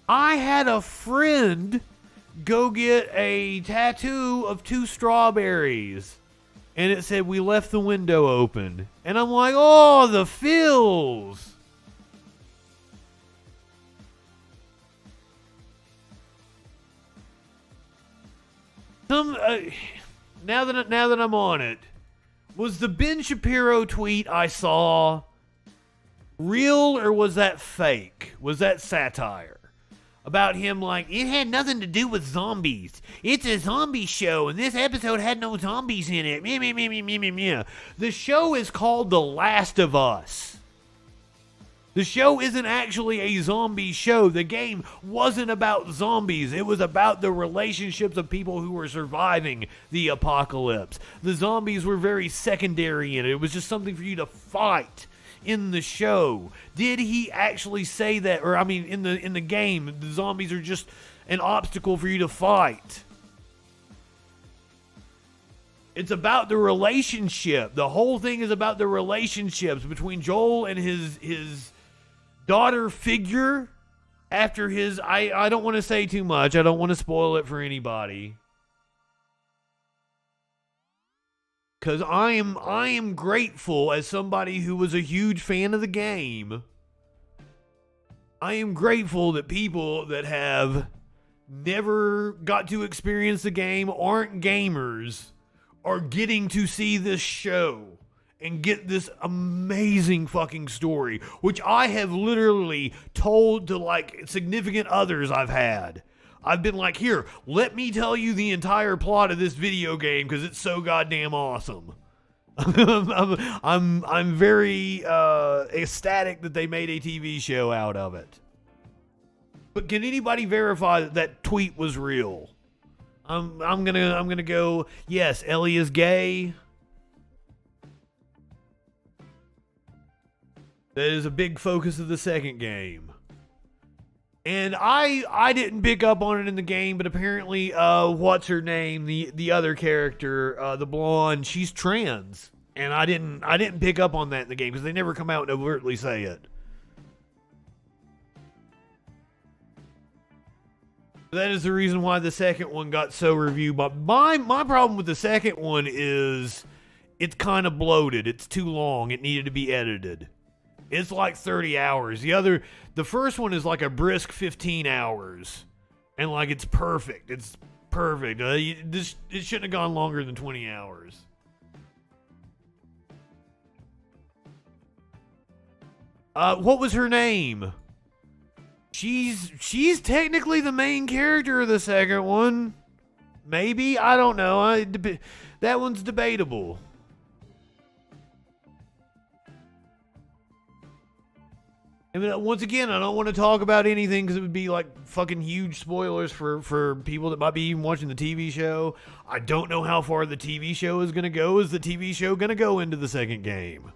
I had a friend go get a tattoo of 2 strawberries, and it said we left the window open. And I'm like, oh, the feels. Now that I'm on it, was the Ben Shapiro tweet I saw real or was that fake? Was that satire? About him like, it had nothing to do with zombies. It's a zombie show, and this episode had no zombies in it. Meh, meh, meh, meh, meh, meh, meh. The show is called The Last of Us. The show isn't actually a zombie show. The game wasn't about zombies. It was about the relationships of people who were surviving the apocalypse. The zombies were very secondary in it. It was just something for you to fight in the show. Did he actually say that? Or, I mean, in the game, the zombies are just an obstacle for you to fight. It's about the relationship. The whole thing is about the relationships between Joel and his daughter figure after his... I don't want to say too much. I don't want to spoil it for anybody. Because I am grateful, as somebody who was a huge fan of the game, I am grateful that people that have never got to experience the game, aren't gamers, are getting to see this show and get this amazing fucking story, which I have literally told to like significant others I've had. I've been like, here, let me tell you the entire plot of this video game because it's so goddamn awesome. I'm very ecstatic that they made a TV show out of it. But can anybody verify that that tweet was real? I'm gonna go, yes, Ellie is gay. That is a big focus of the second game. And I didn't pick up on it in the game, but apparently, what's her name? The other character, the blonde, she's trans. And I didn't pick up on that in the game because they never come out and overtly say it. That is the reason why the second one got so reviewed. But my problem with the second one is it's kind of bloated. It's too long. It needed to be edited. It's like 30 hours. The first one is like a brisk 15 hours. And like it's perfect. It's perfect. It shouldn't have gone longer than 20 hours. What was her name? She's technically the main character of the second one. Maybe? I don't know. That one's debatable. I mean, once again, I don't want to talk about anything because it would be like fucking huge spoilers for people that might be even watching the TV show. I don't know how far the TV show is going to go. Is the TV show going to go into the second game?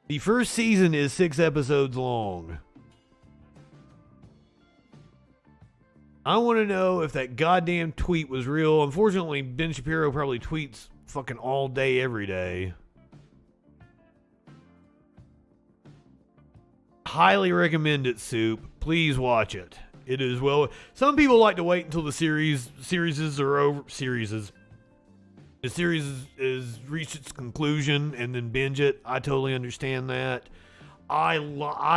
The first season is 6 episodes long. I want to know if that goddamn tweet was real. Unfortunately, Ben Shapiro probably tweets fucking all day, every day. Highly recommend it, Soup. Please watch it. It is well. Some people like to wait until the series are over. The series is reached its conclusion and then binge it. I totally understand that. I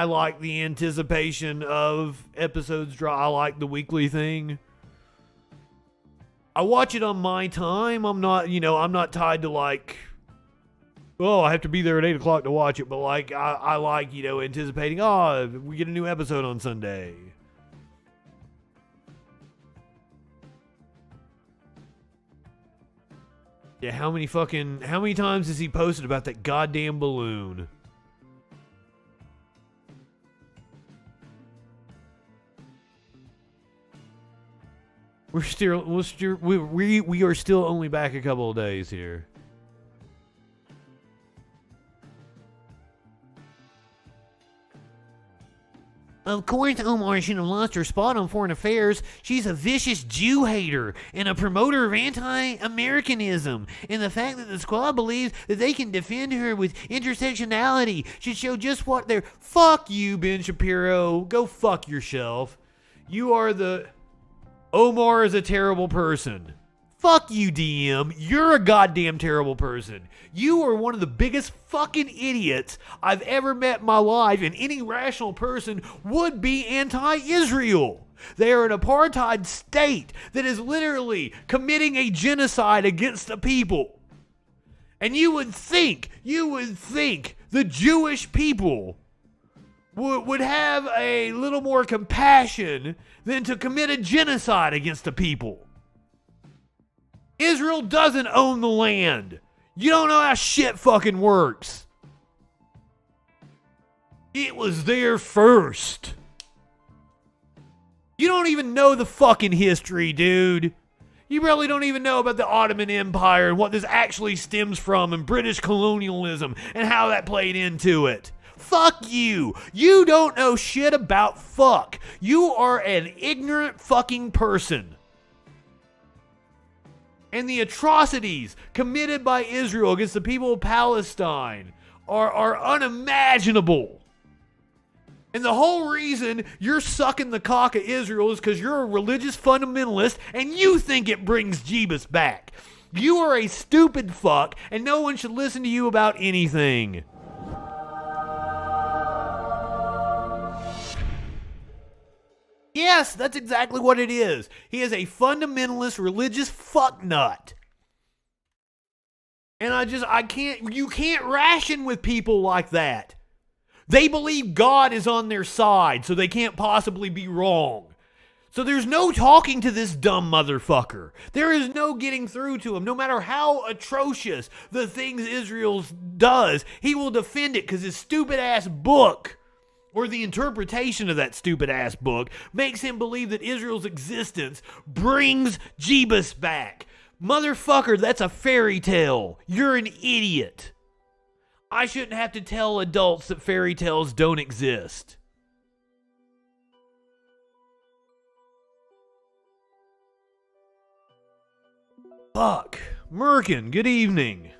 like the anticipation of episodes drop. I like the weekly thing. I watch it on my time. I'm not tied to like, oh, I have to be there at 8 o'clock to watch it. But like, I like, anticipating, we get a new episode on Sunday. Yeah, how many times has he posted about that goddamn balloon? We are still only back a couple of days here. Of course, Omar shouldn't have lost her spot on foreign affairs. She's a vicious Jew hater and a promoter of anti-Americanism. And the fact that the squad believes that they can defend her with intersectionality should show just what they're... Fuck you, Ben Shapiro. Go fuck yourself. You are the... Omar is a terrible person. Fuck you, DM. You're a goddamn terrible person. You are one of the biggest fucking idiots I've ever met in my life, and any rational person would be anti-Israel. They are an apartheid state that is literally committing a genocide against the people. And you would think the Jewish people would have a little more compassion than to commit a genocide against the people. Israel doesn't own the land. You don't know how shit fucking works. It was there first. You don't even know the fucking history, dude. You probably don't even know about the Ottoman Empire and what this actually stems from and British colonialism and how that played into it. Fuck you. You don't know shit about fuck. You are an ignorant fucking person. And the atrocities committed by Israel against the people of Palestine are unimaginable. And the whole reason you're sucking the cock of Israel is because you're a religious fundamentalist and you think it brings Jeebus back. You are a stupid fuck and no one should listen to you about anything. Yes, that's exactly what it is. He is a fundamentalist religious fucknut. And you can't ration with people like that. They believe God is on their side, so they can't possibly be wrong. So there's no talking to this dumb motherfucker. There is no getting through to him. No matter how atrocious the things Israel does, he will defend it because his stupid ass book, or the interpretation of that stupid-ass book, makes him believe that Israel's existence brings Jeebus back. Motherfucker, that's a fairy tale. You're an idiot. I shouldn't have to tell adults that fairy tales don't exist. Fuck. Merkin, good evening.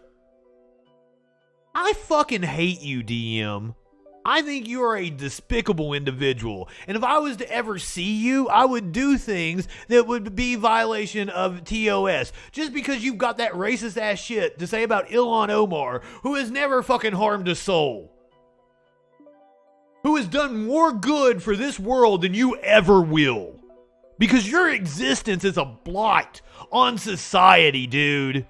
I fucking hate you, DM. I think you are a despicable individual, and if I was to ever see you, I would do things that would be violation of TOS, just because you've got that racist ass shit to say about Ilhan Omar, who has never fucking harmed a soul, who has done more good for this world than you ever will, because your existence is a blight on society, dude.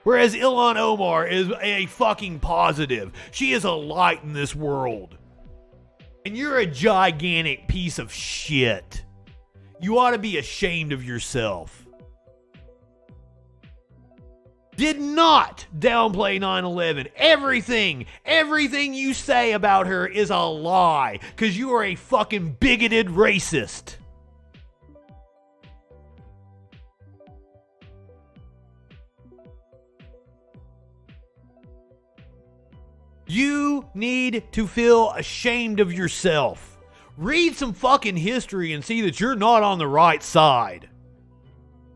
Whereas Ilhan Omar is a fucking positive. She is a light in this world. And you're a gigantic piece of shit. You ought to be ashamed of yourself. Did not downplay 9/11. Everything you say about her is a lie. Because you are a fucking bigoted racist. You need to feel ashamed of yourself. Read some fucking history and see that you're not on the right side.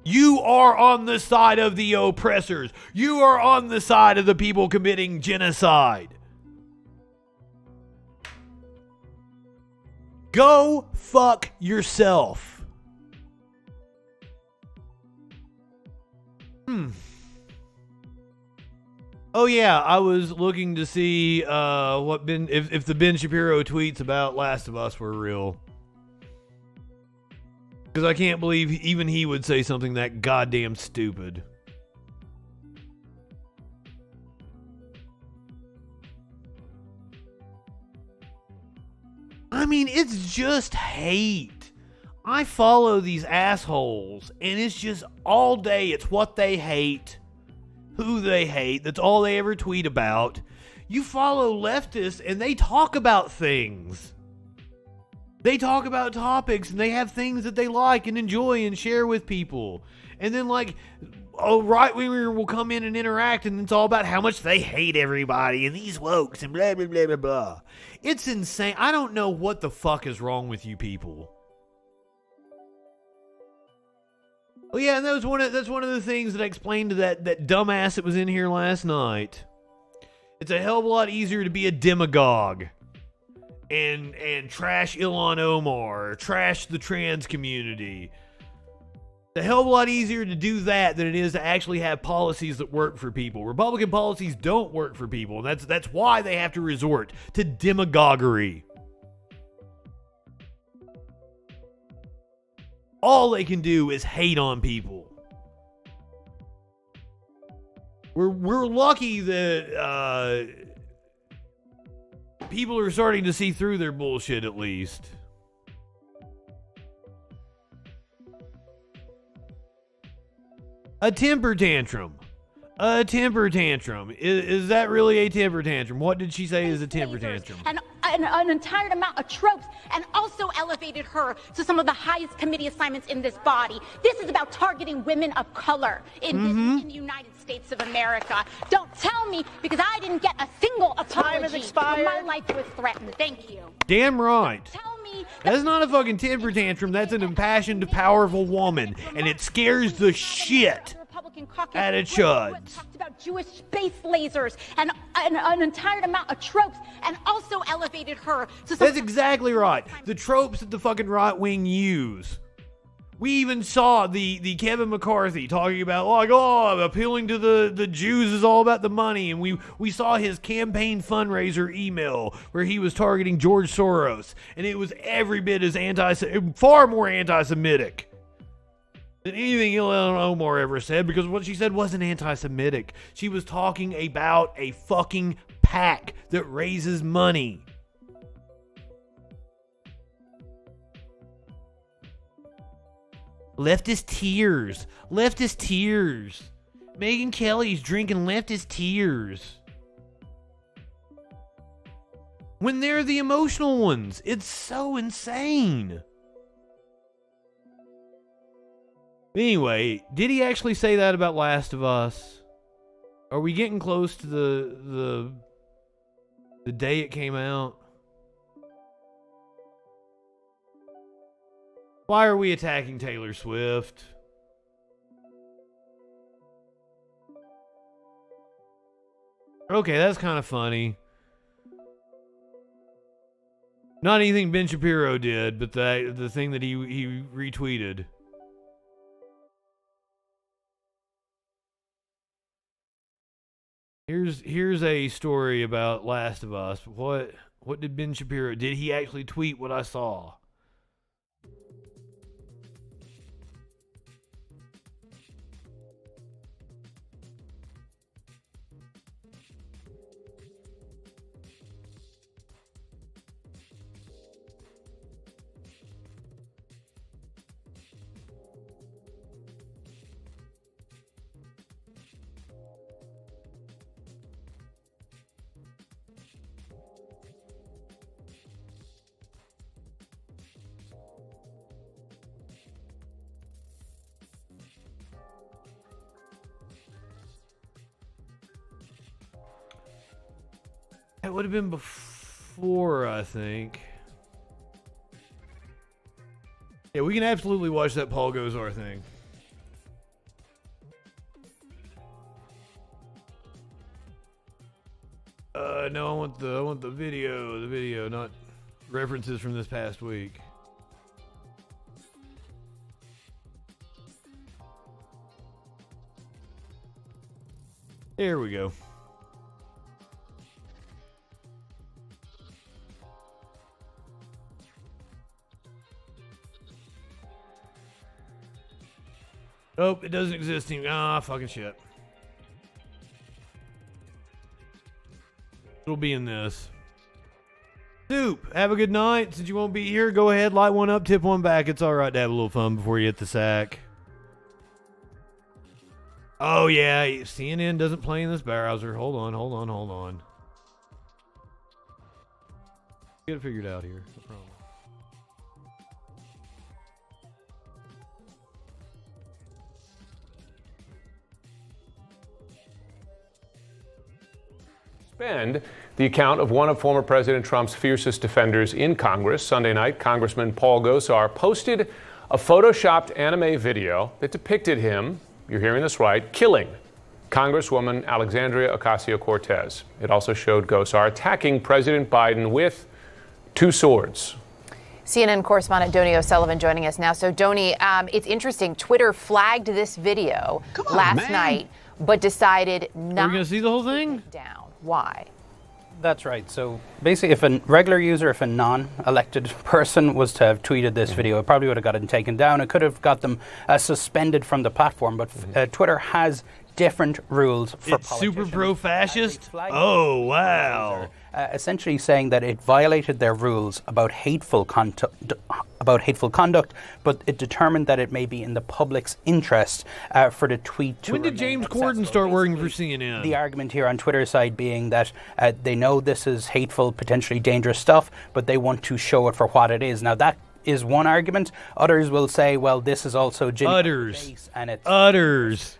You are on the side of the oppressors. You are on the side of the people committing genocide. Go fuck yourself. Oh yeah, I was looking to see if the Ben Shapiro tweets about Last of Us were real. Because I can't believe even he would say something that goddamn stupid. I mean, it's just hate. I follow these assholes, and it's just all day, it's what they hate. Who they hate. That's all they ever tweet about. You follow leftists and they talk about things. They talk about topics and they have things that they like and enjoy and share with people. And then like right-winger will come in and interact, and it's all about how much they hate everybody and these wokes and blah, blah, blah, blah, blah. It's insane. I don't know what the fuck is wrong with you people. Oh yeah, and that's one of the things that I explained to that dumbass that was in here last night. It's a hell of a lot easier to be a demagogue and trash Ilhan Omar, or trash the trans community. It's a hell of a lot easier to do that than it is to actually have policies that work for people. Republican policies don't work for people, and that's why they have to resort to demagoguery. All they can do is hate on people. We're lucky that people are starting to see through their bullshit at least. A temper tantrum. A temper tantrum. Is that really a temper tantrum? What did she say is a temper tantrum? And an entire amount of tropes, and also elevated her to some of the highest committee assignments in this body. This is about targeting women of color in the United States of America. Don't tell me, because I didn't get a single apology when my life was threatened. Thank you. Damn right. Tell me That's not a fucking temper tantrum. That's an impassioned, powerful woman, and it scares the shit out of chuds. talked about Jewish space lasers and an entire amount of tropes, and also elevated her to some. That's exactly right. The tropes that the fucking right wing use. We even saw the Kevin McCarthy talking about, like, appealing to the Jews is all about the money. And we saw his campaign fundraiser email where he was targeting George Soros. And it was every bit as far more anti-Semitic than anything Ilhan Omar ever said, because what she said wasn't anti-Semitic. She was talking about a fucking PAC that raises money. Leftist tears. Leftist tears. Megyn Kelly's drinking leftist tears. When they're the emotional ones. It's so insane. Anyway, did he actually say that about Last of Us? Are we getting close to the day it came out? Why are we attacking Taylor Swift? Okay, that's kind of funny. Not anything Ben Shapiro did, but the thing that he retweeted. Here's a story about Last of Us. What did Ben Shapiro? Did he actually tweet what I saw? That would have been before, I think. Yeah, we can absolutely watch that Paul Gosar thing. No, I want the video, not references from this past week. There we go. Nope, it doesn't exist anymore. Fucking shit. It'll be in this. Soup, have a good night. Since you won't be here, go ahead, light one up, tip one back. It's alright to have a little fun before you hit the sack. Oh, yeah, CNN doesn't play in this browser. Hold on. Get it figured out here. No problem. suspend the account of one of former President Trump's fiercest defenders in Congress. Sunday night, Congressman Paul Gosar posted a photoshopped anime video that depicted him, you're hearing this right, killing Congresswoman Alexandria Ocasio-Cortez. It also showed Gosar attacking President Biden with 2 swords. CNN correspondent Donnie O'Sullivan joining us now. So, Donnie, it's interesting. Twitter flagged this video last night, but decided not. Are we going to see the whole thing? Down. Why? That's right. So basically, if a regular user, if a non-elected person was to have tweeted this video, it probably would have gotten taken down. It could have got them suspended from the platform. But Twitter has different rules for it's super pro-fascist? Oh, wow. Essentially saying that it violated their rules about hateful conduct, but it determined that it may be in the public's interest for the tweet to When did James Corden start working for CNN? The argument here on Twitter's side being that they know this is hateful, potentially dangerous stuff, but they want to show it for what it is. Now, that is one argument. Others will say, well, this is also Utters. And it's Utters.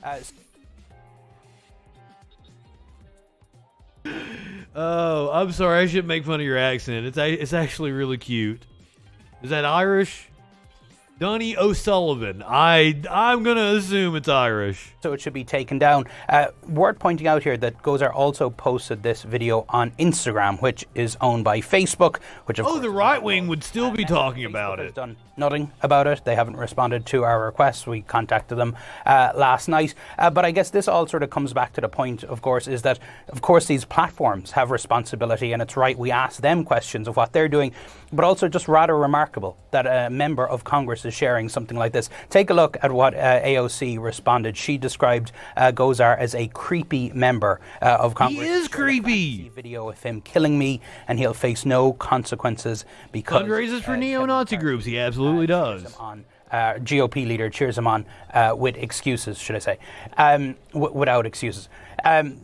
Oh, I'm sorry. I shouldn't make fun of your accent. It's actually really cute. Is that Irish? Donnie O'Sullivan. I'm going to assume it's Irish. So it should be taken down. Worth pointing out here that Gosar also posted this video on Instagram, which is owned by Facebook, which of course the right wing would still be talking about it. Done nothing about it. They haven't responded to our requests. We contacted them last night. But I guess this all sort of comes back to the point, of course, is that, of course, these platforms have responsibility, and it's right we ask them questions of what they're doing, but also just rather remarkable that a member of Congress is sharing something like this. Take a look at what AOC responded. She described Gosar as a creepy member of Congress. He is creepy. Video of him killing me, and he'll face no consequences because fundraises for neo-Nazi groups. He absolutely does. GOP leader cheers him on with excuses, should I say, without excuses.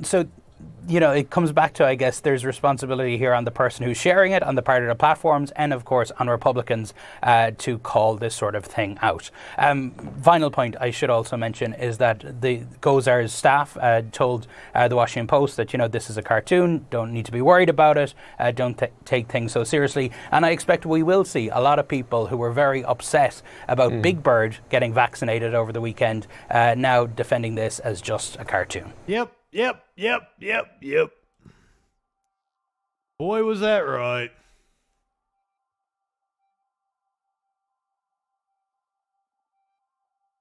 So, you know, it comes back to, I guess, there's responsibility here on the person who's sharing it, on the part of the platforms, and of course on Republicans to call this sort of thing out. Final point I should also mention is that the Gosar's staff told the Washington Post that, you know, this is a cartoon, don't need to be worried about it, don't take things so seriously. And I expect we will see a lot of people who were very upset about Big Bird getting vaccinated over the weekend now defending this as just a cartoon. Yep. Boy, was that right.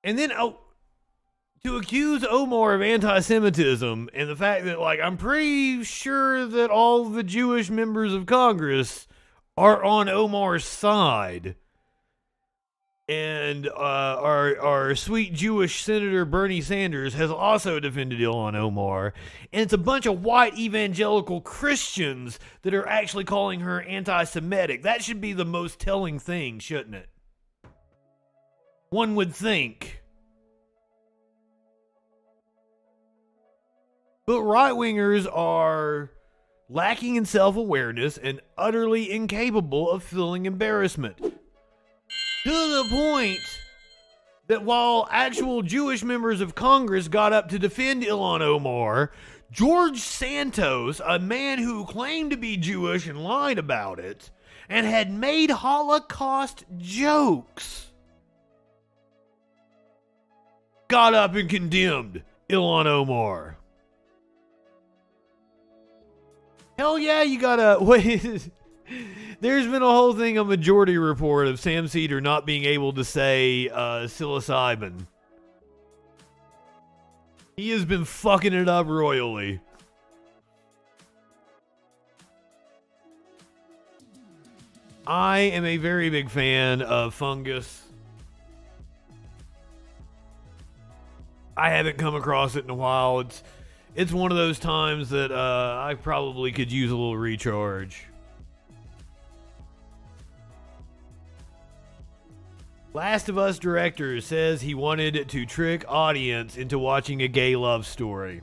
And then to accuse Omar of anti-Semitism and the fact that, like, I'm pretty sure that all the Jewish members of Congress are on Omar's side. And our sweet Jewish Senator Bernie Sanders has also defended Ilhan Omar. And it's a bunch of white evangelical Christians that are actually calling her anti-Semitic. That should be the most telling thing, shouldn't it? One would think. But right-wingers are lacking in self-awareness and utterly incapable of feeling embarrassment. To the point that while actual Jewish members of Congress got up to defend Ilhan Omar, George Santos, a man who claimed to be Jewish and lied about it, and had made Holocaust jokes, got up and condemned Ilhan Omar. Hell yeah, you gotta... Wait... There's been a whole thing, a Majority Report of Sam Cedar not being able to say psilocybin. He has been fucking it up royally. I am a very big fan of fungus. I haven't come across it in a while. It's one of those times that I probably could use a little recharge. Last of Us director says he wanted to trick audience into watching a gay love story.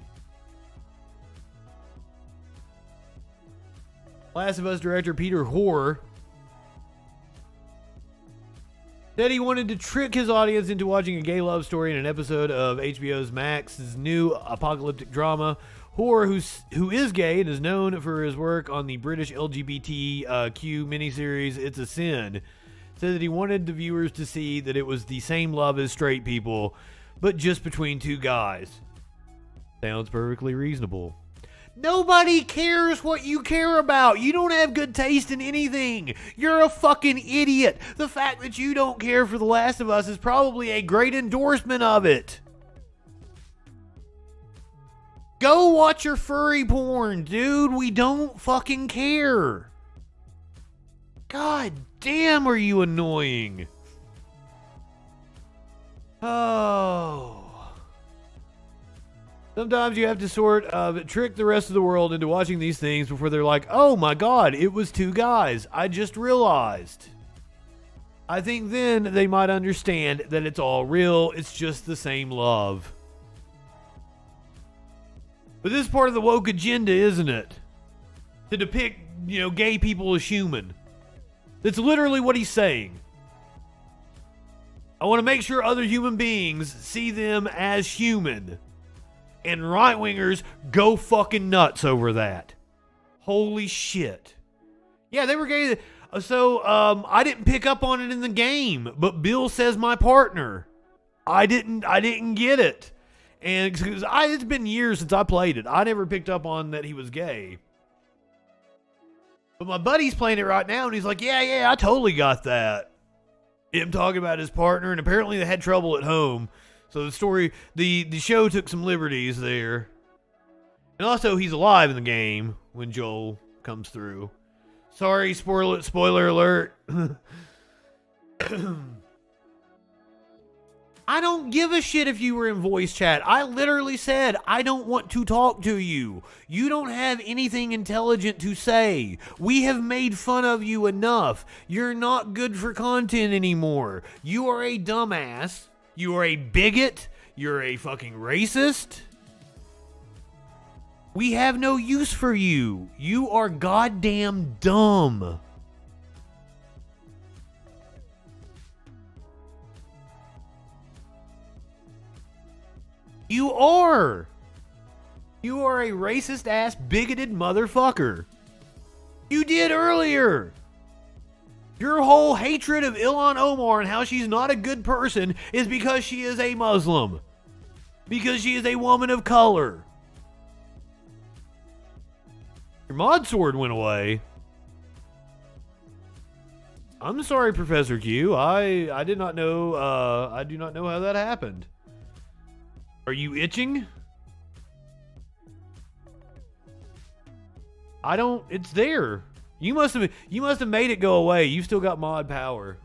Last of Us director Peter Hoare Said he wanted to trick his audience into watching a gay love story in an episode of HBO's Max's new apocalyptic drama. Hoare, who is gay and is known for his work on the British LGBTQ miniseries It's a Sin, said that he wanted the viewers to see that it was the same love as straight people, but just between two guys. Sounds perfectly reasonable. Nobody cares what you care about. You don't have good taste in anything. You're a fucking idiot. The fact that you don't care for The Last of Us is probably a great endorsement of it. Go watch your furry porn, dude. We don't fucking care. God damn, are you annoying? Oh. Sometimes you have to sort of trick the rest of the world into watching these things before they're like, oh my God, it was two guys. I just realized. I think then they might understand that it's all real. It's just the same love. But this is part of the woke agenda, isn't it? To depict, gay people as human. That's literally what he's saying. I want to make sure other human beings see them as human. And right-wingers go fucking nuts over that. Holy shit. Yeah, they were gay. So, I didn't pick up on it in the game, but Bill says my partner. I didn't get it. And it's been years since I played it. I never picked up on that he was gay. But my buddy's playing it right now, and he's like, yeah, I totally got that. Him talking about his partner, and apparently they had trouble at home. So the show took some liberties there. And also, he's alive in the game when Joel comes through. Sorry, spoiler alert. I don't give a shit if you were in voice chat. I literally said, I don't want to talk to you. You don't have anything intelligent to say. We have made fun of you enough. You're not good for content anymore. You are a dumbass. You are a bigot. You're a fucking racist. We have no use for you. You are goddamn dumb. You are. You are a racist ass, bigoted motherfucker. You did earlier. Your whole hatred of Ilhan Omar and how she's not a good person is because she is a Muslim. Because she is a woman of color. Your mod sword went away. I'm sorry, Professor Q. I did not know. I do not know how that happened. Are you itching? I don't. It's there. You must have made it go away. You've still got mod power.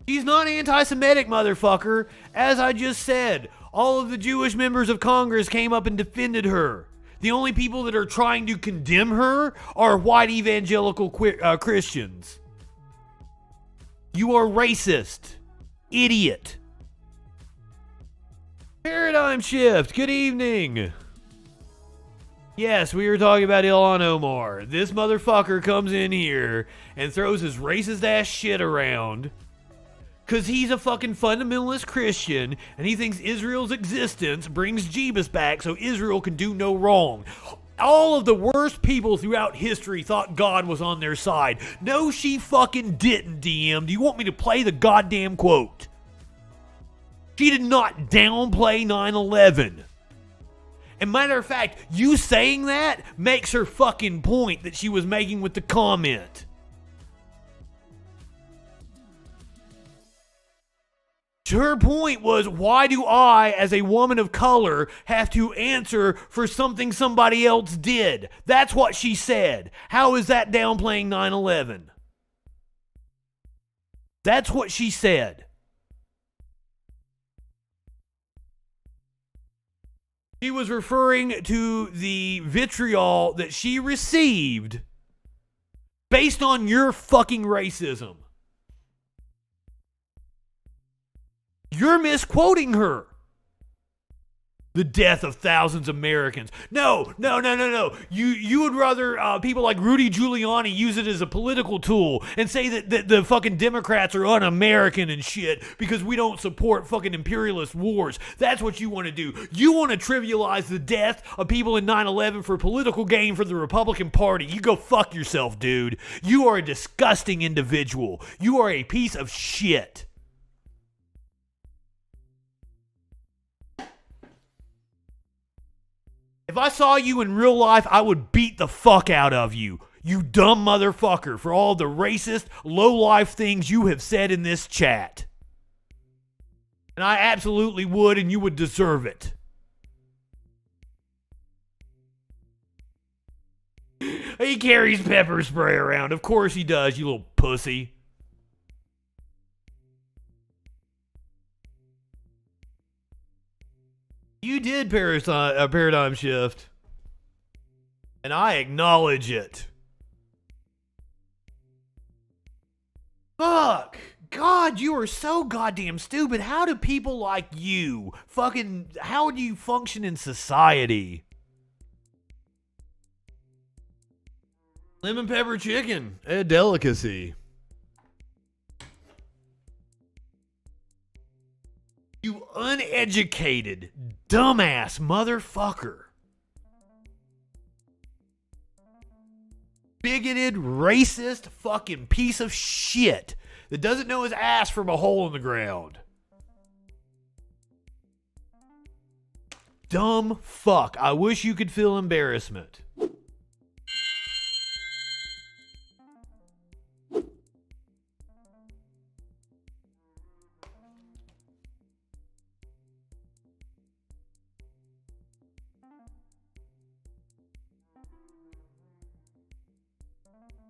She's not anti-Semitic, motherfucker. As I just said, all of the Jewish members of Congress came up and defended her. The only people that are trying to condemn her are white evangelical Christians. You are racist. Idiot. Paradigm shift. Good evening. Yes, we were talking about Ilhan Omar. This motherfucker comes in here and throws his racist ass shit around because he's a fucking fundamentalist Christian and he thinks Israel's existence brings Jesus back so Israel can do no wrong. All of the worst people throughout history thought God was on their side. No, she fucking didn't, DM. Do you want me to play the goddamn quote? She did not downplay 9/11. And matter of fact, you saying that makes her fucking point that she was making with the comment. Her point was, why do I, as a woman of color, have to answer for something somebody else did? That's what she said. How is that downplaying 9/11? That's what she said. She was referring to the vitriol that she received based on your fucking racism. You're misquoting her. the death of thousands of Americans. No. You would rather people like Rudy Giuliani use it as a political tool and say that the fucking Democrats are un-American and shit because we don't support fucking imperialist wars. That's what you want to do. You want to trivialize the death of people in 9/11 for political gain for the Republican Party. You go fuck yourself, dude. You are a disgusting individual. You are a piece of shit. If I saw you in real life, I would beat the fuck out of you. You dumb motherfucker, for all the racist, low-life things you have said in this chat. And I absolutely would, and you would deserve it. He carries pepper spray around. Of course he does, you little pussy. You did paradigm shift. And I acknowledge it. Fuck. God, you are so goddamn stupid. How do people like you how do you function in society? Lemon pepper chicken, a delicacy. You uneducated, dumbass motherfucker. Bigoted, racist, fucking piece of shit that doesn't know his ass from a hole in the ground. Dumb fuck. I wish you could feel embarrassment.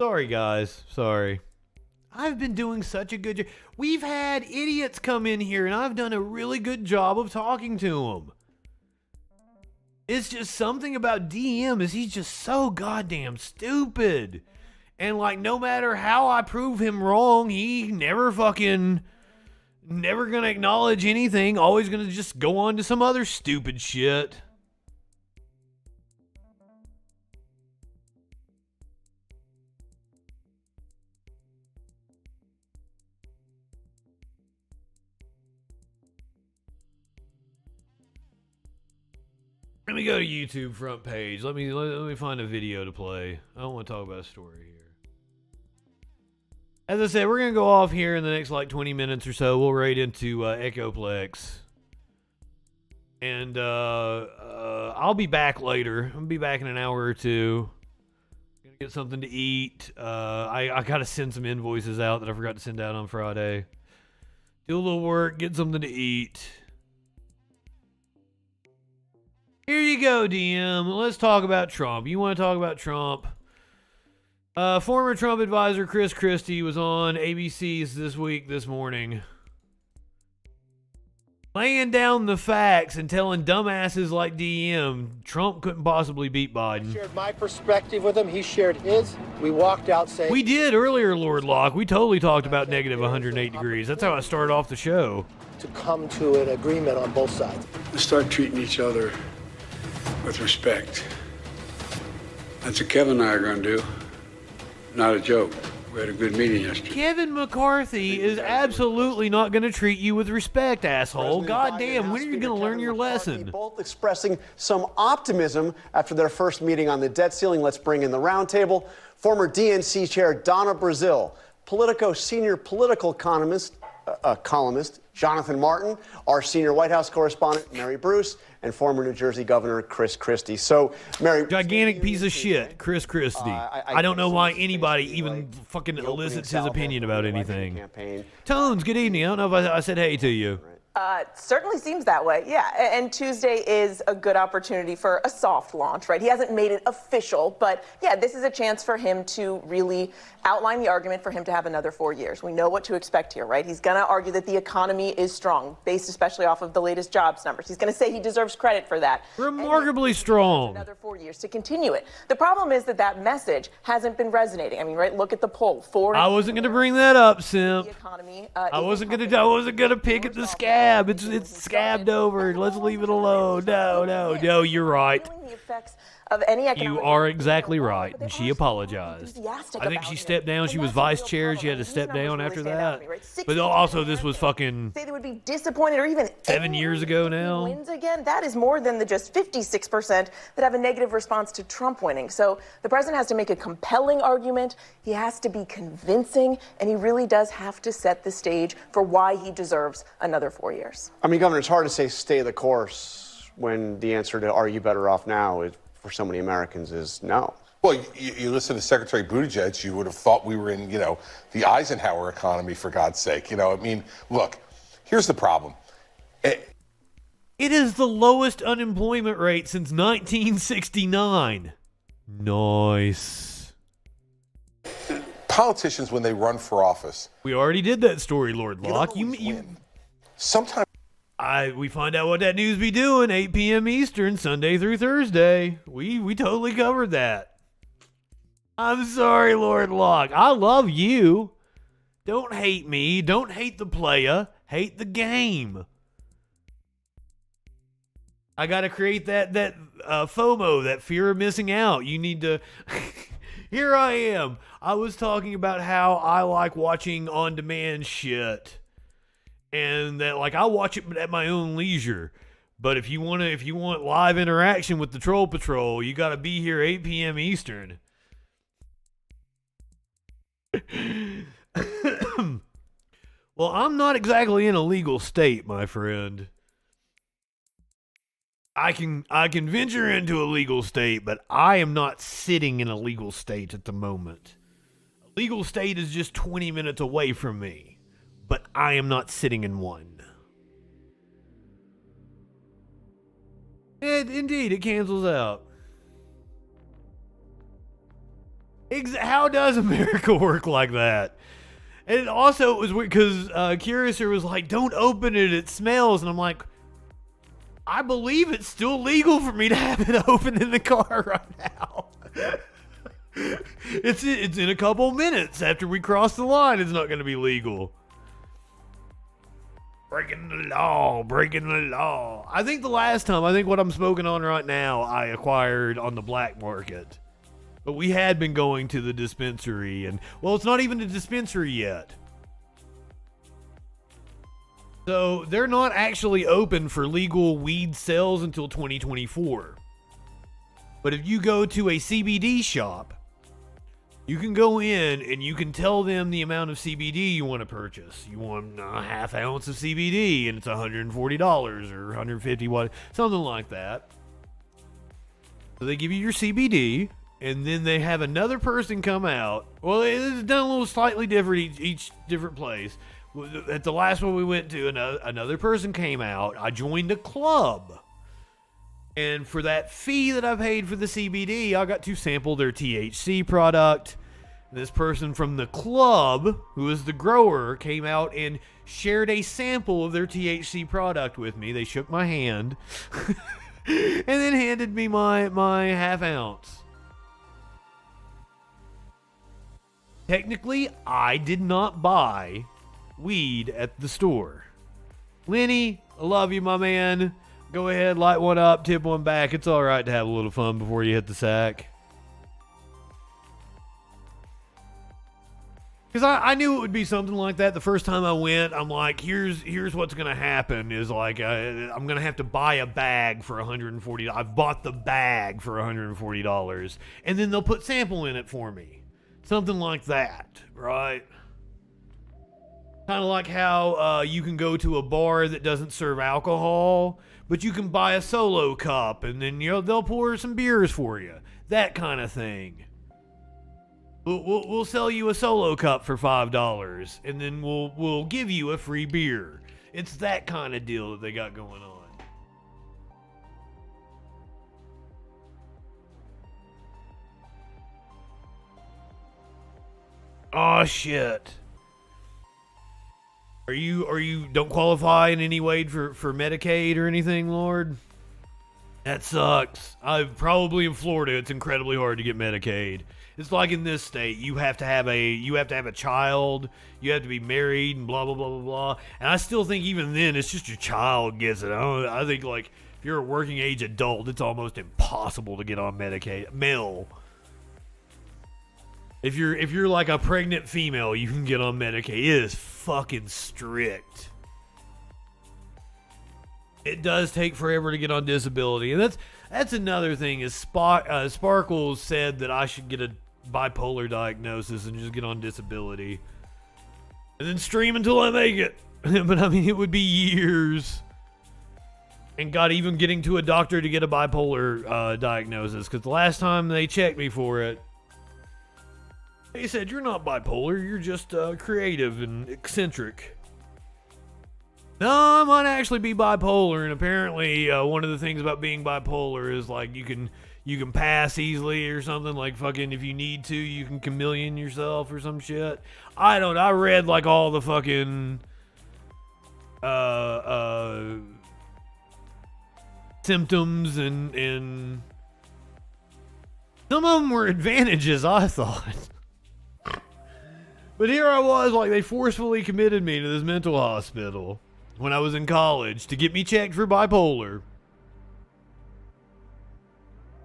Sorry, guys. Sorry. I've been doing such a good job. We've had idiots come in here, and I've done a really good job of talking to them. It's just something about DM is he's just so goddamn stupid. And, like, no matter how I prove him wrong, he never gonna acknowledge anything. Always gonna just go on to some other stupid shit. Let me go to YouTube front page. Let me find a video to play. I don't want to talk about a story here. As I said, we're going to go off here in the next like 20 minutes or so. We'll raid into Echoplex. And I'll be back later. I'm going to be back in an hour or two. Going to get something to eat. I got to send some invoices out that I forgot to send out on Friday. Do a little work, get something to eat. Here you go, DM. Let's talk about Trump. You want to talk about Trump? Former Trump advisor Chris Christie was on ABC's this morning. Laying down the facts and telling dumbasses like DM Trump couldn't possibly beat Biden. I shared my perspective with him. He shared his. We walked out saying... We did earlier, Lord Locke. We totally talked about negative 108 degrees. That's how I started off the show. To come to an agreement on both sides. Let's start treating each other with respect. That's what Kevin and I are going to do. Not a joke. We had a good meeting yesterday. Kevin McCarthy is absolutely not going to treat you with respect, asshole. God damn, when are you going to learn your lesson? Both expressing some optimism after their first meeting on the debt ceiling. Let's bring in the roundtable. Former DNC chair Donna Brazil, Politico senior political columnist Jonathan Martin, our senior White House correspondent Mary Bruce, and former New Jersey Governor Chris Christie. So, Mary... Gigantic piece of shit, Chris Christie. I don't know why anybody even fucking elicits his opinion about anything. Tones, good evening. I don't know if I said hey to you. Certainly seems that way, yeah. And Tuesday is a good opportunity for a soft launch, right? He hasn't made it official, but yeah, this is a chance for him to really outline the argument for him to have another 4 years. We know what to expect here, right? He's going to argue that the economy is strong, based especially off of the latest jobs numbers. He's going to say he deserves credit for that. Remarkably strong. Another 4 years to continue it. The problem is that message hasn't been resonating. I mean, right? Look at the poll. I wasn't going to bring that up, Simp. The economy, I wasn't going to pick at the scab. scab. It's scabbed over. Let's leave it alone. No, you're right. The effects of any economic You are exactly right, and she apologized. I think she stepped down. She was vice chair. She had to step down after that. But also, this was fucking say they would be disappointed or even 7 years ago now. Wins again. That is more than the just 56% that have a negative response to Trump winning. So the president has to make a compelling argument. He has to be convincing, and he really does have to set the stage for why he deserves another 4 years. I mean, Governor, it's hard to say stay the course when the answer to are you better off now is, for so many Americans is no. Well, you listen to Secretary Buttigieg, you would have thought we were in, the Eisenhower economy, for God's sake. I mean, look, here's the problem. It is the lowest unemployment rate since 1969. Nice. Politicians, when they run for office. We already did that story, Lord Locke. Sometimes. We find out what that news be doing 8 p.m. Eastern, Sunday through Thursday. We totally covered that. I'm sorry, Lord Locke. I love you. Don't hate me. Don't hate the playa. Hate the game. I gotta create that FOMO, that fear of missing out. You need to. Here I am. I was talking about how I like watching on-demand shit. And that, I watch it at my own leisure. But if you want live interaction with the Troll Patrol, you got to be here 8 p.m. Eastern. Well, I'm not exactly in a legal state, my friend. I can venture into a legal state, but I am not sitting in a legal state at the moment. A legal state is just 20 minutes away from me. But I am not sitting in one. Indeed, it cancels out. How does America work like that? And also, it was weird because Curiouser was like, don't open it, it smells. And I'm like, I believe it's still legal for me to have it open in the car right now. It's in a couple minutes after we cross the line. It's not going to be legal. Breaking the law. I think what I'm smoking on right now, I acquired on the black market. But we had been going to the dispensary, and, well, it's not even a dispensary yet. So they're not actually open for legal weed sales until 2024. But if you go to a CBD shop, you can go in and you can tell them the amount of CBD you want to purchase. You want a half ounce of CBD and it's $140 or $150, something like that. So they give you your CBD and then they have another person come out. Well, it's done a little slightly different each different place. At the last one we went to, another person came out. I joined a club. And for that fee that I paid for the CBD, I got to sample their THC product. This person from the club, who is the grower, came out and shared a sample of their THC product with me. They shook my hand and then handed me my half ounce. Technically, I did not buy weed at the store. Lenny, I love you, my man. Go ahead, light one up, tip one back. It's all right to have a little fun before you hit the sack. Because I knew it would be something like that. The first time I went, I'm like, here's what's going to happen is like, I'm going to have to buy a bag for $140. I've bought the bag for $140. And then they'll put sample in it for me. Something like that, right? Kind of like how you can go to a bar that doesn't serve alcohol, but you can buy a solo cup and then they'll pour some beers for you. That kind of thing. We'll sell you a solo cup for $5 and then we'll give you a free beer. It's that kind of deal that they got going on. Oh shit. Are you don't qualify in any way for Medicaid or anything, Lord? That sucks. Probably in Florida, it's incredibly hard to get Medicaid. It's like in this state, you have to have a child, you have to be married, and blah blah blah blah blah. And I still think even then, it's just your child gets it. I think like if you're a working age adult, it's almost impossible to get on Medicaid. Male. If you're like a pregnant female, you can get on Medicaid. It is fucking strict. It does take forever to get on disability, and that's another thing. Is Sparkles said that I should get a bipolar diagnosis and just get on disability, and then stream until I make it. But I mean, it would be years. And God, even getting to a doctor to get a bipolar diagnosis, because the last time they checked me for it, they said you're not bipolar, you're just creative and eccentric. No, I might actually be bipolar, and apparently one of the things about being bipolar is like you can pass easily or something, like fucking if you need to, you can chameleon yourself or some shit. I read like all the fucking symptoms and some of them were advantages, I thought. But here I was, like they forcefully committed me to this mental hospital when I was in college to get me checked for bipolar.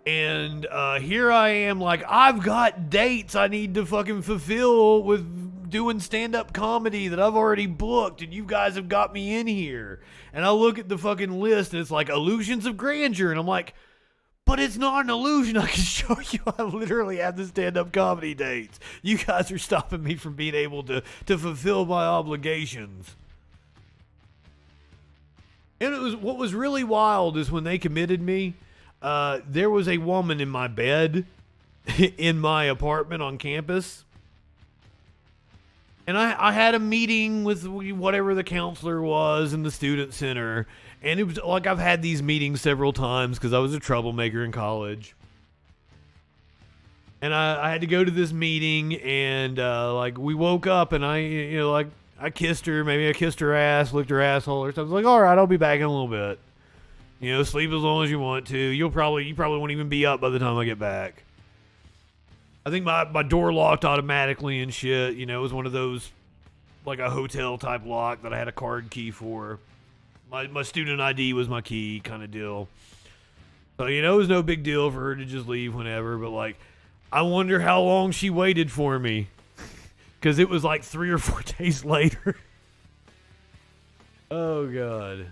And here I am, like, I've got dates I need to fucking fulfill with doing stand-up comedy that I've already booked, and you guys have got me in here. And I look at the fucking list, and it's like, illusions of grandeur, and I'm like, but it's not an illusion. I can show you I literally have the stand-up comedy dates. You guys are stopping me from being able to fulfill my obligations. And what was really wild is when they committed me, there was a woman in my bed in my apartment on campus. And I had a meeting with whatever the counselor was in the student center. And it was like I've had these meetings several times because I was a troublemaker in college. And I had to go to this meeting, and like we woke up, and I kissed her. Maybe I kissed her ass, licked her asshole or something. I was like, all right, I'll be back in a little bit. Sleep as long as you want to. You probably won't even be up by the time I get back. I think my door locked automatically and shit. It was one of those, like a hotel type lock that I had a card key for. My student ID was my key kind of deal. So, it was no big deal for her to just leave whenever. But, like, I wonder how long she waited for me. Because it was like 3 or 4 days later. Oh, God.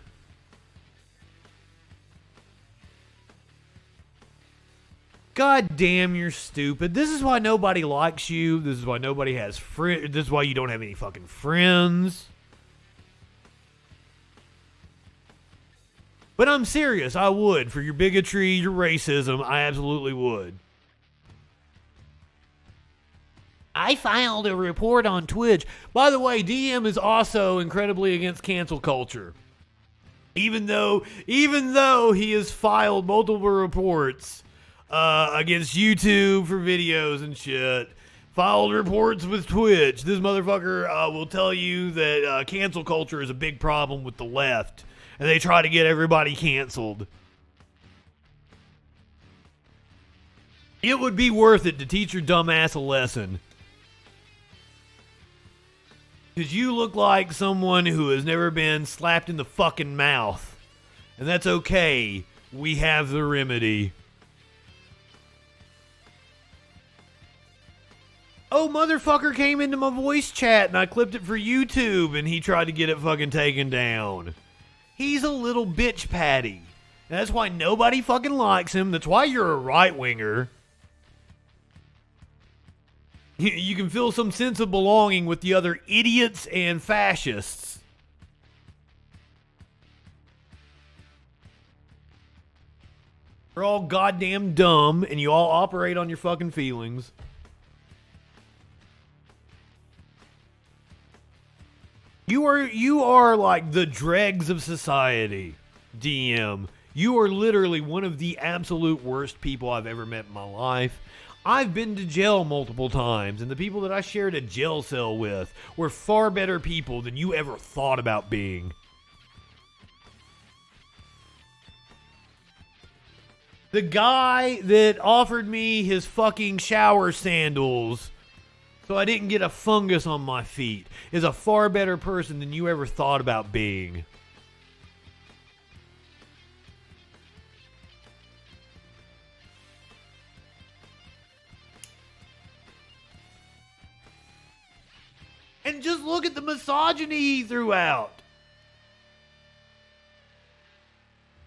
God damn, you're stupid. This is why nobody likes you. This is why nobody has friends. This is why you don't have any fucking friends. But I'm serious. I would. For your bigotry, your racism, I absolutely would. I filed a report on Twitch. By the way, DM is also incredibly against cancel culture. Even though he has filed multiple reports against YouTube for videos and shit. Filed reports with Twitch. This motherfucker will tell you that cancel culture is a big problem with the left. And they try to get everybody canceled. It would be worth it to teach your dumbass a lesson. Because you look like someone who has never been slapped in the fucking mouth. And that's okay. We have the remedy. Oh, motherfucker came into my voice chat and I clipped it for YouTube and he tried to get it fucking taken down. He's a little bitch patty. And that's why nobody fucking likes him. That's why you're a right-winger. You can feel some sense of belonging with the other idiots and fascists. You're all goddamn dumb, and you all operate on your fucking feelings. You are like the dregs of society, DM. You are literally one of the absolute worst people I've ever met in my life. I've been to jail multiple times, and the people that I shared a jail cell with were far better people than you ever thought about being. The guy that offered me his fucking shower sandals so I didn't get a fungus on my feet is a far better person than you ever thought about being. And just look at the misogyny he threw out.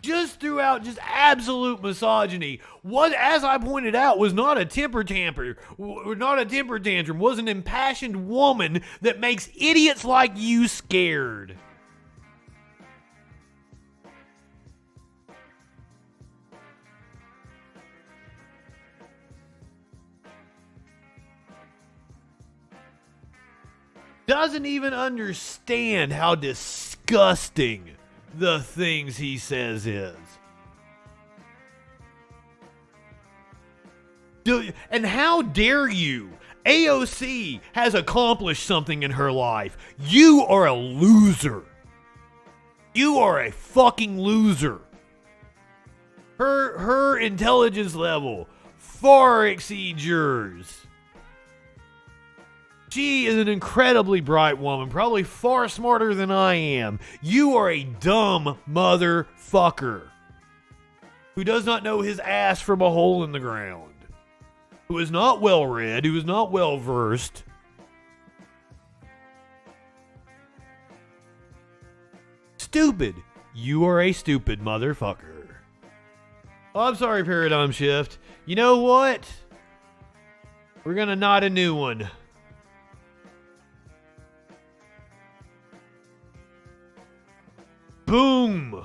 Just absolute misogyny. What, as I pointed out, was not a temper tantrum, was an impassioned woman that makes idiots like you scared. Doesn't even understand how disgusting the things he says is. And how dare you? AOC has accomplished something in her life. You are a loser. You are a fucking loser. Her intelligence level far exceeds yours. She is an incredibly bright woman, probably far smarter than I am. You are a dumb motherfucker who does not know his ass from a hole in the ground, who is not well read, who is not well versed. Stupid. You are a stupid motherfucker. Oh, I'm sorry, Paradigm Shift. You know what? We're gonna knot a new one. Boom!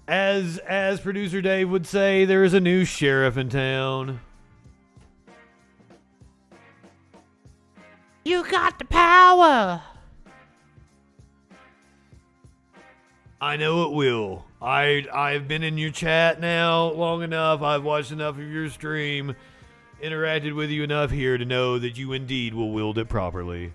As producer Dave would say, there is a new sheriff in town. You got the power! I know it will. I've been in your chat now long enough. I've watched enough of your stream, interacted with you enough here to know that you indeed will wield it properly.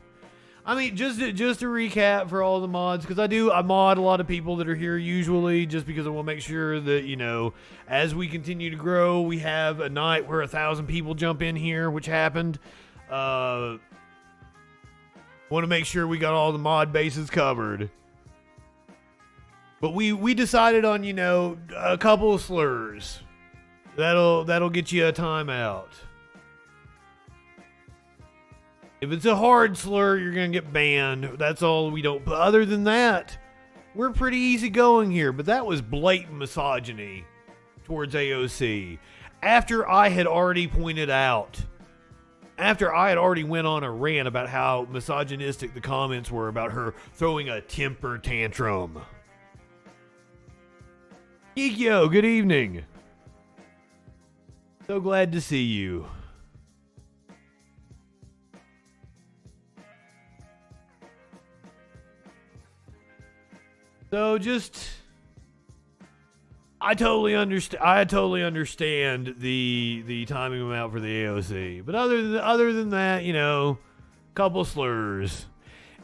I mean, just to recap for all the mods, because I mod a lot of people that are here usually, just because I want to make sure that, you know, as we continue to grow, we have a night where 1,000 people jump in here, which happened. Want to make sure we got all the mod bases covered. But we decided on, you know, a couple of slurs. That'll get you a timeout. If it's a hard slur, you're going to get banned. That's all we don't. But other than that, we're pretty easy going here. But that was blatant misogyny towards AOC. After I had already pointed out, after I had already went on a rant about how misogynistic the comments were about her throwing a temper tantrum. Geekyo, good evening. So glad to see you. So I totally understand the timing amount for the AOC. But other than that, you know, couple slurs.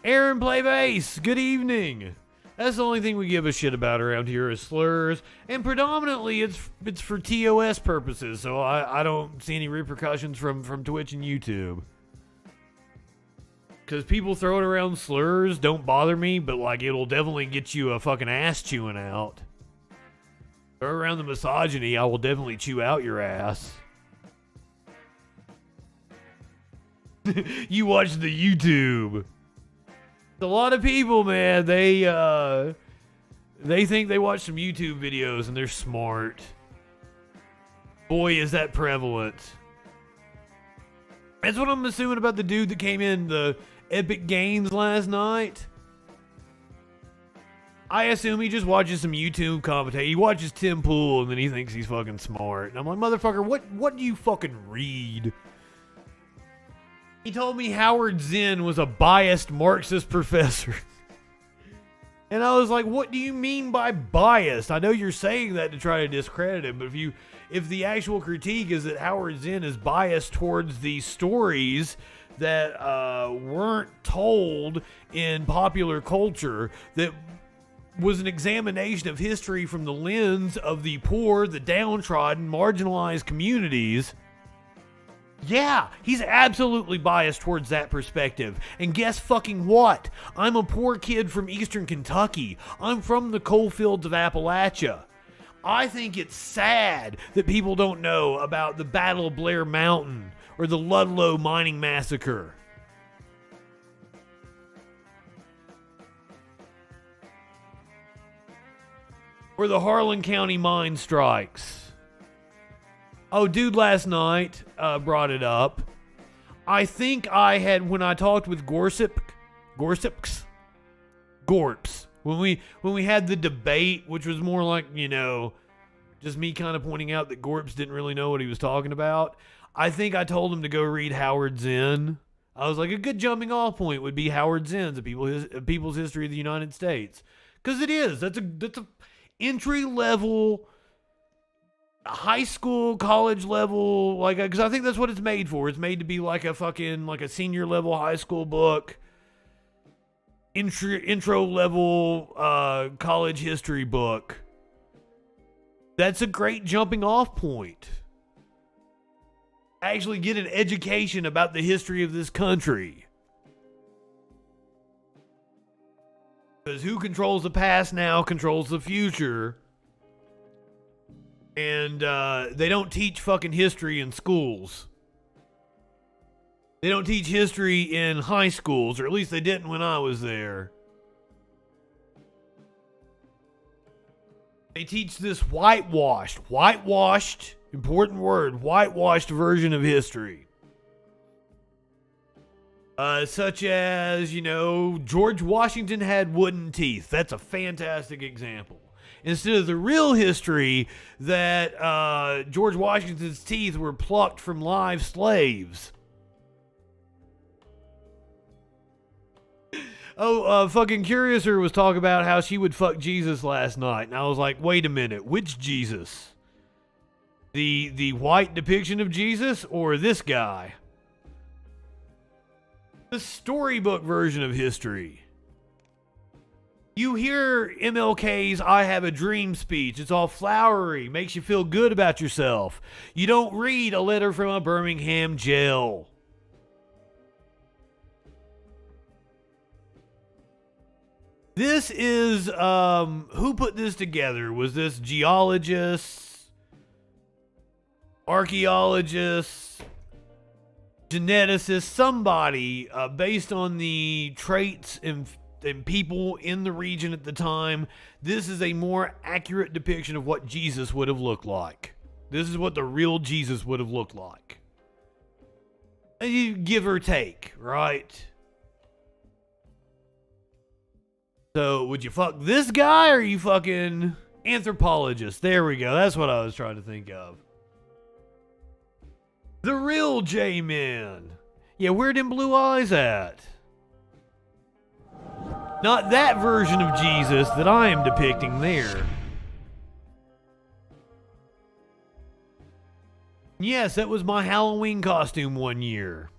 Aaron Play Bass, good evening. That's the only thing we give a shit about around here is slurs, and predominantly it's for TOS purposes. So I don't see any repercussions from Twitch and YouTube. Because people throwing around slurs don't bother me, but like it'll definitely get you a fucking ass chewing out. Throw around the misogyny, I will definitely chew out your ass. You watch the YouTube. A lot of people, man, they think they watch some YouTube videos and they're smart. Boy, is that prevalent. That's what I'm assuming about the dude that came in the Epic Games last night. I assume he just watches some YouTube commentator. He watches Tim Pool and then he thinks he's fucking smart. And I'm like, motherfucker, what do you fucking read? He told me Howard Zinn was a biased Marxist professor. And I was like, what do you mean by biased? I know you're saying that to try to discredit him, but if the actual critique is that Howard Zinn is biased towards the stories that weren't told in popular culture, that was an examination of history from the lens of the poor, the downtrodden, marginalized communities, yeah, he's absolutely biased towards that perspective. And guess fucking what? I'm a poor kid from eastern Kentucky. I'm from the coal fields of Appalachia. I think it's sad that people don't know about the Battle of Blair Mountain or the Ludlow mining massacre. Or the Harlan County mine strikes. Oh, dude last night brought it up. I think I had, when I talked with Gorsups, when we had the debate, which was more like, just me kind of pointing out that Gorps didn't really know what he was talking about. I think I told him to go read Howard Zinn. I was like, a good jumping off point would be Howard Zinn's A People's History of the United States. Because it is. That's a entry level, high school, college level, because I think that's what it's made for. It's made to be like a senior level high school book, intro level college history book. That's a great jumping off point. Actually get an education about the history of this country. Because who controls the past now controls the future. And they don't teach fucking history in schools. They don't teach history in high schools, or at least they didn't when I was there. They teach this whitewashed, important word, whitewashed version of history. Such as, George Washington had wooden teeth. That's a fantastic example. Instead of the real history that George Washington's teeth were plucked from live slaves. Fucking Curiouser was talking about how she would fuck Jesus last night. And I was like, wait a minute, which Jesus? The white depiction of Jesus or this guy? The storybook version of history. You hear MLK's I Have a Dream speech. It's all flowery, makes you feel good about yourself. You don't read a letter from a Birmingham jail. This is, who put this together? Was this geologists, archaeologists, geneticists, somebody based on the traits and people in the region at the time? This is a more accurate depiction of what Jesus would have looked like. This is what the real Jesus would have looked like. Give or take, right? So, would you fuck this guy or are you fucking anthropologist? There we go. That's what I was trying to think of. The real J-Man. Yeah, where them blue eyes at? Not that version of Jesus that I am depicting there. Yes, that was my Halloween costume one year.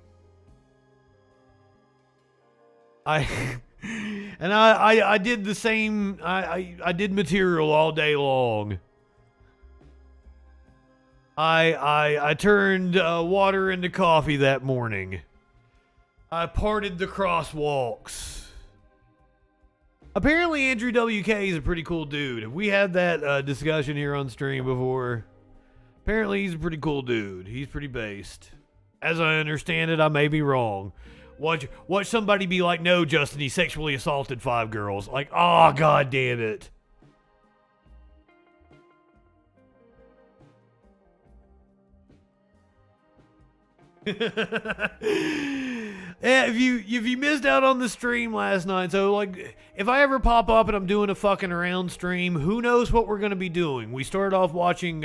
I did the same. I did material all day long. I turned water into coffee that morning. I parted the crosswalks. Apparently Andrew WK is a pretty cool dude. Have we had that discussion here on stream before? Apparently he's a pretty cool dude. He's pretty based. As I understand it, I may be wrong. Watch somebody be like, no, Justin, he sexually assaulted 5 girls. Like, oh, god damn it. Yeah, if you missed out on the stream last night, so like if I ever pop up and I'm doing a fucking around stream, who knows what we're gonna be doing? We started off watching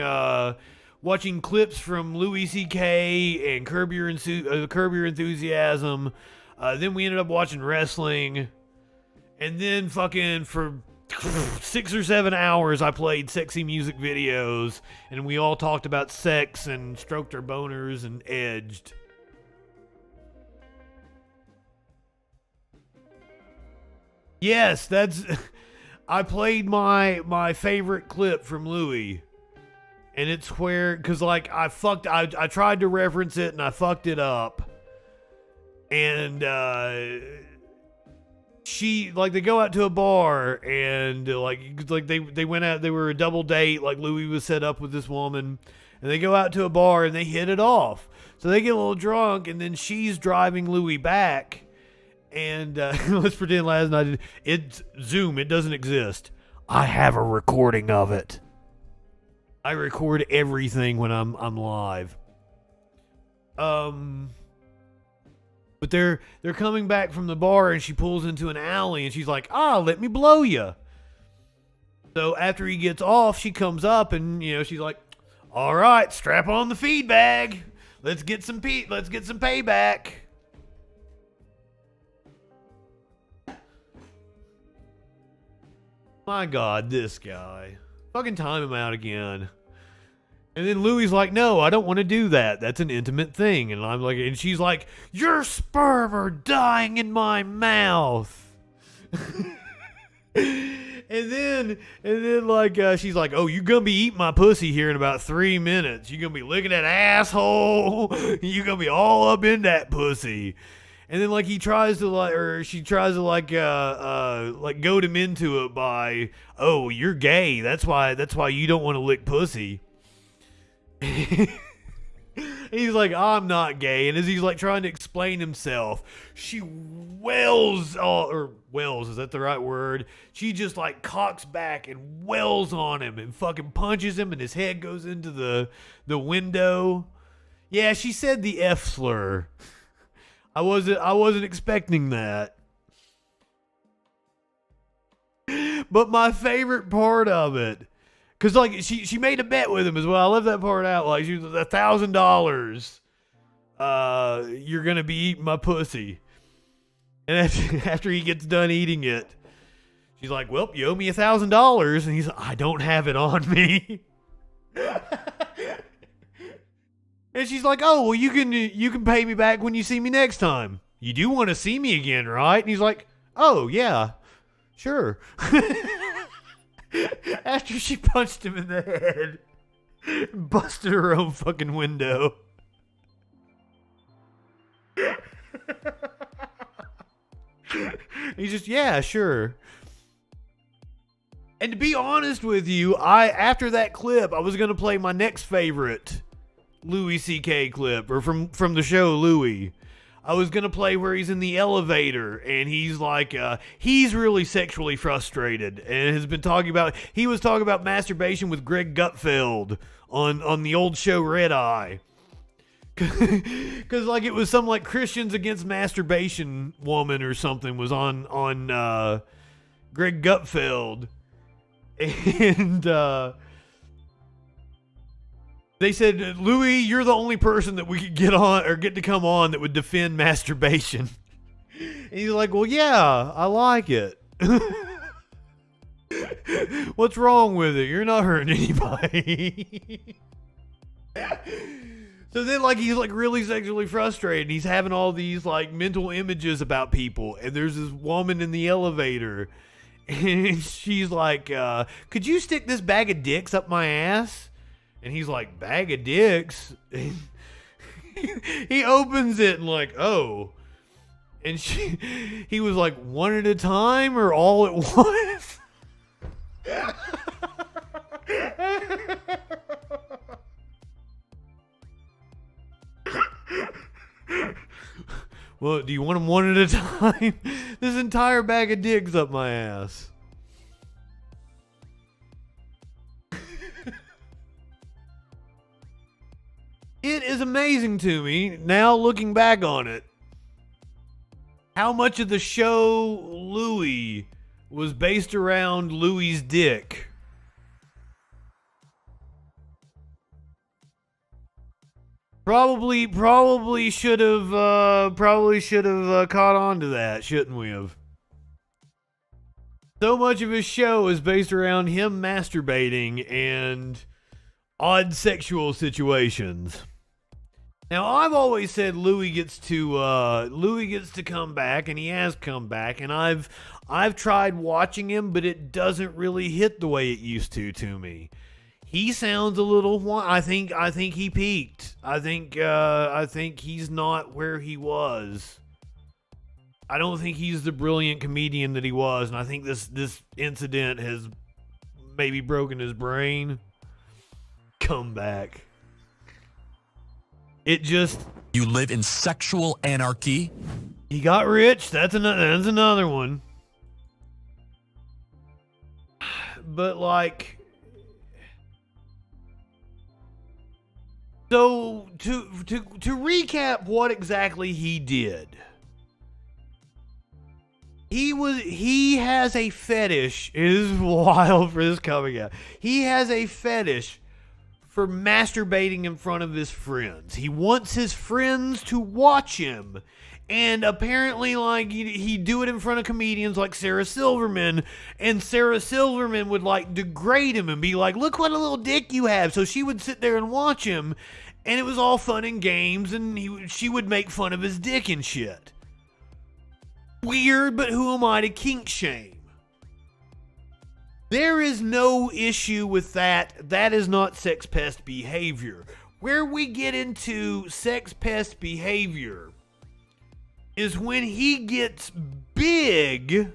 clips from Louis C.K. and Curb Your Enthusiasm. Then we ended up watching wrestling, and then fucking for 6 or 7 hours I played sexy music videos, and we all talked about sex and stroked our boners and edged. Yes, that's... I played my favorite clip from Louis, and it's where, because like I tried to reference it and I fucked it up, and she, like, they go out to a bar and like they went out, they were a double date, like Louis was set up with this woman, and they go out to a bar and they hit it off. So they get a little drunk, and then she's driving Louis back. And let's pretend last night it's Zoom. It doesn't exist. I have a recording of it. I record everything when I'm live. But they're coming back from the bar, and she pulls into an alley, and she's like, let me blow you. So after he gets off, she comes up, and she's like, all right, strap on the feed bag. Let's get some payback. My God, this guy. Fucking time him out again. And then Louie's like, no, I don't want to do that. That's an intimate thing. And I'm like, and she's like, your sperm are dying in my mouth. And then like, she's like, oh, you're going to be eating my pussy here in about 3 minutes. You're going to be licking that asshole. You're going to be all up in that pussy. And then like she tries to goad him into it by, oh, you're gay. That's why you don't want to lick pussy. He's like, I'm not gay. And as he's like trying to explain himself, she wells, is that the right word? She just like cocks back and wells on him and fucking punches him, and his head goes into the window. Yeah, she said the F slur. I wasn't expecting that. But my favorite part of it, because like she made a bet with him as well. I left that part out. Like, she was $1,000. You're gonna be eating my pussy. And after he gets done eating it, she's like, well, you owe me $1,000. And he's like, I don't have it on me. And she's like, oh, well, you can pay me back when you see me next time. You do want to see me again, right? And he's like, oh, yeah, sure. After she punched him in the head, busted her own fucking window. He's just, yeah, sure. And to be honest with you, after that clip, I was going to play my next favorite Louis C.K. clip, or from the show Louis. I was going to play where he's in the elevator, and he's like, he's really sexually frustrated, and he was talking about masturbation with Greg Gutfeld on the old show Red Eye. Because like it was some like Christians Against Masturbation woman or something was on Greg Gutfeld. And they said, Louis, you're the only person that we could get to come on that would defend masturbation. And he's like, well, yeah, I like it. What's wrong with it? You're not hurting anybody. So then, like, he's like really sexually frustrated. He's having all these like mental images about people. And there's this woman in the elevator. And she's like, could you stick this bag of dicks up my ass? And he's like, bag of dicks? He opens it and like, oh. And he was like, one at a time or all at once? Well, do you want them one at a time? This entire bag of dicks up my ass. It is amazing to me, now looking back on it, how much of the show Louis was based around Louis's dick. Probably should have caught on to that, shouldn't we have? So much of his show is based around him masturbating and odd sexual situations. Now, I've always said Louis gets to come back, and he has come back, and I've tried watching him, but it doesn't really hit the way it used to me. He sounds a little. I think he peaked. I think he's not where he was. I don't think he's the brilliant comedian that he was, and I think this incident has maybe broken his brain. Come back. It just... You live in sexual anarchy? He got rich. That's another one. But, like... So, to recap what exactly he did. He has a fetish. It is wild for this coming out. He has a fetish for masturbating in front of his friends. He wants his friends to watch him. And apparently, like, he'd do it in front of comedians like Sarah Silverman. And Sarah Silverman would, like, degrade him and be like, look what a little dick you have. So she would sit there and watch him. And it was all fun and games. And she would make fun of his dick and shit. Weird, but who am I to kink shame? There is no issue with that. That is not sex pest behavior. Where we get into sex pest behavior is when he gets big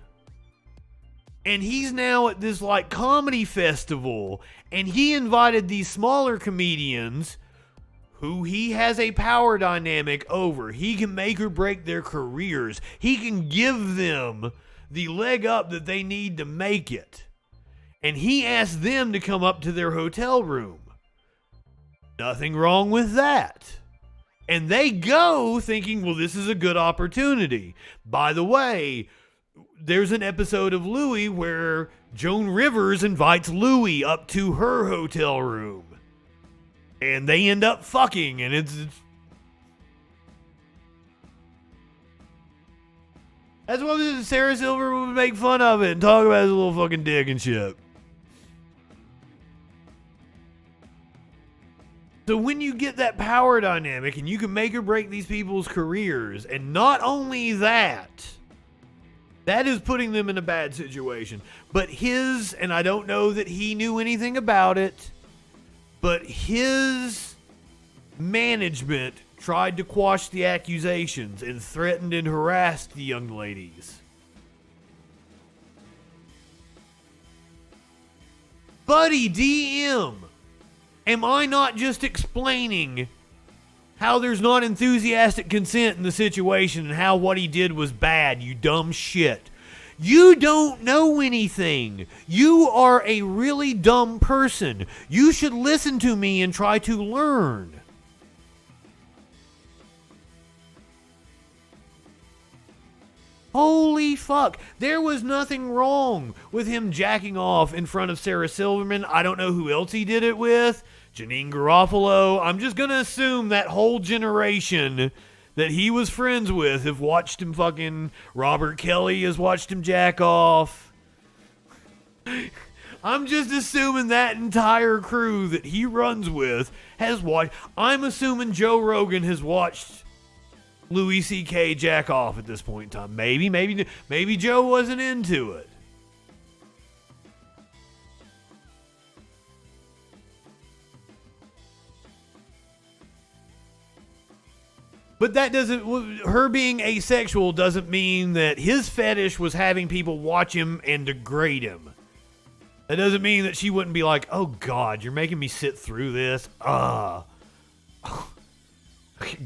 and he's now at this like comedy festival and he invited these smaller comedians who he has a power dynamic over. He can make or break their careers. He can give them the leg up that they need to make it. And he asked them to come up to their hotel room. Nothing wrong with that. And they go thinking, well, this is a good opportunity. By the way, there's an episode of Louis where Joan Rivers invites Louis up to her hotel room. And they end up fucking, and it's that's why Sarah Silver would make fun of it and talk about his little fucking dick and shit. So when you get that power dynamic and you can make or break these people's careers, and not only that, that is putting them in a bad situation. But and I don't know that he knew anything about it, but his management tried to quash the accusations and threatened and harassed the young ladies. Buddy DM, am I not just explaining how there's not enthusiastic consent in the situation and how what he did was bad, you dumb shit? You don't know anything. You are a really dumb person. You should listen to me and try to learn. Holy fuck. There was nothing wrong with him jacking off in front of Sarah Silverman. I don't know who else he did it with. Janine Garofalo. I'm just going to assume that whole generation that he was friends with have watched him fucking... Robert Kelly has watched him jack off. I'm just assuming that entire crew that he runs with has watched... I'm assuming Joe Rogan has watched Louis C.K. jack off at this point in time. Maybe Joe wasn't into it. But that doesn't, her being asexual doesn't mean that his fetish was having people watch him and degrade him. That doesn't mean that she wouldn't be like, oh God, you're making me sit through this.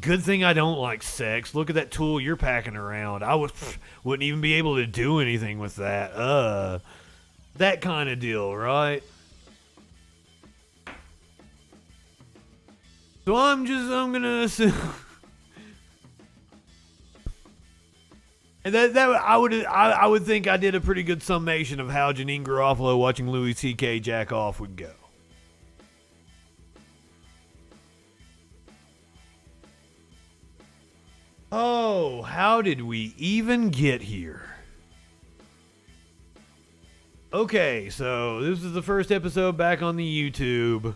Good thing I don't like sex. Look at that tool you're packing around. I wouldn't even be able to do anything with that. That kind of deal, right? So I'm gonna assume. And I would think I did a pretty good summation of how Janine Garofalo watching Louis C.K. jack off would go. Oh, how did we even get here? Okay, so this is the first episode back on the YouTube.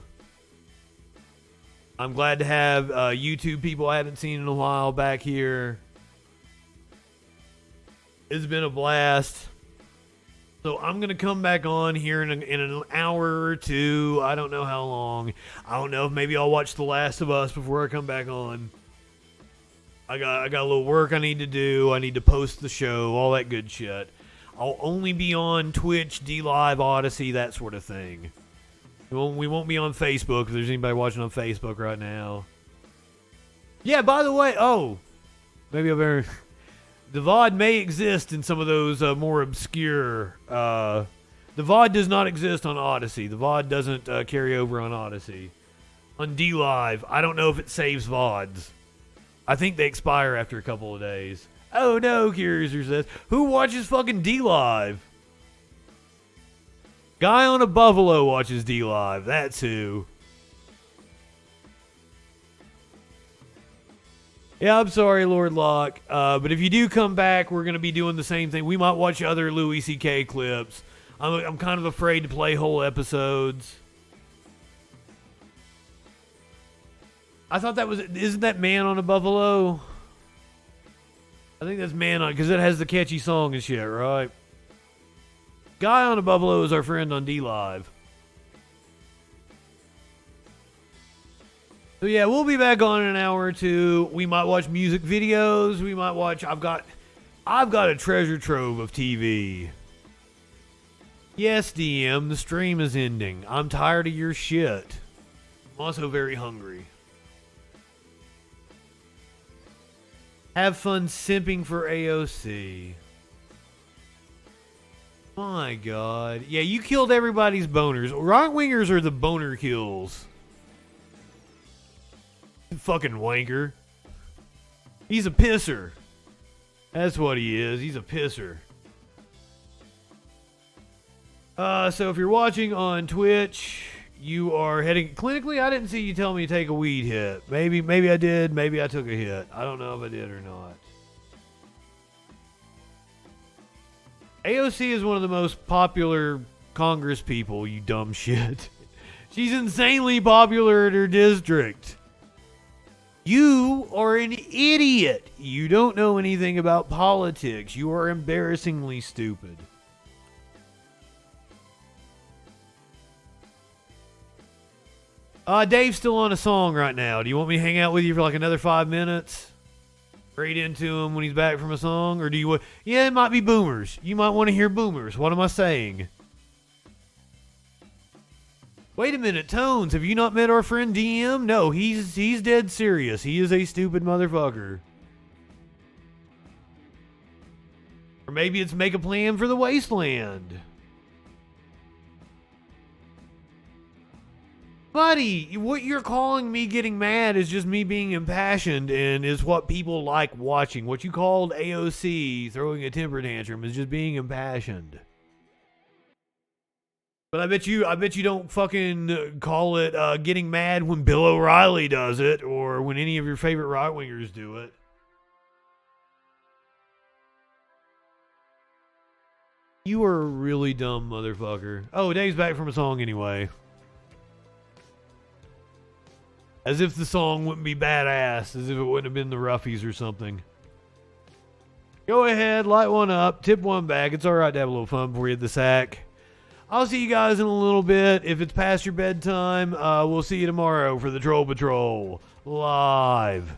I'm glad to have YouTube people I haven't seen in a while back here. It's been a blast. So I'm going to come back on here in an hour or two. I don't know how long. I don't know if maybe I'll watch The Last of Us before I come back on. I got a little work I need to do. I need to post the show, all that good shit. I'll only be on Twitch, D-Live, Odyssey, that sort of thing. We won't be on Facebook if there's anybody watching on Facebook right now. Yeah, by the way, maybe I better... The VOD may exist in some of those more obscure... the VOD does not exist on Odyssey. The VOD doesn't carry over on Odyssey. On D-Live, I don't know if it saves VODs. I think they expire after a couple of days. Oh no, Curiouser says. Who watches fucking D-Live? Guy on a Buffalo watches D-Live. That's who. Yeah, I'm sorry, Lord Locke. But if you do come back, we're going to be doing the same thing. We might watch other Louis C.K. clips. I'm kind of afraid to play whole episodes. I thought that was... Isn't that Man on a Buffalo? I think that's Man on... Because it has the catchy song and shit, right? Guy on a Buffalo is our friend on D-Live. So yeah, we'll be back on in an hour or two. We might watch music videos. We might watch... I've got a treasure trove of TV. Yes, DM, the stream is ending. I'm tired of your shit. I'm also very hungry. Have fun simping for AOC. My God. Yeah, you killed everybody's boners. Right-wingers are the boner kills. Fucking wanker. He's a pisser. That's what he is. He's a pisser. So if you're watching on Twitch, you are heading... Clinically, I didn't see you tell me to take a weed hit. Maybe I did. Maybe I took a hit. I don't know if I did or not. AOC is one of the most popular Congress people, you dumb shit. She's insanely popular in her district. You are an idiot. You don't know anything about politics. You are embarrassingly stupid. Dave's still on a song right now. Do you want me to hang out with you for like another 5 minutes? Read into him when he's back from a song? Or do you... Yeah, it might be boomers. You might want to hear boomers. What am I saying? Wait a minute, Tones. Have you not met our friend DM? No, he's dead serious. He is a stupid motherfucker. Or maybe it's make a plan for the wasteland. Buddy, what you're calling me getting mad is just me being impassioned and is what people like watching. What you called AOC throwing a temper tantrum is just being impassioned. But I bet you don't fucking call it getting mad when Bill O'Reilly does it or when any of your favorite right-wingers do it. You are a really dumb motherfucker. Oh, Dave's back from a song anyway. As if the song wouldn't be badass. As if it wouldn't have been the Roughies or something. Go ahead, light one up, tip one back. It's alright to have a little fun before you hit the sack. I'll see you guys in a little bit. If it's past your bedtime, we'll see you tomorrow for the Troll Patrol. Live.